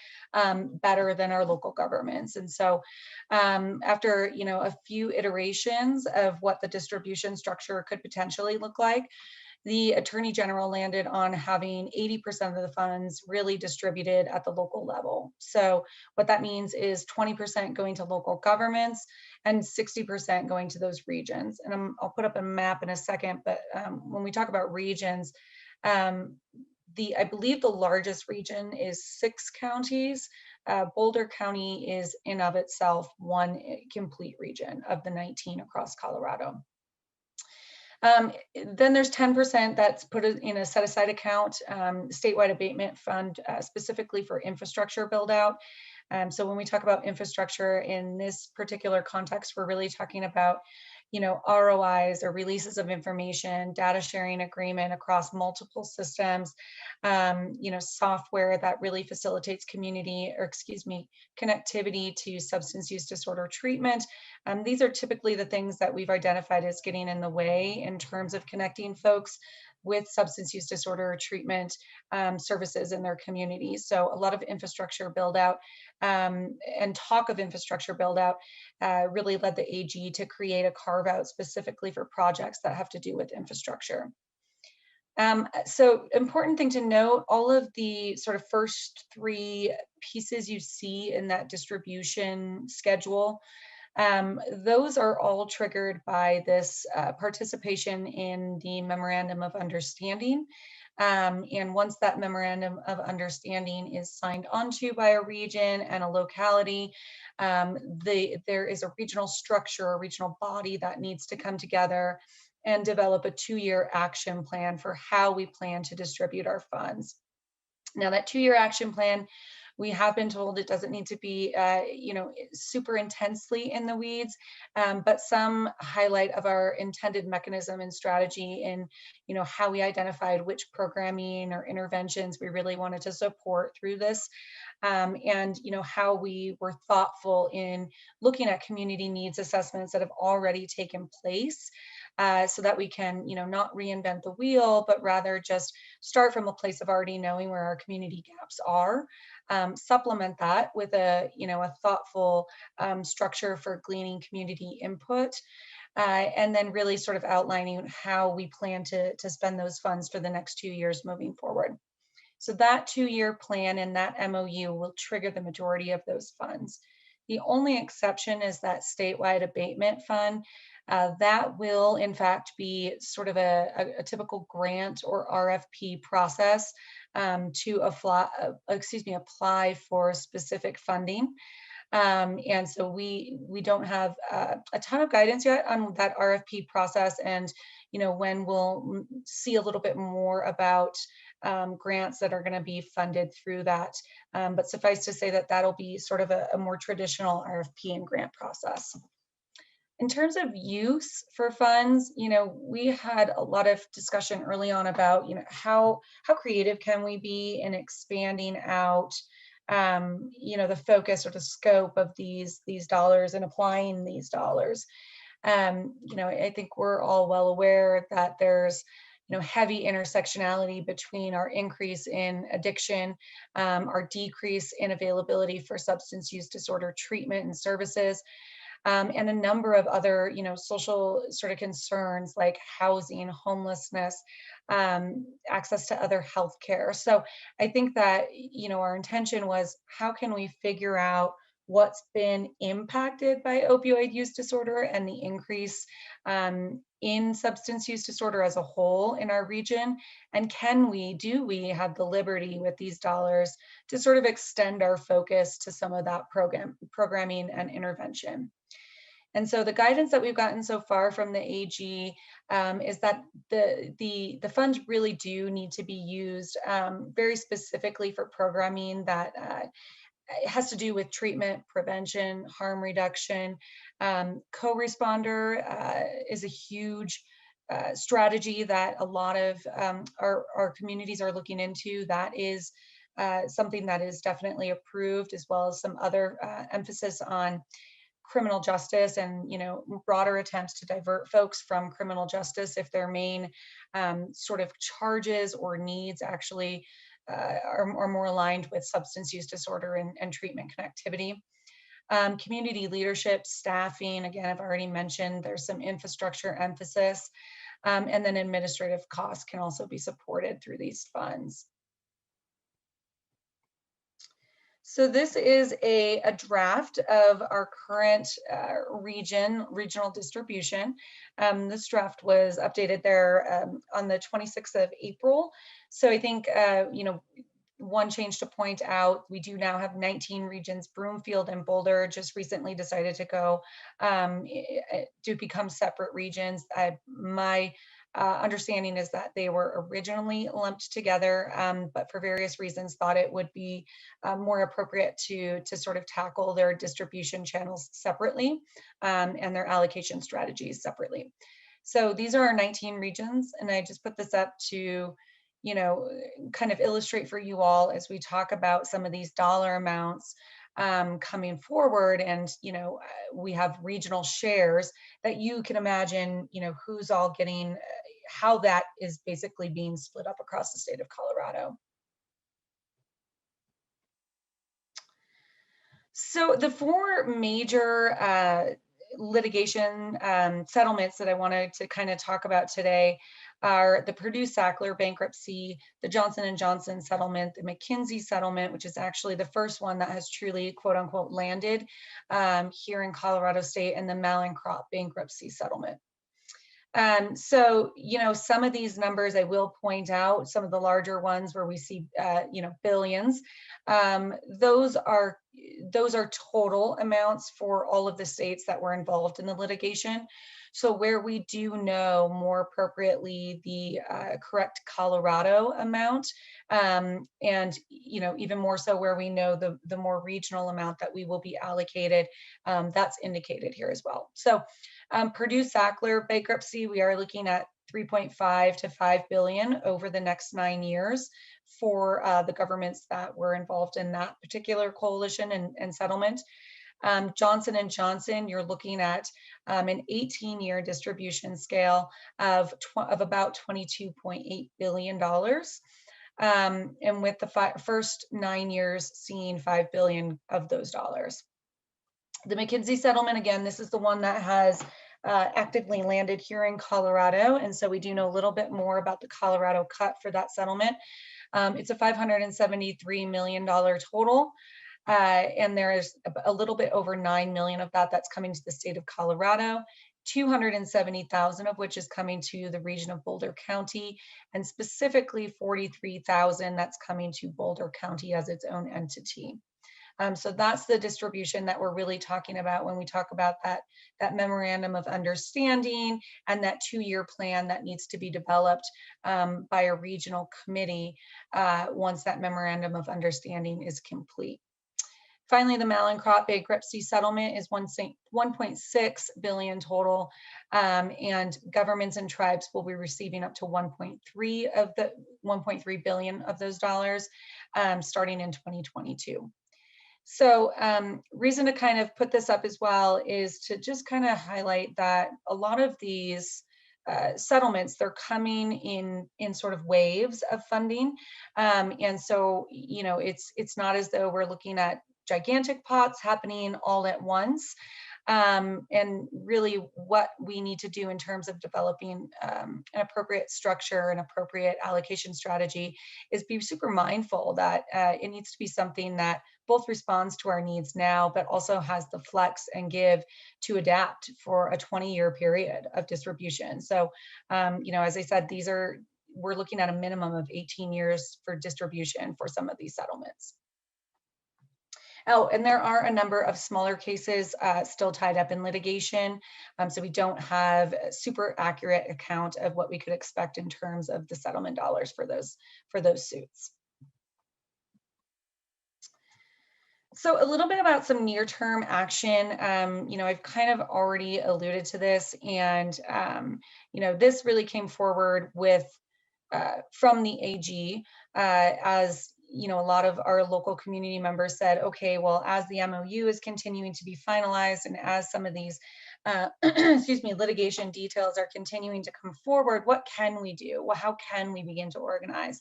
[SPEAKER 5] better than our local governments. And so after a few iterations of what the distribution structure could potentially look like, the Attorney General landed on having 80% of the funds really distributed at the local level. So what that means is 20% going to local governments and 60% going to those regions. And I'll put up a map in a second, but when we talk about regions, I believe the largest region is 6 counties. Boulder County is in of itself one complete region of the 19 across Colorado. Then there's 10% that's put in a set-aside account, statewide abatement fund, specifically for infrastructure build out. So when we talk about infrastructure in this particular context, we're really talking about, ROIs or releases of information, data sharing agreement across multiple systems, software that really facilitates connectivity to substance use disorder treatment. These are typically the things that we've identified as getting in the way in terms of connecting folks with substance use disorder treatment services in their communities. So a lot of infrastructure build out and talk of infrastructure build out really led the AG to create a carve out specifically for projects that have to do with infrastructure. So important thing to note, all of the sort of first 3 pieces you see in that distribution schedule, those are all triggered by this participation in the Memorandum of Understanding. And once that Memorandum of Understanding is signed onto by a region and a locality, there is a regional structure, a regional body that needs to come together and develop a 2-year action plan for how we plan to distribute our funds. Now that 2-year action plan, we have been told it doesn't need to be, super intensely in the weeds, but some highlight of our intended mechanism and strategy in, how we identified which programming or interventions we really wanted to support through this, and, how we were thoughtful in looking at community needs assessments that have already taken place, so that we can, not reinvent the wheel, but rather just start from a place of already knowing where our community gaps are. Supplement that with a thoughtful structure for gleaning community input, and then really sort of outlining how we plan to spend those funds for the next 2 years moving forward. So that 2-year plan and that MOU will trigger the majority of those funds. The only exception is that statewide abatement fund. That will in fact be sort of a typical grant or RFP process to apply for specific funding. And so we don't have a ton of guidance yet on that RFP process, and when we'll see a little bit more about grants that are going to be funded through that. But suffice to say that that'll be sort of a more traditional RFP and grant process. In terms of use for funds, we had a lot of discussion early on about, how creative can we be in expanding out, the focus or the scope of these dollars and applying these dollars. I think we're all well aware that there's heavy intersectionality between our increase in addiction, our decrease in availability for substance use disorder treatment and services, and a number of other, social sort of concerns like housing, homelessness, access to other healthcare. So I think that, our intention was, how can we figure out what's been impacted by opioid use disorder and the increase in substance use disorder as a whole in our region? And do we have the liberty with these dollars to sort of extend our focus to some of that programming and intervention? And so the guidance that we've gotten so far from the AG is that the funds really do need to be used very specifically for programming that has to do with treatment, prevention, harm reduction. Co-responder is a huge strategy that a lot of our communities are looking into. That is something that is definitely approved, as well as some other emphasis on criminal justice and broader attempts to divert folks from criminal justice if their main sort of charges or needs actually are more aligned with substance use disorder and treatment connectivity. Community leadership, staffing, again, I've already mentioned, there's some infrastructure emphasis, and then administrative costs can also be supported through these funds. So this is a draft of our current regional distribution. This draft was updated there on the 26th of April. So I think, one change to point out, we do now have 19 regions. Broomfield and Boulder just recently decided to go to become separate regions. My understanding is that they were originally lumped together, but for various reasons thought it would be more appropriate to sort of tackle their distribution channels separately and their allocation strategies separately. So these are our 19 regions, and I just put this up to kind of illustrate for you all as we talk about some of these dollar amounts coming forward. And, we have regional shares that you can imagine, who's all getting, how that is basically being split up across the state of Colorado. So the four major litigation settlements that I wanted to kind of talk about today are the Purdue-Sackler bankruptcy, the Johnson & Johnson settlement, the McKinsey settlement, which is actually the first one that has truly, quote unquote, landed here in Colorado State, and the Mallinckrodt bankruptcy settlement. So, some of these numbers I will point out, some of the larger ones where we see, billions, those are total amounts for all of the states that were involved in the litigation. So where we do know more appropriately the correct Colorado amount, and even more so where we know the more regional amount that we will be allocated, that's indicated here as well. So Purdue-Sackler bankruptcy, we are looking at 3.5 to 5 billion over the next 9 years for the governments that were involved in that particular coalition and settlement. Johnson & Johnson, you're looking at an 18-year distribution scale of about $22.8 billion. And with the first 9 years seeing 5 billion of those dollars. The McKinsey settlement, again, this is the one that has actively landed here in Colorado. And so we do know a little bit more about the Colorado cut for that settlement. It's a $573 million total. And there is a little bit over 9 million of that's coming to the state of Colorado. 270,000 of which is coming to the region of Boulder County, and specifically 43,000 that's coming to Boulder County as its own entity. So that's the distribution that we're really talking about when we talk about that memorandum of understanding and that 2-year plan that needs to be developed by a regional committee once that memorandum of understanding is complete. Finally, the Mallinckrodt bankruptcy settlement is 1.6 billion total, and governments and tribes will be receiving up to 1.3 billion of those dollars starting in 2022. So reason to kind of put this up as well is to just kind of highlight that a lot of these settlements, they're coming in sort of waves of funding. And so, you know, it's not as though we're looking at gigantic pots happening all at once. And really what we need to do in terms of developing an appropriate structure and appropriate allocation strategy is be super mindful that it needs to be something that both responds to our needs now, but also has the flex and give to adapt for a 20-year period of distribution. So, you know, as I said, we're looking at a minimum of 18 years for distribution for some of these settlements. Oh, and there are a number of smaller cases still tied up in litigation. So we don't have a super accurate account of what we could expect in terms of the settlement dollars for those suits. So a little bit about some near-term action. You know, I've kind of already alluded to this, and you know, this really came forward with from the AG as you know, a lot of our local community members said, okay, well, as the MOU is continuing to be finalized and as some of these, excuse me, litigation details are continuing to come forward, what can we do? Well, how can we begin to organize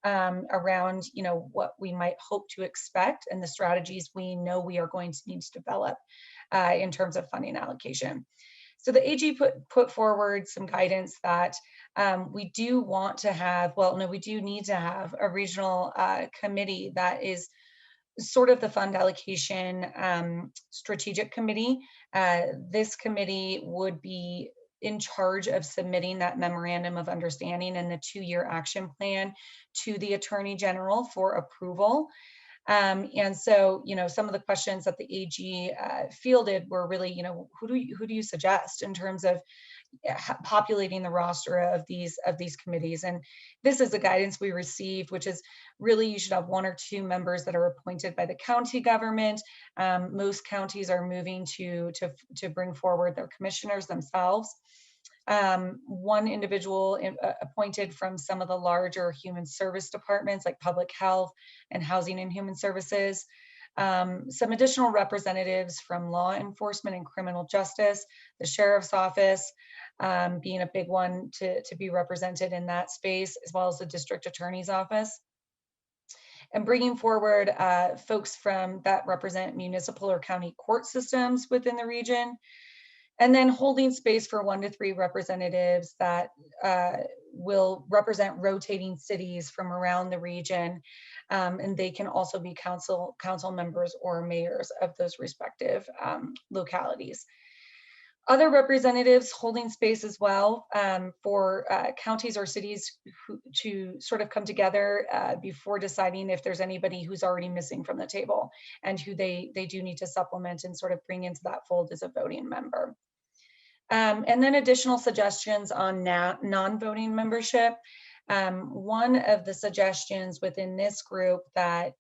[SPEAKER 5] around, you know, what we might hope to expect and the strategies we know we are going to need to develop in terms of funding allocation. So the AG put forward some guidance that we do want to have, well, no, we do need to have a regional committee that is sort of the fund allocation strategic committee. This committee would be in charge of submitting that memorandum of understanding and the 2-year action plan to the Attorney General for approval. And so, you know, some of the questions that the AG fielded were really, you know, who do you suggest in terms of populating the roster of these committees? And this is the guidance we received, which is really you should have 1 or 2 members that are appointed by the county government. Most counties are moving to bring forward their commissioners themselves. 1 individual appointed from some of the larger human service departments like public health and housing and human services. Some additional representatives from law enforcement and criminal justice, the sheriff's office being a big one to be represented in that space, as well as the district attorney's office. And bringing forward folks from that represent municipal or county court systems within the region. And then holding space for 1 to 3 representatives that will represent rotating cities from around the region. And they can also be council members or mayors of those respective localities. Other representatives holding space as well for counties or cities to sort of come together before deciding if there's anybody who's already missing from the table and who they do need to supplement and sort of bring into that fold as a voting member. And then additional suggestions on non-voting membership. One of the suggestions within this group that,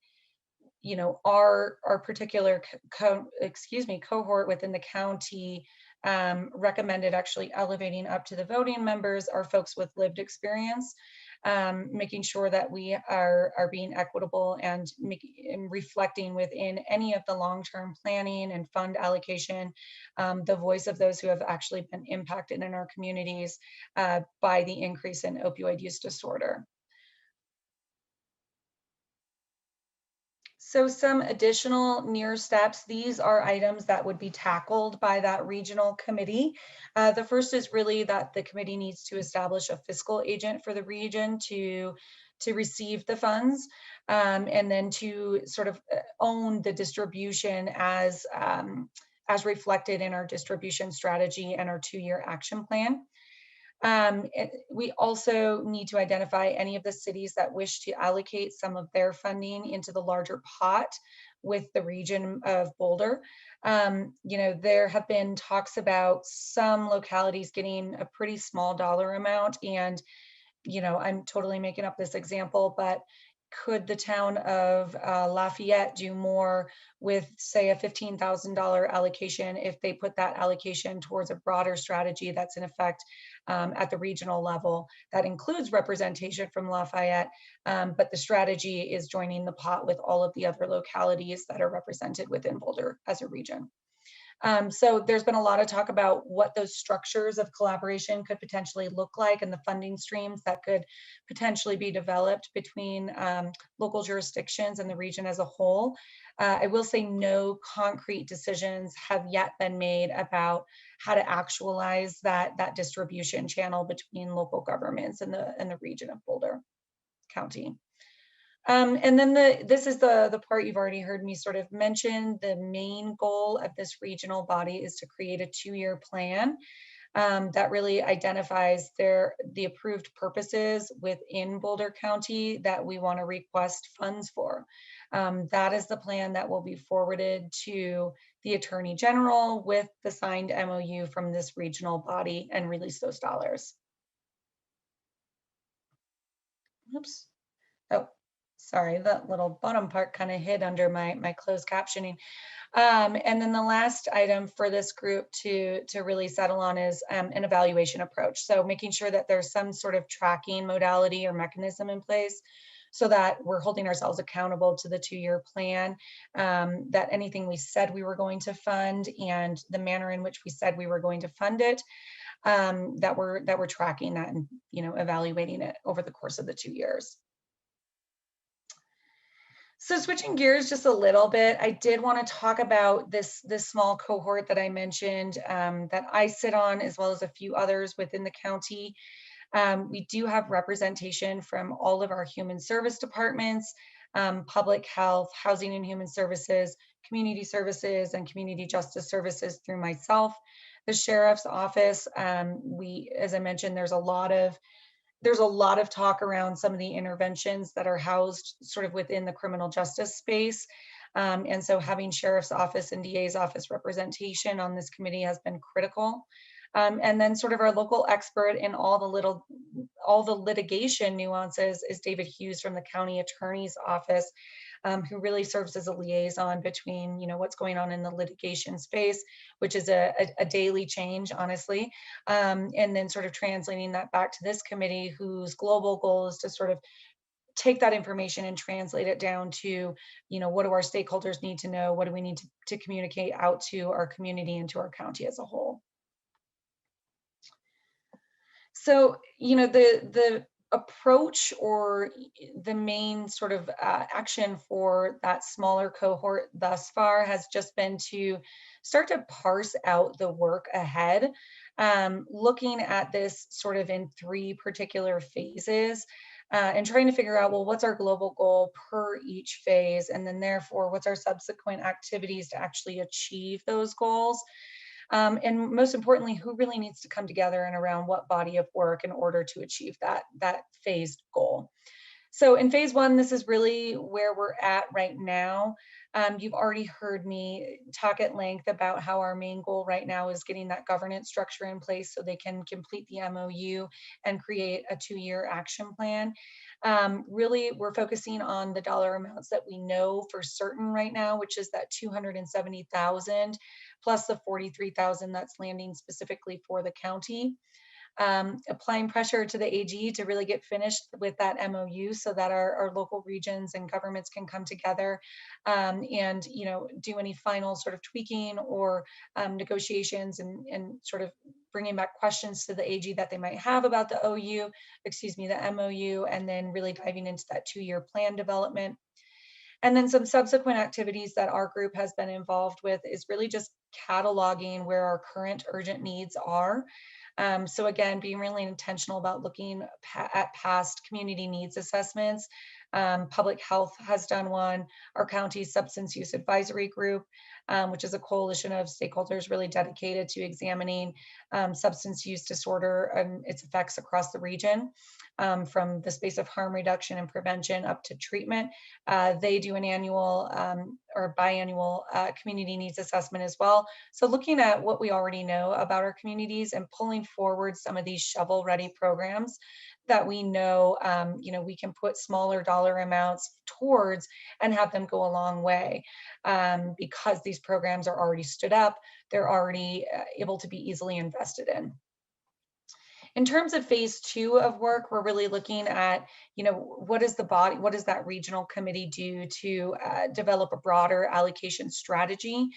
[SPEAKER 5] you know, our particular cohort within the county recommended actually elevating up to the voting members are folks with lived experience, making sure that we are being equitable and reflecting within any of the long-term planning and fund allocation, the voice of those who have actually been impacted in our communities by the increase in opioid use disorder. So some additional near steps, these are items that would be tackled by that regional committee. The first is really that the committee needs to establish a fiscal agent for the region to receive the funds, and then to sort of own the distribution as as reflected in our distribution strategy and our 2-year action plan. We also need to identify any of the cities that wish to allocate some of their funding into the larger pot with the region of Boulder. There have been talks about some localities getting a pretty small dollar amount, and I'm totally making up this example, but could the town of Lafayette do more with, say, a $15,000 allocation if they put that allocation towards a broader strategy that's in effect at the regional level that includes representation from Lafayette, but the strategy is joining the pot with all of the other localities that are represented within Boulder as a region. So there's been a lot of talk about what those structures of collaboration could potentially look like and the funding streams that could potentially be developed between local jurisdictions and the region as a whole. I will say no concrete decisions have yet been made about how to actualize that distribution channel between local governments and the region of Boulder County. And then this is the part you've already heard me sort of mention. The main goal of this regional body is to create a 2-year plan that really identifies the approved purposes within Boulder County that we want to request funds for. That is the plan that will be forwarded to the Attorney General with the signed MOU from this regional body and release those dollars. Oops. Oh. Sorry, that little bottom part kind of hid under my closed captioning. And then the last item for this group to really settle on is an evaluation approach. So making sure that there's some sort of tracking modality or mechanism in place so that we're holding ourselves accountable to the 2-year plan, that anything we said we were going to fund and the manner in which we said we were going to fund it, that we're tracking that and evaluating it over the course of the 2 years. So switching gears just a little bit, I did want to talk about this small cohort that I mentioned that I sit on, as well as a few others within the county. We do have representation from all of our human service departments, public health, housing and human services, community services, and community justice services through myself. The sheriff's office, as I mentioned, there's a lot of talk around some of the interventions that are housed sort of within the criminal justice space. And so having sheriff's office and DA's office representation on this committee has been critical. And then sort of our local expert in all the litigation nuances is David Hughes from the county attorney's office, who really serves as a liaison between what's going on in the litigation space, which is a daily change, honestly, and then sort of translating that back to this committee, whose global goal is to sort of take that information and translate it down to, what do our stakeholders need to know? What do we need to communicate out to our community and to our county as a whole? So, the approach or the main sort of action for that smaller cohort thus far has just been to start to parse out the work ahead, looking at this sort of in 3 particular phases, and trying to figure out, well, what's our global goal per each phase? And then therefore, what's our subsequent activities to actually achieve those goals? And most importantly, who really needs to come together and around what body of work in order to achieve that phased goal. So in phase 1, this is really where we're at right now. You've already heard me talk at length about how our main goal right now is getting that governance structure in place so they can complete the MOU and create a 2-year action plan. Really, we're focusing on the dollar amounts that we know for certain right now, which is that $270,000 plus the $43,000 that's landing specifically for the county. Applying pressure to the AG to really get finished with that MOU so that our local regions and governments can come together and do any final sort of tweaking or negotiations and sort of bringing back questions to the AG that they might have about the the MOU, and then really diving into that 2-year plan development. And then some subsequent activities that our group has been involved with is really just cataloging where our current urgent needs are. So again, being really intentional about looking at past community needs assessments Public health has done one. Our county's substance use advisory group, which is a coalition of stakeholders really dedicated to examining substance use disorder and its effects across the region, from the space of harm reduction and prevention up to treatment. They do an annual or biannual community needs assessment as well. So looking at what we already know about our communities and pulling forward some of these shovel-ready programs that we know, we can put smaller dollar amounts towards and have them go a long way, because these programs are already stood up, they're already able to be easily invested in. In terms of phase 2 of work, we're really looking at, what does that regional committee do to develop a broader allocation strategy,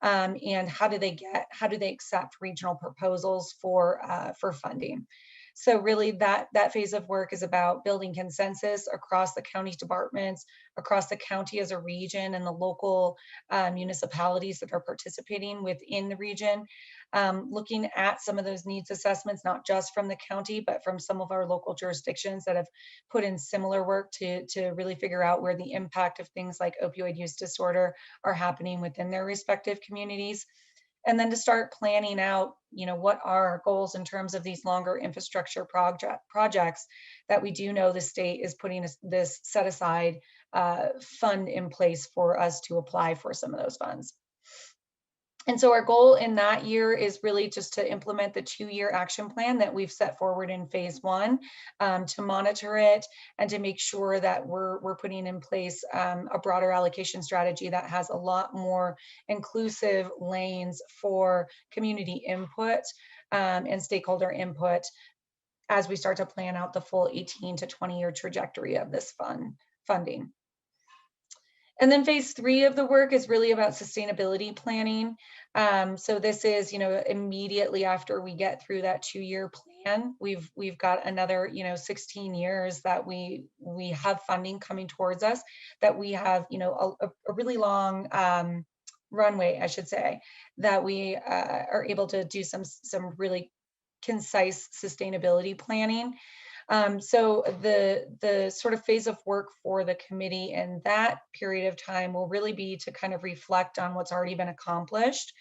[SPEAKER 5] and how do they accept regional proposals for funding? So really that phase of work is about building consensus across the county departments, across the county as a region, and the local municipalities that are participating within the region. Looking at some of those needs assessments, not just from the county, but from some of our local jurisdictions that have put in similar work to really figure out where the impact of things like opioid use disorder are happening within their respective communities. And then to start planning out, what are our goals in terms of these longer infrastructure projects that we do know the state is putting this set aside fund in place for us to apply for some of those funds. And so our goal in that year is really just to implement the 2-year action plan that we've set forward in phase 1, to monitor it and to make sure that we're putting in place a broader allocation strategy that has a lot more inclusive lanes for community input and stakeholder input as we start to plan out the full 18 to 20-year trajectory of this funding. And then phase 3 of the work is really about sustainability planning. So this is, immediately after we get through that 2-year plan, we've got another, 16 years that we have funding coming towards us, that we have, a really long runway, I should say, that we are able to do some really concise sustainability planning. So the sort of phase of work for the committee in that period of time will really be to kind of reflect on what's already been accomplished,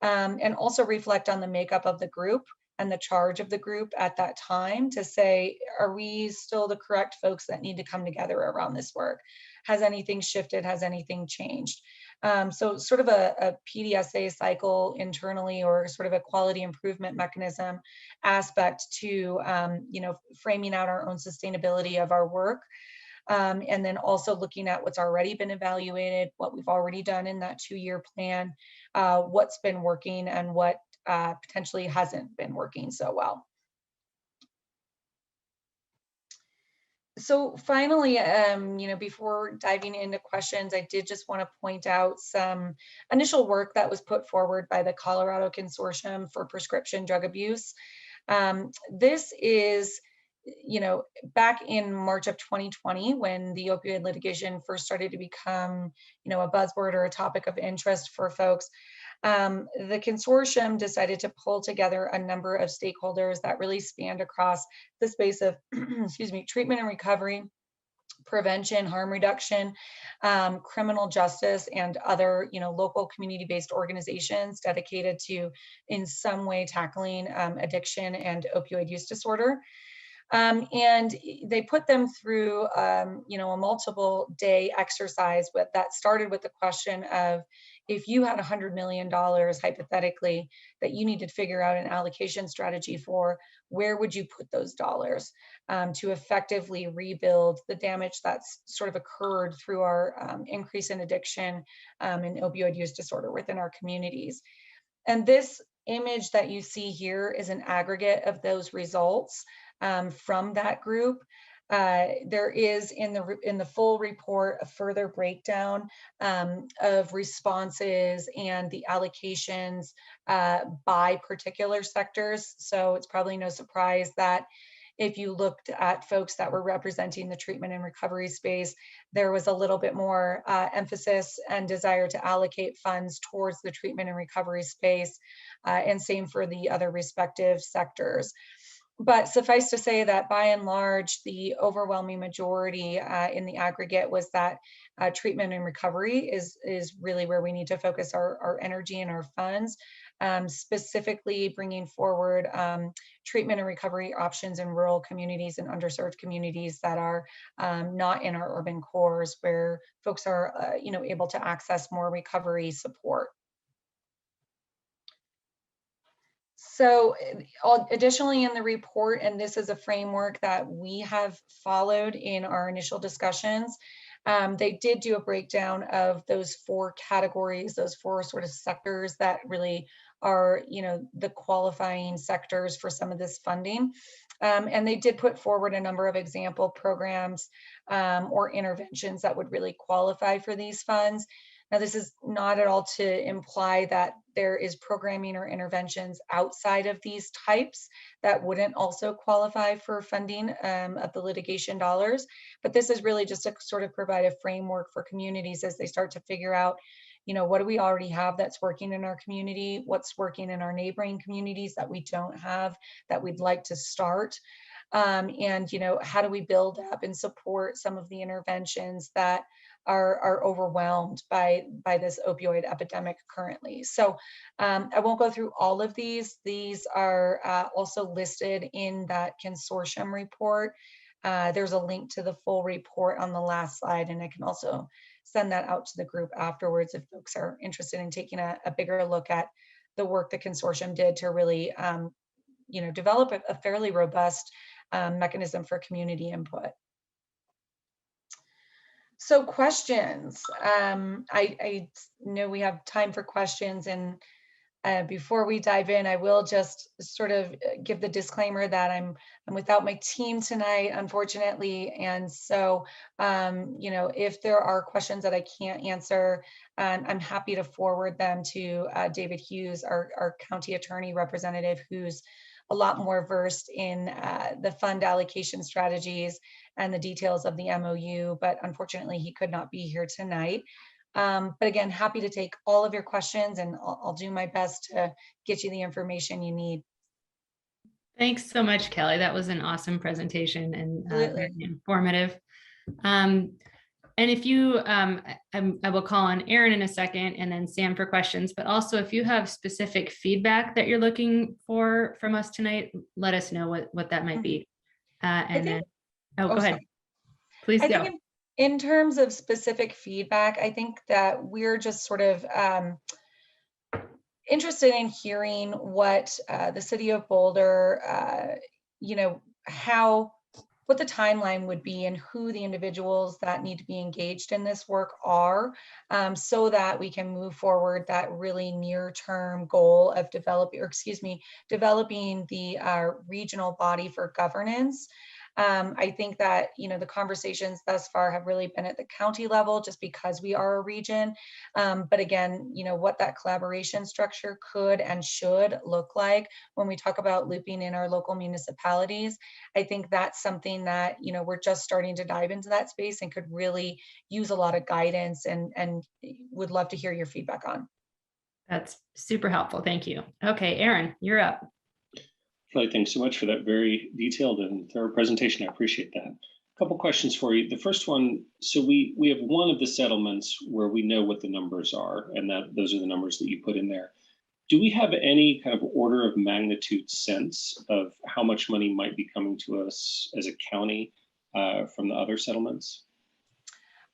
[SPEAKER 5] and also reflect on the makeup of the group and the charge of the group at that time, to say, are we still the correct folks that need to come together around this work? Has anything shifted? Has anything changed? So sort of a PDSA cycle internally, or sort of a quality improvement mechanism aspect to, framing out our own sustainability of our work. And then also looking at what's already been evaluated, what we've already done in that 2-year plan, what's been working and what potentially hasn't been working so well. So finally, before diving into questions, I did just want to point out some initial work that was put forward by the Colorado Consortium for Prescription Drug Abuse. This is, back in March of 2020, when the opioid litigation first started to become, a buzzword or a topic of interest for folks. The consortium decided to pull together a number of stakeholders that really spanned across the space of, treatment and recovery, prevention, harm reduction, criminal justice, and other, local community-based organizations dedicated to, in some way, tackling addiction and opioid use disorder. And they put them through, a multiple-day exercise that started with the question of, if you had $100 million, hypothetically, that you needed to figure out an allocation strategy for, where would you put those dollars to effectively rebuild the damage that's sort of occurred through our increase in addiction and opioid use disorder within our communities? And this image that you see here is an aggregate of those results from that group. There is in the full report a further breakdown of responses and the allocations by particular sectors. So it's probably no surprise that if you looked at folks that were representing the treatment and recovery space, there was a little bit more emphasis and desire to allocate funds towards the treatment and recovery space, and same for the other respective sectors. But suffice to say that by and large, the overwhelming majority in the aggregate was that treatment and recovery is really where we need to focus our energy and our funds, specifically bringing forward treatment and recovery options in rural communities and underserved communities that are not in our urban cores, where folks are able to access more recovery support. So additionally in the report, and this is a framework that we have followed in our initial discussions, they did do a breakdown of those 4 categories, those 4 sort of sectors that really are, the qualifying sectors for some of this funding. And they did put forward a number of example programs or interventions that would really qualify for these funds. Now, this is not at all to imply that there is programming or interventions outside of these types that wouldn't also qualify for funding of the litigation dollars. But this is really just to sort of provide a framework for communities as they start to figure out, what do we already have that's working in our community? What's working in our neighboring communities that we don't have that we'd like to start? And, how do we build up and support some of the interventions that are overwhelmed by this opioid epidemic currently. So I won't go through all of these. These are also listed in that consortium report. There's a link to the full report on the last slide, and I can also send that out to the group afterwards if folks are interested in taking a bigger look at the work the consortium did to really develop a fairly robust mechanism for community input. So questions. I know we have time for questions, and before we dive in, I will just sort of give the disclaimer that I'm without my team tonight, unfortunately, and so if there are questions that I can't answer, I'm happy to forward them to David Hughes, our county attorney representative, who's a lot more versed in the fund allocation strategies and the details of the MOU, but unfortunately he could not be here tonight. But again, happy to take all of your questions, and I'll do my best to get you the information you need.
[SPEAKER 3] Thanks so much, Kelly. That was an awesome presentation and very informative. And if you, I will call on Aaron in a second and then Sam for questions, but also if you have specific feedback that you're looking for from us tonight, let us know what that might be. And then, go ahead. Please go.
[SPEAKER 5] I think in terms of specific feedback, I think that we're just sort of interested in hearing what the city of Boulder, what the timeline would be and who the individuals that need to be engaged in this work are, so that we can move forward that really near-term goal of developing the regional body for governance. I think that, the conversations thus far have really been at the county level just because we are a region. But again, what that collaboration structure could and should look like when we talk about looping in our local municipalities, I think that's something that, we're just starting to dive into that space and could really use a lot of guidance and would love to hear your feedback on.
[SPEAKER 3] That's super helpful. Thank you. Okay, Aaron, you're up.
[SPEAKER 6] Kelly, thanks so much for that very detailed and thorough presentation. I appreciate that. A couple questions for you. The first one, so we have one of the settlements where we know what the numbers are, and that those are the numbers that you put in there. Do we have any kind of order of magnitude sense of how much money might be coming to us as a county from the other settlements?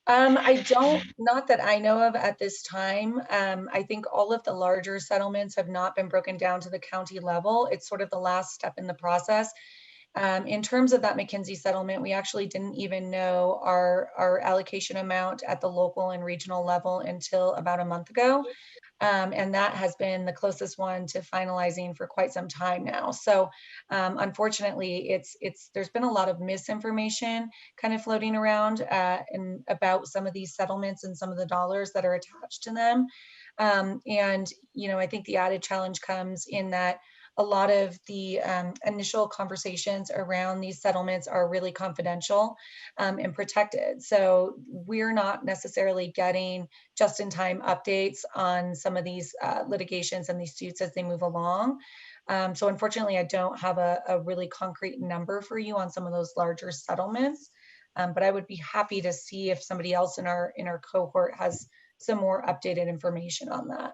[SPEAKER 5] I don't, not that I know of at this time. I think all of the larger settlements have not been broken down to the county level. It's sort of the last step in the process. In terms of that McKinsey settlement, we actually didn't even know our allocation amount at the local and regional level until about a month ago. And that has been the closest one to finalizing for quite some time now. So unfortunately, there's been a lot of misinformation kind of floating around and about some of these settlements and some of the dollars that are attached to them. And I think the added challenge comes in that a lot of the initial conversations around these settlements are really confidential and protected. So we're not necessarily getting just-in-time updates on some of these litigations and these suits as they move along. So unfortunately, I don't have a really concrete number for you on some of those larger settlements, but I would be happy to see if somebody else in our cohort has some more updated information on that.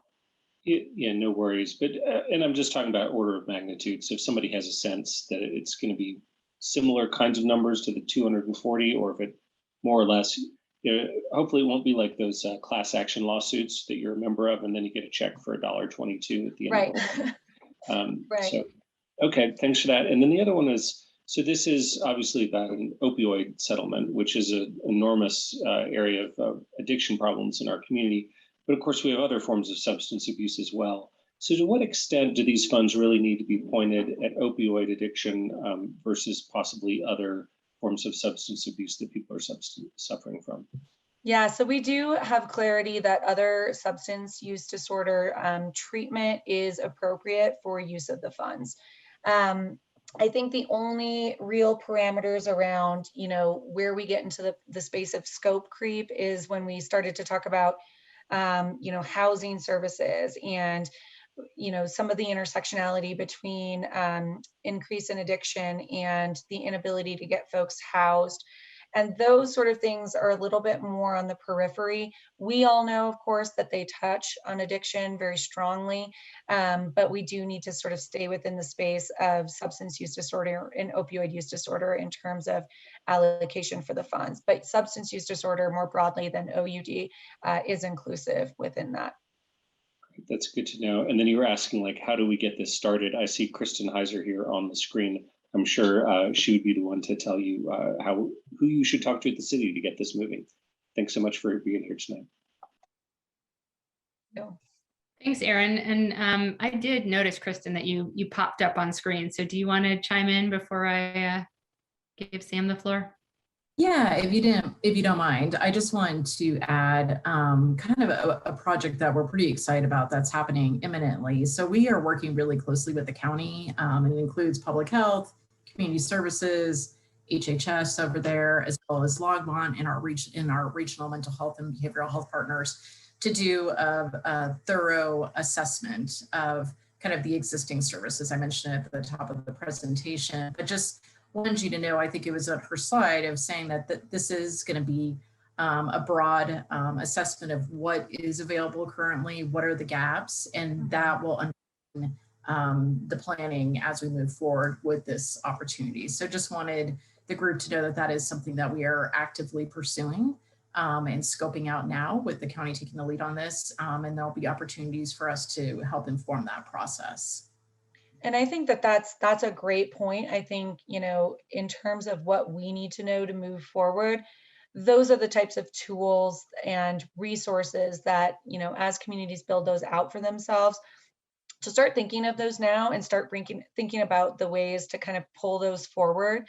[SPEAKER 6] Yeah, no worries. But and I'm just talking about order of magnitude. So if somebody has a sense that it's going to be similar kinds of numbers to the 240, or if it more or less, hopefully it won't be like those class action lawsuits that you're a member of, and then you get a check for $1.22 at the end.
[SPEAKER 5] Right.
[SPEAKER 6] Of the
[SPEAKER 5] Right.
[SPEAKER 6] So, okay, thanks for that. And then the other one is, so this is obviously about an opioid settlement, which is an enormous area of addiction problems in our community. But of course, we have other forms of substance abuse as well. So to what extent do these funds really need to be pointed at opioid addiction versus possibly other forms of substance abuse that people are suffering from?
[SPEAKER 5] Yeah, so we do have clarity that other substance use disorder treatment is appropriate for use of the funds. I think the only real parameters around, where we get into the space of scope creep is when we started to talk about, housing services and, some of the intersectionality between increase in addiction and the inability to get folks housed. And those sort of things are a little bit more on the periphery. We all know, of course, that they touch on addiction very strongly, but we do need to sort of stay within the space of substance use disorder and opioid use disorder in terms of allocation for the funds. But substance use disorder more broadly than OUD is inclusive within that.
[SPEAKER 6] That's good to know. And then you were asking, like, how do we get this started? I see Kristen Heiser here on the screen. I'm sure she would be the one to tell you who you should talk to at the city to get this moving. Thanks so much for being here tonight.
[SPEAKER 3] Thanks, Aaron. And I did notice, Kristen, that you popped up on screen. So do you want to chime in before I give Sam the floor?
[SPEAKER 16] Yeah, if you don't mind, I just wanted to add kind of a project that we're pretty excited about that's happening imminently. So we are working really closely with the county, and it includes public health, community services, HHS over there, as well as Logmont and our regional mental health and behavioral health partners to do a thorough assessment of kind of the existing services I mentioned at the top of the presentation, but just wanted you to know, I think it was on her slide of saying that this is going to be a broad assessment of what is available currently, what are the gaps, and that will underpin the planning as we move forward with this opportunity. So just wanted the group to know that that is something that we are actively pursuing and scoping out now, with the county taking the lead on this, and there'll be opportunities for us to help inform that process.
[SPEAKER 5] And I think that's a great point. I think, in terms of what we need to know to move forward, those are the types of tools and resources that, as communities build those out for themselves, to start thinking of those now and start thinking about the ways to kind of pull those forward,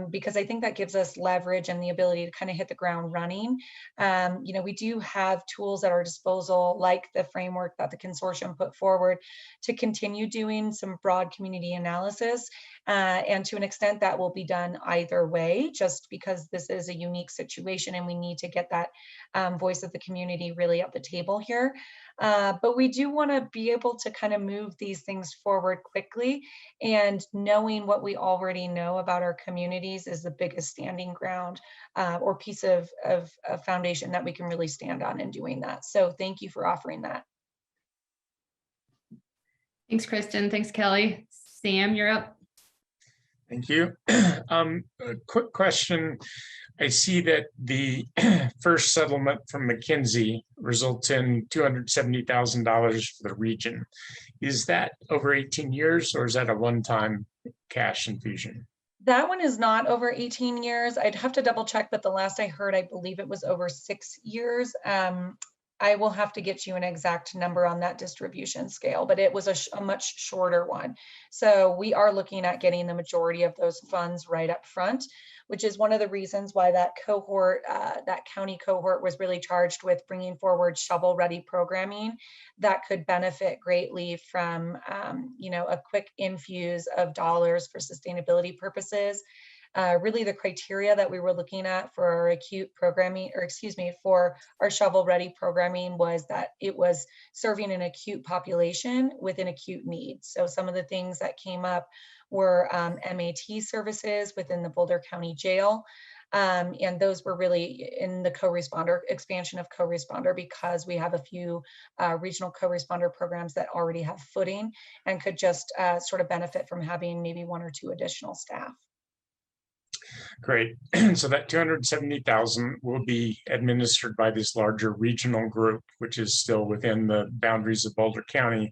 [SPEAKER 5] because I think that gives us leverage and the ability to kind of hit the ground running. We do have tools at our disposal, like the framework that the consortium put forward, to continue doing some broad community analysis. And to an extent that will be done either way, just because this is a unique situation and we need to get that voice of the community really at the table here. But we do want to be able to kind of move these things forward quickly, and knowing what we already know about our communities is the biggest standing ground or piece of foundation that we can really stand on in doing that. So thank you for offering that.
[SPEAKER 3] Thanks, Kristen. Thanks, Kelly. Sam, you're up.
[SPEAKER 4] Thank you. A quick question. I see that the first settlement from McKinsey results in $270,000 for the region. Is that over 18 years, or is that a one-time cash infusion?
[SPEAKER 5] That one is not over 18 years. I'd have to double check, but the last I heard, I believe it was over 6 years. I will have to get you an exact number on that distribution scale, but it was a much shorter one. So we are looking at getting the majority of those funds right up front, which is one of the reasons why that cohort, that county cohort, was really charged with bringing forward shovel-ready programming that could benefit greatly from, a quick infuse of dollars for sustainability purposes. really the criteria that we were looking at for our acute programming, or excuse me, for our shovel ready programming was that it was serving an acute population with an acute need. So some of the things that came up were MAT services within the Boulder County Jail. And those were really in the co-responder, expansion of co-responder, because we have a few regional co-responder programs that already have footing and could just sort of benefit from having maybe 1 or 2 additional staff.
[SPEAKER 4] Great. So that 270,000 will be administered by this larger regional group, which is still within the boundaries of Boulder County.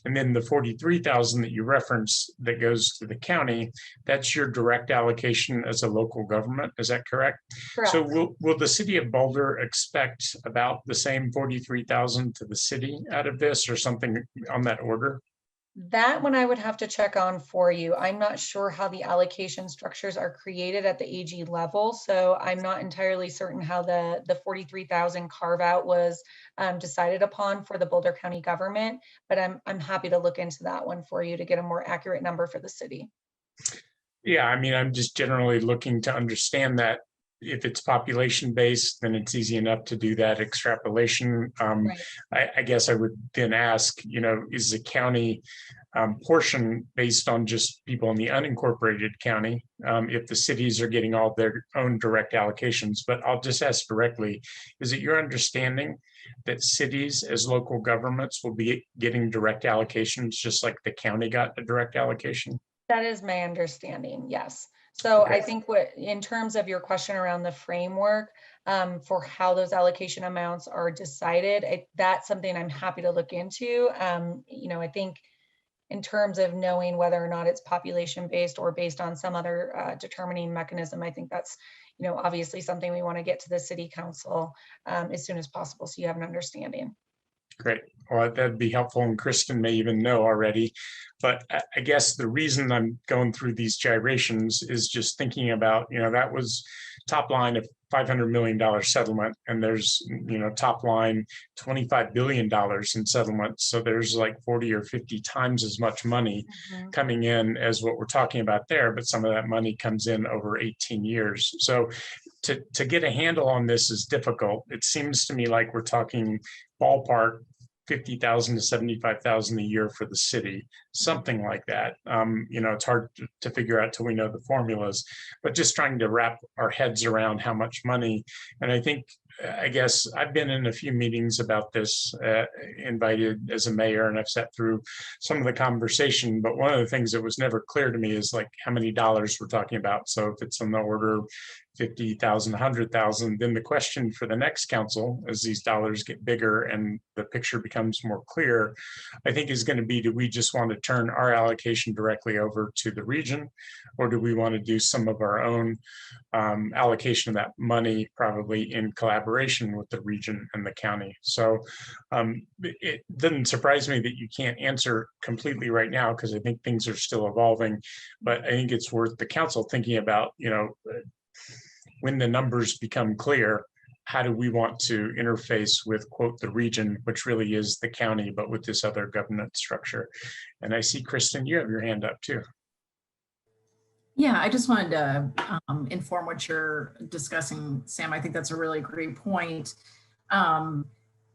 [SPEAKER 4] And then the 43,000 that you referenced that goes to the county, that's your direct allocation as a local government. Is that correct?
[SPEAKER 5] Correct.
[SPEAKER 4] So will the city of Boulder expect about the same 43,000 to the city out of this, or something on that order?
[SPEAKER 5] That one I would have to check on for you. I'm not sure how the allocation structures are created at the AG level, so I'm not entirely certain how the 43,000 carve out was decided upon for the Boulder County government, but I'm happy to look into that one for you to get a more accurate number for the city.
[SPEAKER 4] Yeah, I mean, I'm just generally looking to understand that. If it's population based, then it's easy enough to do that extrapolation.
[SPEAKER 5] Right.
[SPEAKER 4] I guess I would then ask, is the county portion based on just people in the unincorporated county, if the cities are getting all their own direct allocations? But I'll just ask directly, is it your understanding that cities as local governments will be getting direct allocations just like the county got a direct allocation?
[SPEAKER 5] That is my understanding, yes. So
[SPEAKER 4] Okay.
[SPEAKER 5] I think in terms of your question around the framework for how those allocation amounts are decided, that's something I'm happy to look into. I think in terms of knowing whether or not it's population based or based on some other determining mechanism, I think that's, obviously something we want to get to the city council as soon as possible, so you have an understanding.
[SPEAKER 4] Great. Well, that'd be helpful, and Kristen may even know already. But I guess the reason I'm going through these gyrations is just thinking about, that was top line of $500 million settlement, and there's, top line $25 billion in settlements. So there's like 40 or 50 times as much money coming in as what we're talking about there, but some of that money comes in over 18 years. So to get a handle on this is difficult. It seems to me like we're talking ballpark 50,000 to 75,000 a year for the city, something like that. It's hard to figure out till we know the formulas, but just trying to wrap our heads around how much money. And I guess I've been in a few meetings about this, invited as a mayor, and I've sat through some of the conversation, but one of the things that was never clear to me is like how many dollars we're talking about. So if it's on the order of 50,000, 100,000, then the question for the next council, as these dollars get bigger and the picture becomes more clear, I think is going to be, do we just want to turn our allocation directly over to the region, or do we want to do some of our own allocation of that money, probably in collaboration with the region and the county? So it doesn't surprise me that you can't answer completely right now, because I think things are still evolving, but I think it's worth the council thinking about, when the numbers become clear, how do we want to interface with, quote, the region, which really is the county, but with this other governance structure? And I see, Kristen, you have your hand up too.
[SPEAKER 16] Yeah, I just wanted to inform what you're discussing, Sam. I think that's a really great point.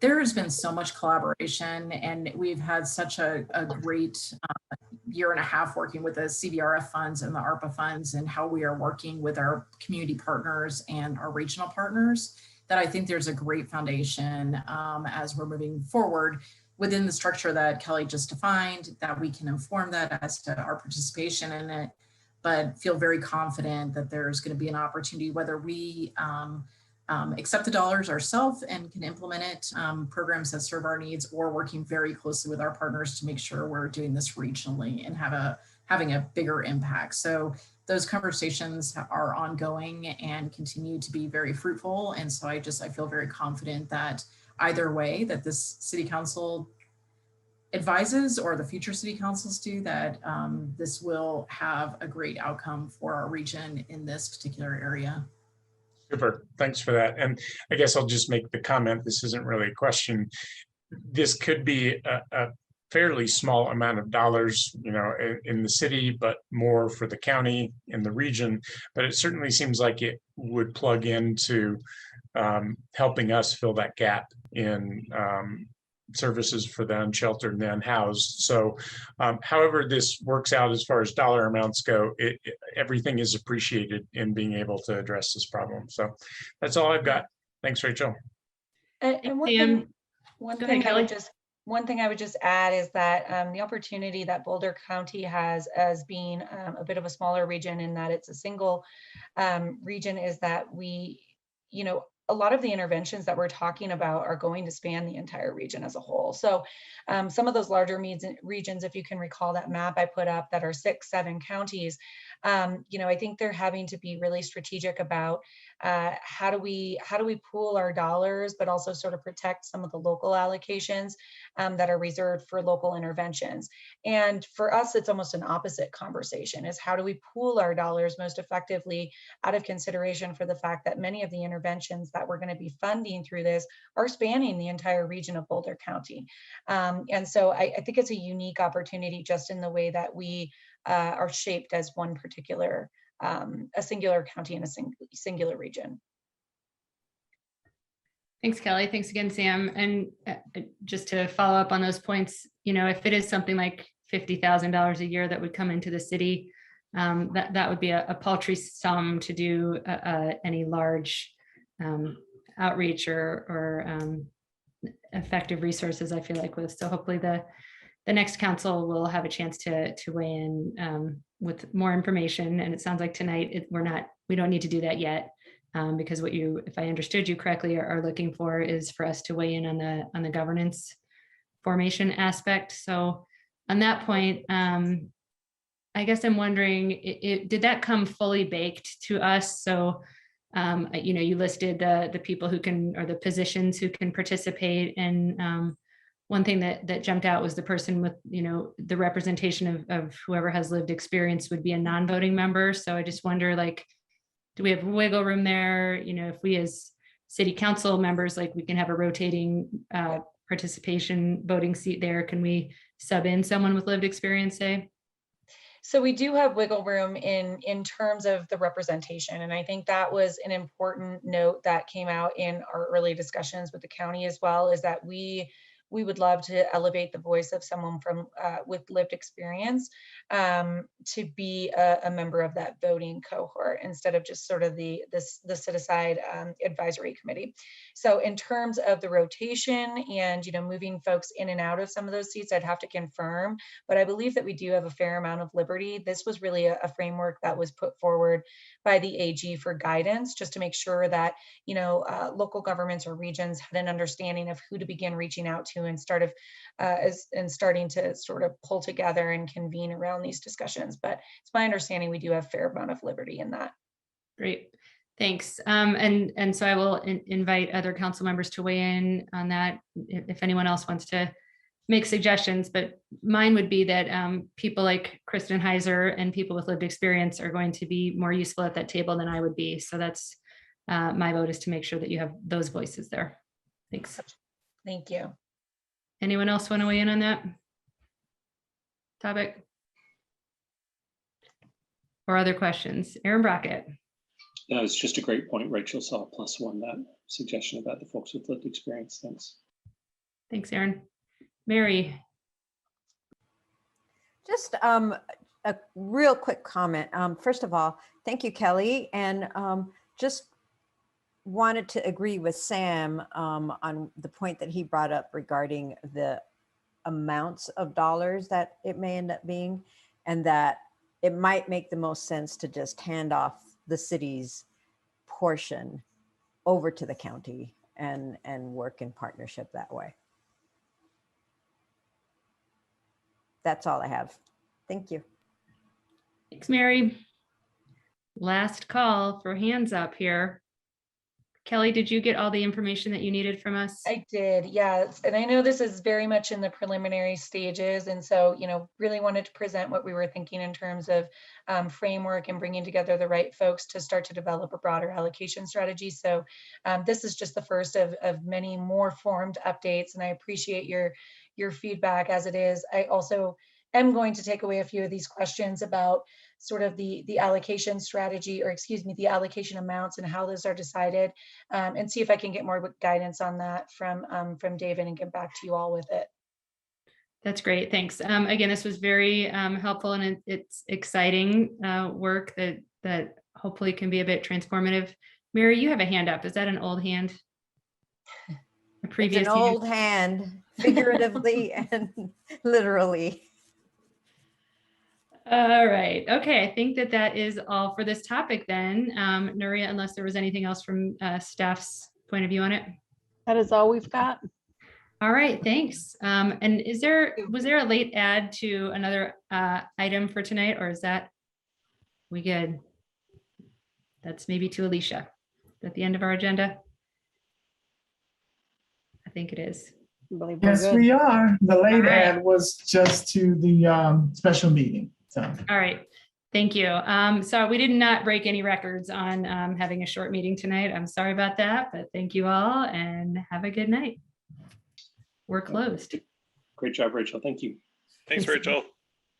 [SPEAKER 16] There has been so much collaboration, and we've had such a great year and a half working with the CVRF funds and the ARPA funds, and how we are working with our community partners and our regional partners, that I think there's a great foundation as we're moving forward within the structure that Kelly just defined, that we can inform that as to our participation in it, but feel very confident that there's going to be an opportunity, whether we accept the dollars ourselves and can implement it, programs that serve our needs, or working very closely with our partners to make sure we're doing this regionally and having a bigger impact. So those conversations are ongoing and continue to be very fruitful. And so I feel very confident that either way that this city council advises, or the future city councils do, that this will have a great outcome for our region in this particular area.
[SPEAKER 4] Super, thanks for that. And I guess I'll just make the comment, this isn't really a question. This could be fairly small amount of dollars, in the city, but more for the county and the region. But it certainly seems like it would plug into helping us fill that gap in services for the unsheltered and the unhoused. So however this works out as far as dollar amounts go, everything is appreciated in being able to address this problem. So that's all I've got. Thanks, Rachel.
[SPEAKER 5] And one thing I would just add is that the opportunity that Boulder County has as being a bit of a smaller region in that it's a single region is that we, a lot of the interventions that we're talking about are going to span the entire region as a whole. So some of those larger regions, if you can recall that map I put up that are 6, 7 counties, I think they're having to be really strategic about how do we pool our dollars, but also sort of protect some of the local allocations that are reserved for local interventions. And for us, it's almost an opposite conversation, is how do we pool our dollars most effectively out of consideration for the fact that many of the interventions that we're going to be funding through this are spanning the entire region of Boulder County. And so I think it's a unique opportunity just in the way that we are shaped as one particular, a singular county in a singular region.
[SPEAKER 3] Thanks, Kelly. Thanks again, Sam. And just to follow up on those points, if it is something like $50,000 a year that would come into the city, that would be a paltry sum to do any large outreach or effective resources, I feel like, with. So hopefully the next council will have a chance to weigh in with more information. And it sounds like tonight we don't need to do that yet, because what you, if I understood you correctly, are looking for is for us to weigh in on the governance formation aspect. So on that point, I guess I'm wondering, did that come fully baked to us? So you listed the people who can, or the positions who can participate, and one thing that jumped out was the person with, the representation of whoever has lived experience would be a non-voting member. So I just wonder, do we have wiggle room there? If we as city council members, we can have a rotating participation voting seat there, can we sub in someone with lived experience, say?
[SPEAKER 5] So we do have wiggle room in terms of the representation. And I think that was an important note that came out in our early discussions with the county as well, is that we would love to elevate the voice of someone from with lived experience to be a member of that voting cohort instead of just sort of the sit aside advisory committee. So in terms of the rotation and moving folks in and out of some of those seats, I'd have to confirm, but I believe that we do have a fair amount of liberty. This was really a framework that was put forward by the AG for guidance, just to make sure that local governments or regions had an understanding of who to begin reaching out to and starting to sort of pull together and convene around these discussions. But it's my understanding we do have a fair amount of liberty in that.
[SPEAKER 3] Great, thanks. And so I will invite other council members to weigh in on that if anyone else wants to make suggestions. But mine would be that people like Kristen Heiser and people with lived experience are going to be more useful at that table than I would be. So that's my vote, is to make sure that you have those voices there. Thanks.
[SPEAKER 5] Thank you.
[SPEAKER 3] Anyone else want to weigh in on that topic? Or other questions? Aaron Brockett.
[SPEAKER 6] No, it's just a great point, Rachel. So I'll +1 that suggestion about the folks with lived experience. Thanks.
[SPEAKER 3] Thanks, Aaron. Mary.
[SPEAKER 14] Just a real quick comment. First of all, thank you, Kelly. And just wanted to agree with Sam on the point that he brought up regarding the amounts of dollars that it may end up being, and that it might make the most sense to just hand off the city's portion over to the county and work in partnership that way. That's all I have. Thank you.
[SPEAKER 3] Thanks, Mary. Last call for hands up here. Kelly, did you get all the information that you needed from us?
[SPEAKER 5] I did, yes. And I know this is very much in the preliminary stages. And so, really wanted to present what we were thinking in terms of framework and bringing together the right folks to start to develop a broader allocation strategy. So this is just the first of many more formed updates. And I appreciate your your feedback as it is. I also am going to take away a few of these questions about sort of the allocation strategy, or excuse me, the allocation amounts and how those are decided, and see if I can get more guidance on that from David and get back to you all with it.
[SPEAKER 3] That's great. Thanks. Again, this was very helpful, and it's exciting work that hopefully can be a bit transformative. Mary, you have a hand up. Is that an old hand? A previous
[SPEAKER 14] It's an old hand, figuratively and literally.
[SPEAKER 3] All right. Okay. I think that is all for this topic then. Nuria, unless there was anything else from staff's point of view on it.
[SPEAKER 2] That is all we've got.
[SPEAKER 3] All right. Thanks. And was there a late add to another item for tonight, or is that we good? That's maybe to Alicia. At the end of our agenda. I think it is.
[SPEAKER 9] Yes, we are. The late ad was just to the special meeting. So.
[SPEAKER 3] All right. Thank you. So we did not break any records on having a short meeting tonight. I'm sorry about that, but thank you all and have a good night. We're closed.
[SPEAKER 6] Great job, Rachel. Thank you.
[SPEAKER 12] Thanks, Rachel.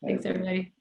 [SPEAKER 3] Thanks, everybody.